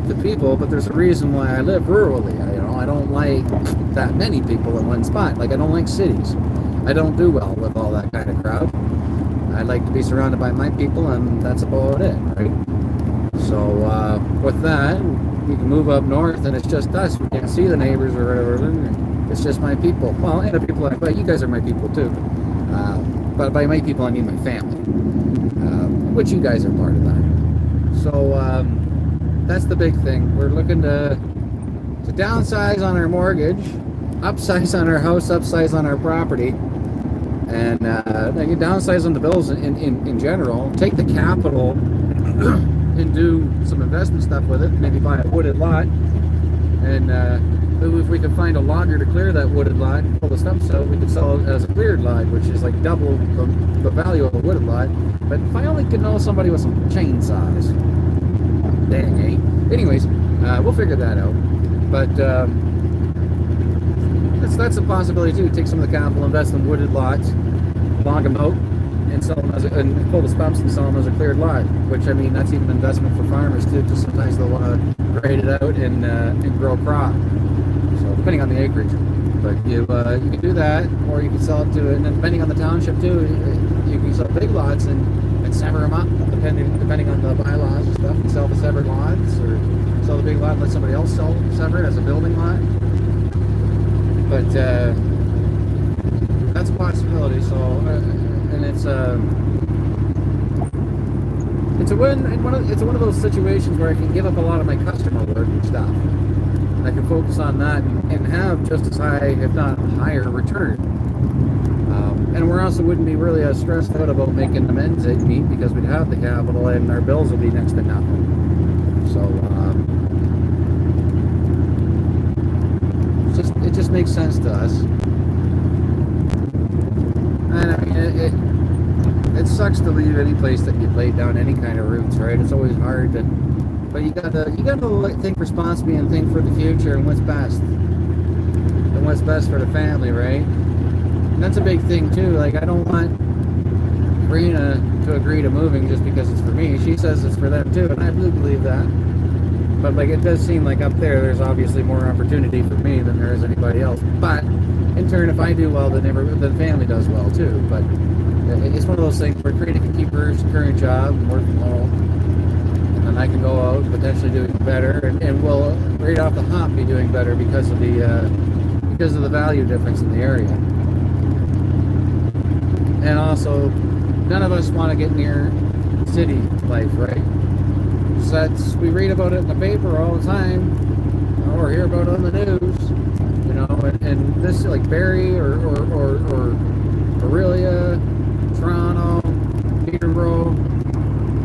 to people, but there's a reason why I live rurally. I don't like that many people in one spot. Like, I don't like cities. I don't do well with all that kind of crowd. I like to be surrounded by my people, and that's about it, right? So with that, we can move up north, and it's just us. We can't see the neighbors or whatever. It's just my people. Well, and the people, but you guys are my people too. But by my people, I mean my family, which you guys are part of that. So that's the big thing. We're looking to downsize on our mortgage, upsize on our house, upsize on our property, and downsize on the bills in general. Take the capital and do some investment stuff with it. Maybe buy a wooded lot, and if we could find a logger to clear that wooded lot, pull the stumps out, we could sell it as a cleared lot, which is like double the value of a wooded lot. But if I only could know somebody with some chainsaws, dang, eh? Anyways, we'll figure that out. But that's a possibility too. Take some of the capital, invest in wooded lots, log them out, and sell them and pull the stumps and sell them as a cleared lot. Which, I mean, that's even an investment for farmers too. Because sometimes they'll want to grade it out and grow a crop. So depending on the acreage, but you can do that, or you can sell it to, and then depending on the township too, you can sell big lots and sever them up depending on the bylaws and stuff. And sell the severed lots, or sell the big lot and let somebody else sever it as a building lot. But that's a possibility. So, and it's one of those situations where I can give up a lot of my customer work and stuff. And I can focus on that and have just as high, if not higher, return. And we also wouldn't be really as stressed out about making the ends meet, because we'd have the capital and our bills would be next to nothing. So it just makes sense to us. And I mean, it sucks to leave any place that you've laid down any kind of roots, right? It's always hard to, but you gotta think responsibly and think for the future and what's best. And what's best for the family, right? And that's a big thing too. Like, I don't want Karina to agree to moving just because it's for me. She says it's for them too, and I do believe that. But like, it does seem like up there's obviously more opportunity for me than there is anybody else. But in turn, if I do well, then the family does well too. But it's one of those things where Karina can keep her current job and work from home, and then I can go out and potentially do better, and we'll right off the hop be doing better because of the value difference in the area. And also, none of us want to get near city life, right? So we read about it in the paper all the time, or hear about it on the news, you know, and this, like Barrie or Aurelia, Toronto, Peterborough,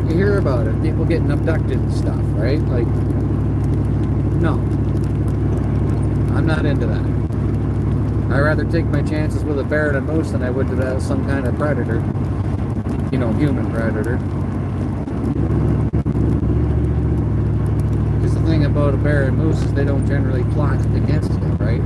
you hear about it, people getting abducted and stuff, right? Like, no, I'm not into that. I'd rather take my chances with a bear and a moose than I would with some kind of predator, you know, human predator. Because the thing about a bear and moose is they don't generally plot against you, right?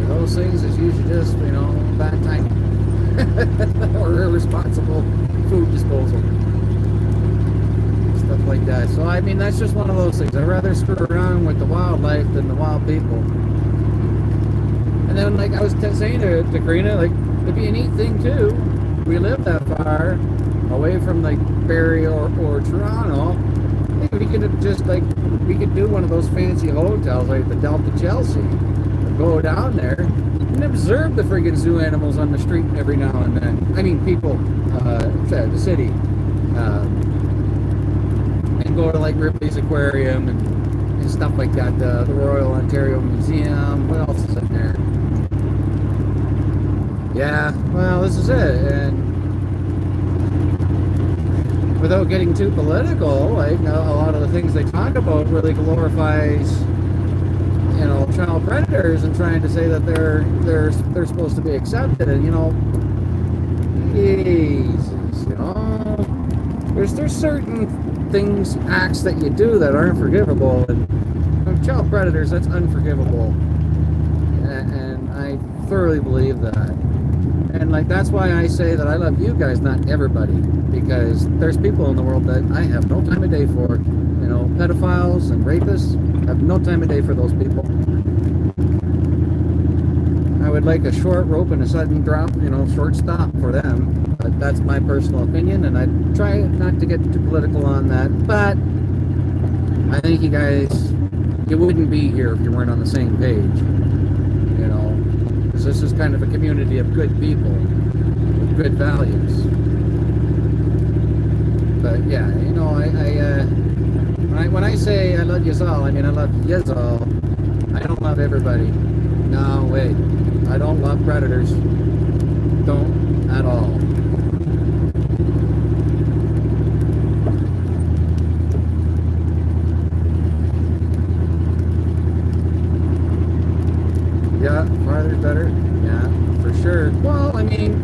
Those things is usually just, you know, bad timing or irresponsible food disposal, stuff like that. So I mean, that's just one of those things. I'd rather screw around with the wildlife than the wild people. And then, like I was saying to Karina, like, it'd be a neat thing too. We live that far away from like Barrie or Toronto. Maybe we could just like, we could do one of those fancy hotels like the Delta Chelsea. Go down there and observe the friggin' zoo animals on the street every now and then. I mean, people, the city, and go to like Ripley's Aquarium and stuff like that. The Royal Ontario Museum. What else is in there? Yeah, well, this is it. And without getting too political, like a lot of the things they talk about really glorifies, you know, child predators and trying to say that they're supposed to be accepted, and you know, Jesus, you know, there's certain things, acts that you do that aren't forgivable, and child predators, that's unforgivable, and I thoroughly believe that. And like, that's why I say that I love you guys, not everybody, because there's people in the world that I have no time of day for. You know, pedophiles and rapists, I have no time of day for those people. I would like a short rope and a sudden drop, you know, short stop for them. But that's my personal opinion, and I try not to get too political on that. But I think you guys, you wouldn't be here if you weren't on the same page. You know, because this is kind of a community of good people with good values. But yeah, you know, when I say I love yous all, I mean I love yous all. I don't love everybody. No, wait. I don't love predators. Don't at all. Yeah, farther's better. Yeah, for sure. Well, I mean,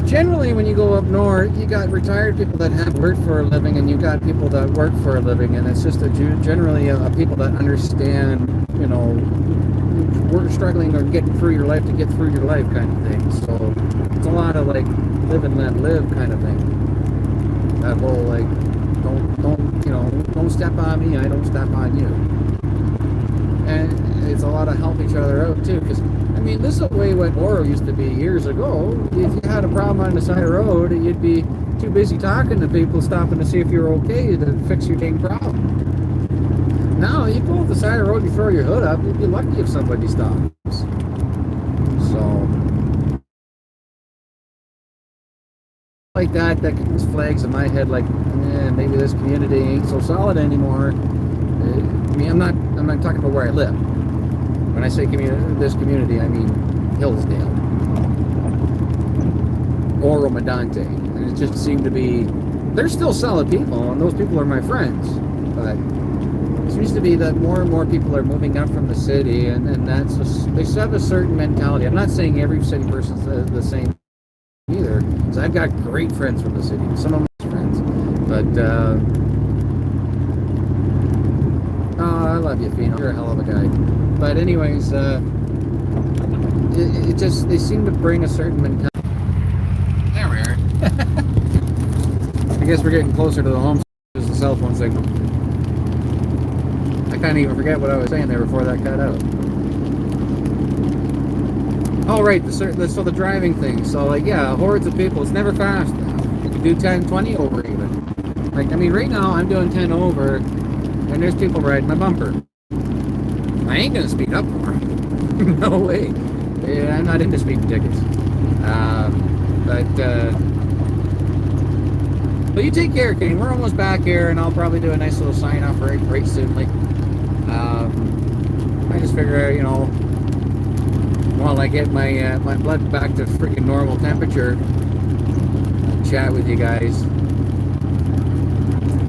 generally when you go up north, you got retired people that have worked for a living, and you got people that work for a living, and it's just generally people that understand, you know, we're struggling or getting through your life to get through your life kind of thing. So it's a lot of like live and let live kind of thing. That whole like, don't step on me, I don't step on you. And it's a lot of help each other out too, because I mean, this is the way what Oro used to be years ago. If you had a problem on the side of the road, you'd be too busy talking to people, stopping to see if you're okay to fix your dang problem. Now, you go off the side of the road, you throw your hood up, you'd be lucky if somebody stops. So, like that gets flags in my head, like, maybe this community ain't so solid anymore. I mean, I'm not talking about where I live. When I say this community, I mean Hillsdale, Oro Medante, and it just seemed to be, there's still solid people, and those people are my friends, but it seems to be that more and more people are moving up from the city, and that's they have a certain mentality. I'm not saying every city person's the same either, because I've got great friends from the city, some of my friends, but I love you, Fino. You're a hell of a guy. But anyways, it just, they seem to bring a certain mentality. There we are. I guess we're getting closer to the home as the cell phone signal. I can't even forget what I was saying there before that cut out. Oh, right, so the driving thing. So, like, yeah, hordes of people. It's never fast now. You can do 10, 20 over even. Like, I mean, right now I'm doing 10 over. and there's people riding my bumper. I ain't gonna speed up for them. No way. Yeah, I'm not into speeding tickets. But you take care, King. We're almost back here, and I'll probably do a nice little sign off right soon. Like, I just figure, you know, while I get my my blood back to freaking normal temperature, I'll chat with you guys.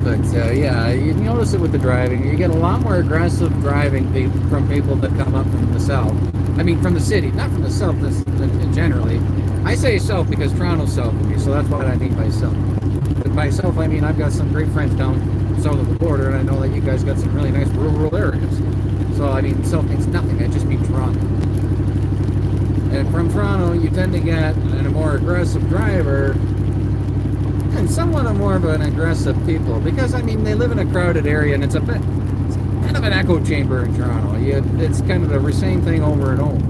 But yeah, you notice it with the driving. You get a lot more aggressive driving from people that come up from the south. I mean, from the city, not from the south generally. I say south because Toronto's south of me, so that's what I mean by south. But by south, I mean I've got some great friends down south of the border, and I know that you guys got some really nice rural areas. So I mean, south means nothing. I just mean Toronto. And from Toronto, you tend to get a more aggressive driver and somewhat more of an aggressive people, because I mean they live in a crowded area, and it's kind of an echo chamber in Toronto. It's kind of the same thing over and over.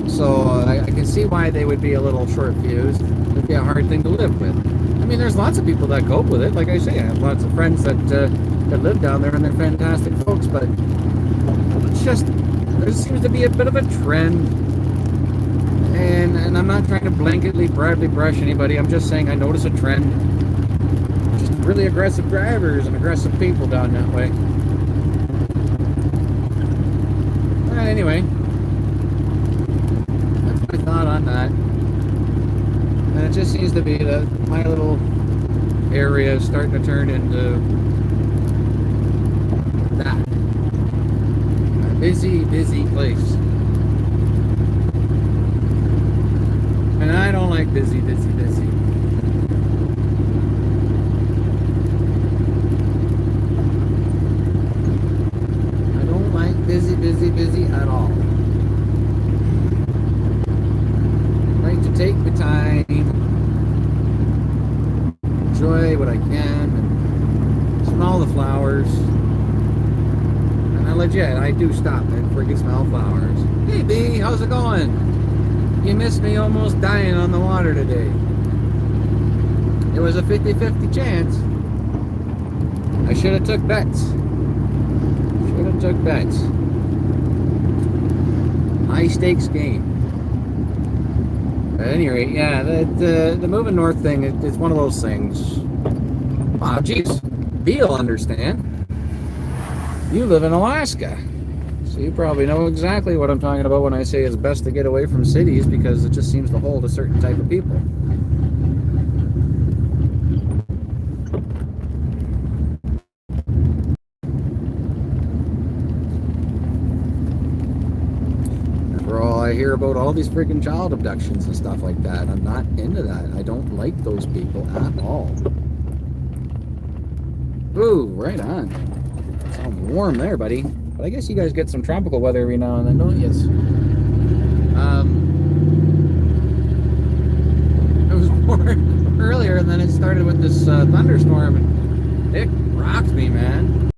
So I can see why they would be a little short-fused. It'd be a hard thing to live with. I mean, there's lots of people that cope with it. Like I say, I have lots of friends that live down there, and they're fantastic folks. But it's just, there seems to be a bit of a trend. And I'm not trying to blanketly broadly brush anybody. I'm just saying I notice a trend. Just really aggressive drivers and aggressive people down that way. Anyway, that's my thought on that. And it just seems to be that my little area is starting to turn into that. A busy, busy place. And I don't like busy, busy, busy. I don't like busy, busy, busy at all. I like to take the time, enjoy what I can, and smell the flowers. And I do stop and freaking smell flowers. Hey B, how's it going? You missed me almost dying on the water today. It was a 50-50 chance. I should have took bets. High stakes game. At any rate, yeah, the moving north thing, it's one of those things. Wow, geez, Beal understand. You live in Alaska. So you probably know exactly what I'm talking about when I say it's best to get away from cities, because it just seems to hold a certain type of people. After all, I hear about all these freaking child abductions and stuff like that. I'm not into that. I don't like those people at all. Ooh, right on. Sounds warm there, buddy. But I guess you guys get some tropical weather every now and then, don't you? It was warm earlier, and then it started with this thunderstorm, and it rocked me, man.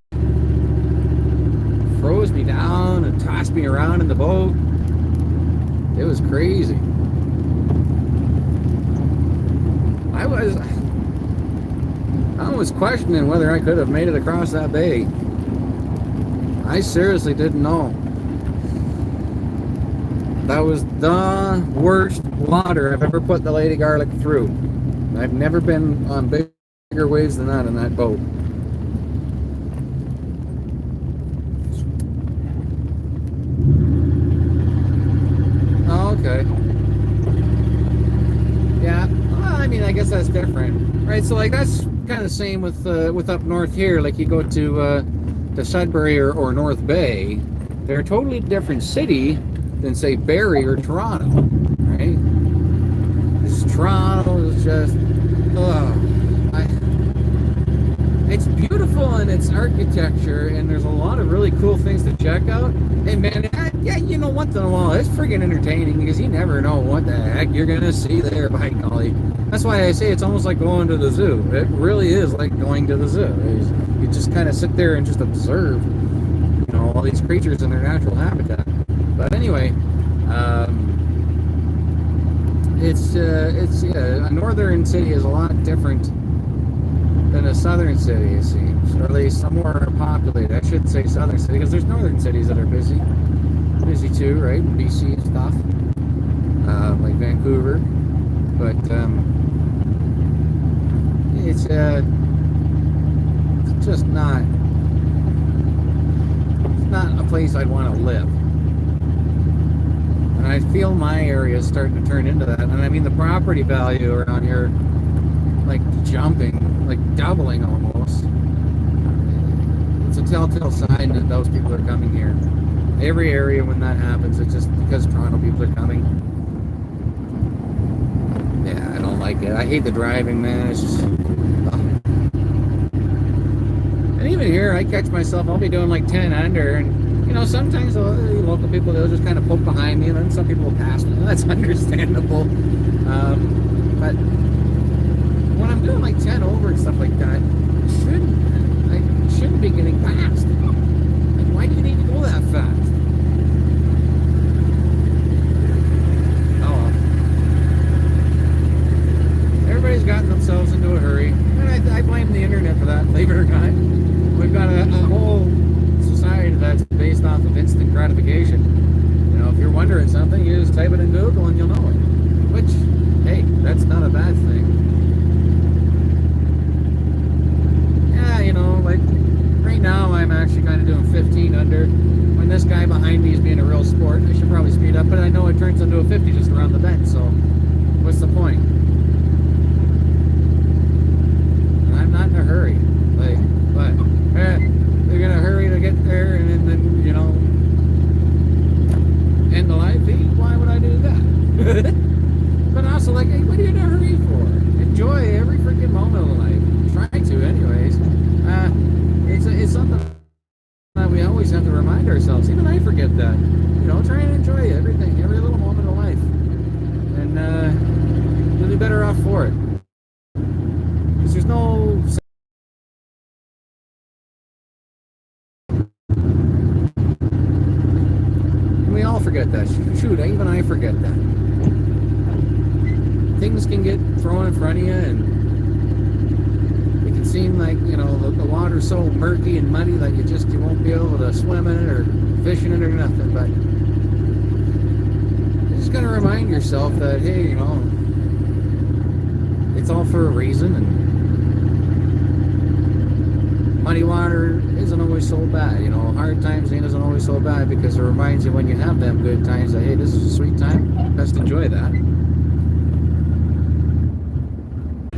Froze me down and tossed me around in the boat. It was crazy. I was questioning whether I could have made it across that bay. I seriously didn't know. That was the worst water I've ever put the Lady Garlic through. I've never been on bigger waves than that in that boat. Oh, okay. Yeah, well, I mean, I guess that's different, right? So, like, that's kind of the same with up north here. Like, you go to Sudbury or North Bay, they're a totally different city than, say, Barrie or Toronto, right? Toronto is just, it's beautiful in its architecture, and there's a lot of really cool things to check out. And man, yeah, you know, once in a while, it's friggin' entertaining, because you never know what the heck you're gonna see there, by golly. That's why I say it's almost like going to the zoo. It really is like going to the zoo. You just kind of sit there and just observe, you know, all these creatures in their natural habitat. But anyway, it's yeah, a northern city is a lot different than a southern city, it seems, or at least somewhere populated. I shouldn't say southern city because there's northern cities that are busy too, right? BC and stuff, like Vancouver. But it's just not. It's not a place I'd want to live. And I feel my area is starting to turn into that. And I mean, the property value around here, like jumping, like doubling almost. It's a telltale sign that those people are coming here. Every area when that happens, it's just because Toronto people are coming. Yeah, I don't like it. I hate the driving, man. It's just... And even here, I catch myself, I'll be doing like 10 under, and you know, sometimes local people, they'll just kind of poke behind me, and then some people will pass me. That's understandable. But when I'm doing like 10 over and stuff like that, I shouldn't be getting passed. Like, why do you need to go that fast? Oh well. Everybody's gotten themselves into a hurry, and I blame the internet for that, believe it or not. We've got a whole society that's based off of instant gratification. You know, if you're wondering something, you just type it in Google and you'll know it. Which, hey, that's not a bad thing. Yeah, you know, like right now I'm actually kind of doing 15 under. When this guy behind me is being a real sport, I should probably speed up, but I know it turns into a 50 just around the bend, so what's the point? I'm not in a hurry. Like, what? They're gonna hurry to get there and then you know, end the live feed? Why would I do that? But also, like, hey, what are you in a hurry for? Enjoy every freaking moment of life. Try to, anyways. It's something that we always have to remind ourselves. Even I forget that. You know, try and enjoy everything, every little moment of life, and you'll be better off for it. Because there's no. We all forget that. Shoot, even I forget that. Things can get thrown in front of you, and it can seem like, you know, the water's so murky and muddy that you won't be able to swim in it or fish in it or nothing. But you just gotta remind yourself that, hey, you know, it's all for a reason, and muddy water isn't always so bad, you know. Hard times isn't always so bad because it reminds you when you have them good times that, hey, this is a sweet time. Best enjoy that.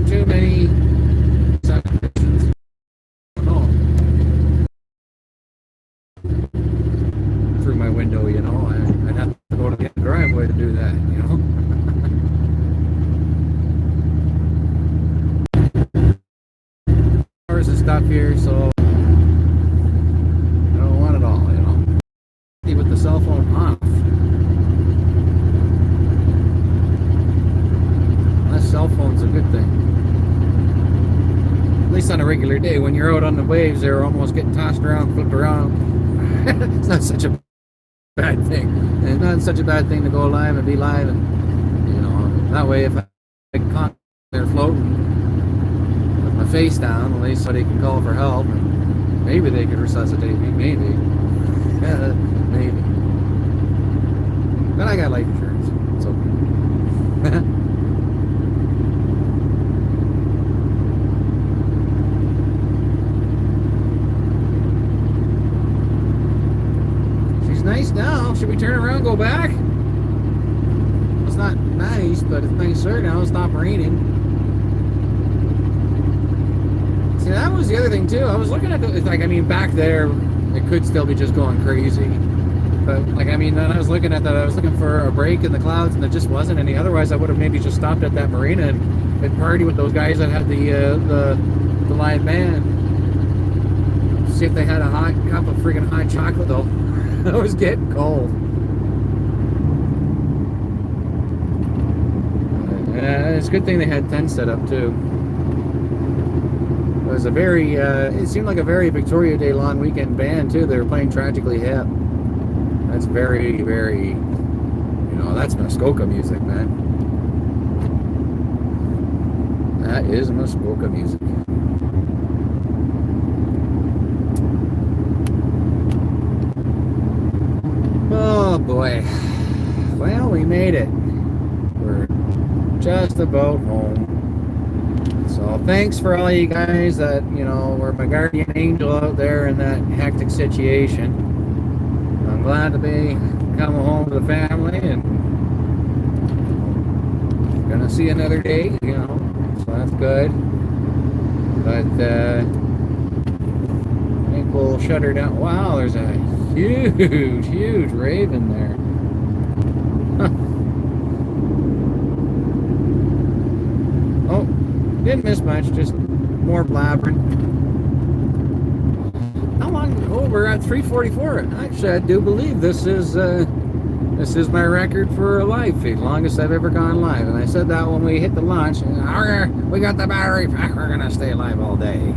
Too many subdivisions. Oh. Through my window, you know. I'd have to go to the driveway to do that, you know. Cars and stuff here, so I don't want it all, you know. With the cell phone off. Less cell phone's a good thing. At least on a regular day, when you're out on the waves, they're almost getting tossed around, flipped around. It's not such a bad thing. And it's not such a bad thing to go live and be live, and you know, that way if I caught there floating with my face down, at least somebody can call for help, and maybe they could resuscitate me, maybe. Yeah, maybe. But I got life insurance. It's okay. Nice now. Should we turn around and go back? It's not nice, but it's nicer now. It's not raining. See, that was the other thing too. I was looking at the, like, I mean, back there, it could still be just going crazy. But like, I mean, when I was looking at that, I was looking for a break in the clouds, and there just wasn't any. Otherwise, I would have maybe just stopped at that marina and party with those guys that had the live band. See if they had a hot cup of freaking hot chocolate though. I was getting cold. It's a good thing they had tents set up too. It was a very, it seemed like a very Victoria Day long weekend band too. They were playing Tragically Hip. That's very, very, you know, that's Muskoka music, man. That is Muskoka music. boy. Well, we made it. We're just about home. So thanks for all you guys that, you know, were my guardian angel out there in that hectic situation. I'm glad to be coming home to the family and gonna see another day, you know, so that's good. But I think we'll shut her down. Wow, there's a huge raven there. Huh. Oh, didn't miss much, just more blabbering. How long? Oh, we're at 3:44. Actually, I do believe this is my record for a live feed, longest I've ever gone live. And I said that when we hit the launch. We got the battery pack. We're gonna stay live all day.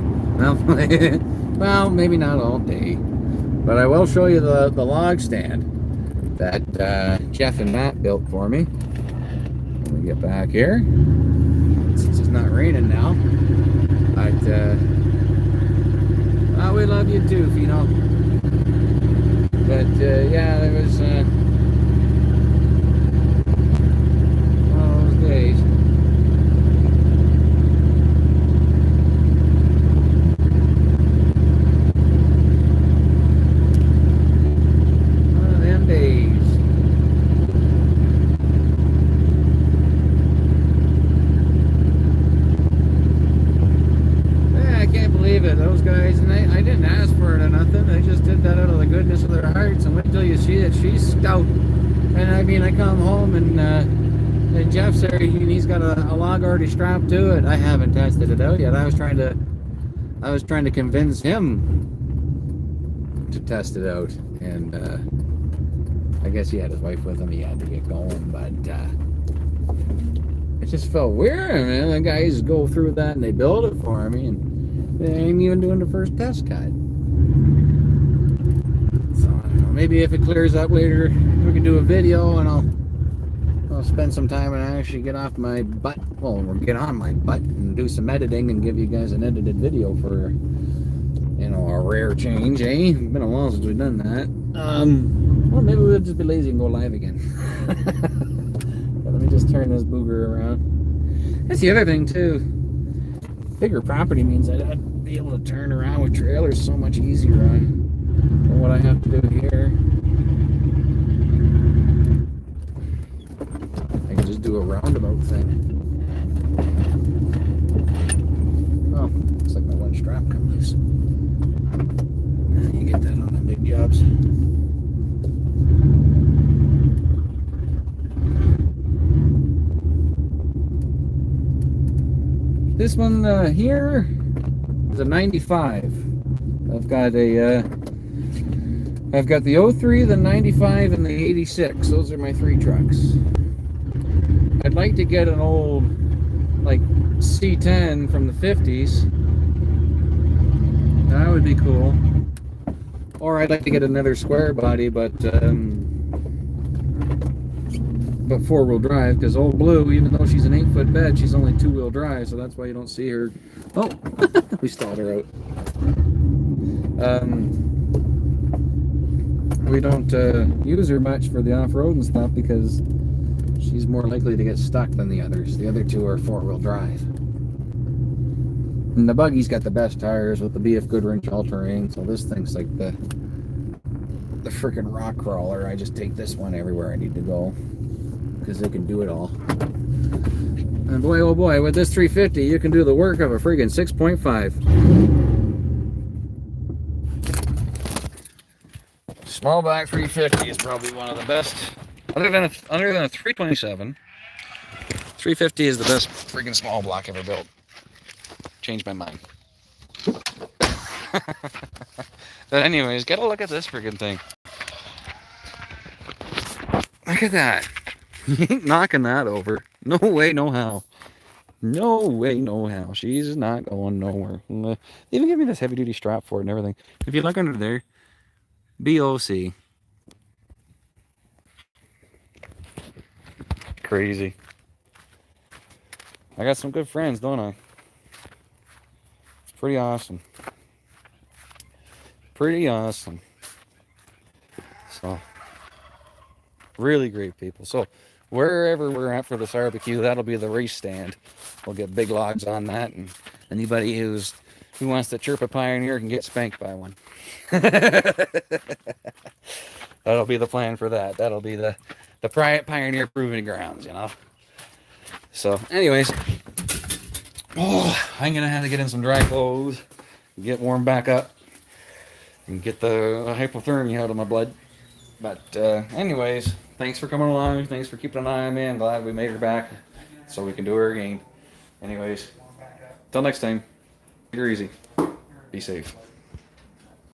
Well, maybe not all day, but I will show you the log stand that Jeff and Matt built for me. Let me get back here. Since it's not raining now, but well, we love you too, Fino. But yeah, there was one of those days. One of them days. I can't believe it, those guys, and I didn't ask for it or nothing. They just did that out of the goodness of their hearts. And wait till you see it, she's stout. And I mean, I come home and Jeff's there, he's got a log already strapped to it. I haven't tested it out yet. I was trying to convince him to test it out, and I guess he had his wife with him. He had to get going, but it just felt weird, man. The guys go through that and they build it for me, and they ain't even doing the first test cut. So I don't know. Maybe if it clears up later, we can do a video, and I'll spend some time and actually get off my butt. Well, or get on my butt and do some editing and give you guys an edited video for, you know, a rare change, eh? It's been a while since we've done that. Well, maybe we'll just be lazy and go live again. But let me just turn this booger around. That's the other thing too. Bigger property means I'd be able to turn around with trailers so much easier than what I have to do here. I can just do a roundabout thing. Oh, looks like my one strap come loose. You get that on the big jobs. This one here is a 95. I've got the 03, the 95, and the 86. Those are my three trucks. I'd like to get an old, like, C10 from the 50s. That would be cool. Or I'd like to get another square body, but four-wheel drive, because old Blue, even though she's an 8-foot bed, she's only two-wheel drive, so that's why you don't see her. Oh, we stalled her out. We don't use her much for the off-road and stuff because she's more likely to get stuck than the others. The other two are four-wheel drive. And the buggy's got the best tires with the BF Goodwrench all-terrain, so this thing's like the freaking rock crawler. I just take this one everywhere I need to go, because they can do it all. And boy, oh boy, with this 350, you can do the work of a friggin' 6.5. Small back 350 is probably one of the best. Other than a 327, 350 is the best friggin' small block ever built. Changed my mind. But anyways, get a look at this friggin' thing. Look at that. You ain't knocking that over. No way, no how. No way, no how. She's not going nowhere. They even give me this heavy duty strap for it and everything. If you look under there, BOC. Crazy. I got some good friends, don't I? It's pretty awesome. Pretty awesome. So, Really great people. So wherever we're at for this barbecue, that'll be the race stand. We'll get big logs on that, and anybody who wants to chirp a pioneer can get spanked by one. That'll be the plan for that. That'll be the pioneer proving grounds, you know. So, anyways, I'm gonna have to get in some dry clothes, get warmed back up, and get the hypothermia out of my blood. But anyways, thanks for coming along. Thanks for keeping an eye on me. I'm glad we made her back so we can do her again. Anyways, till next time, take her easy. Be safe.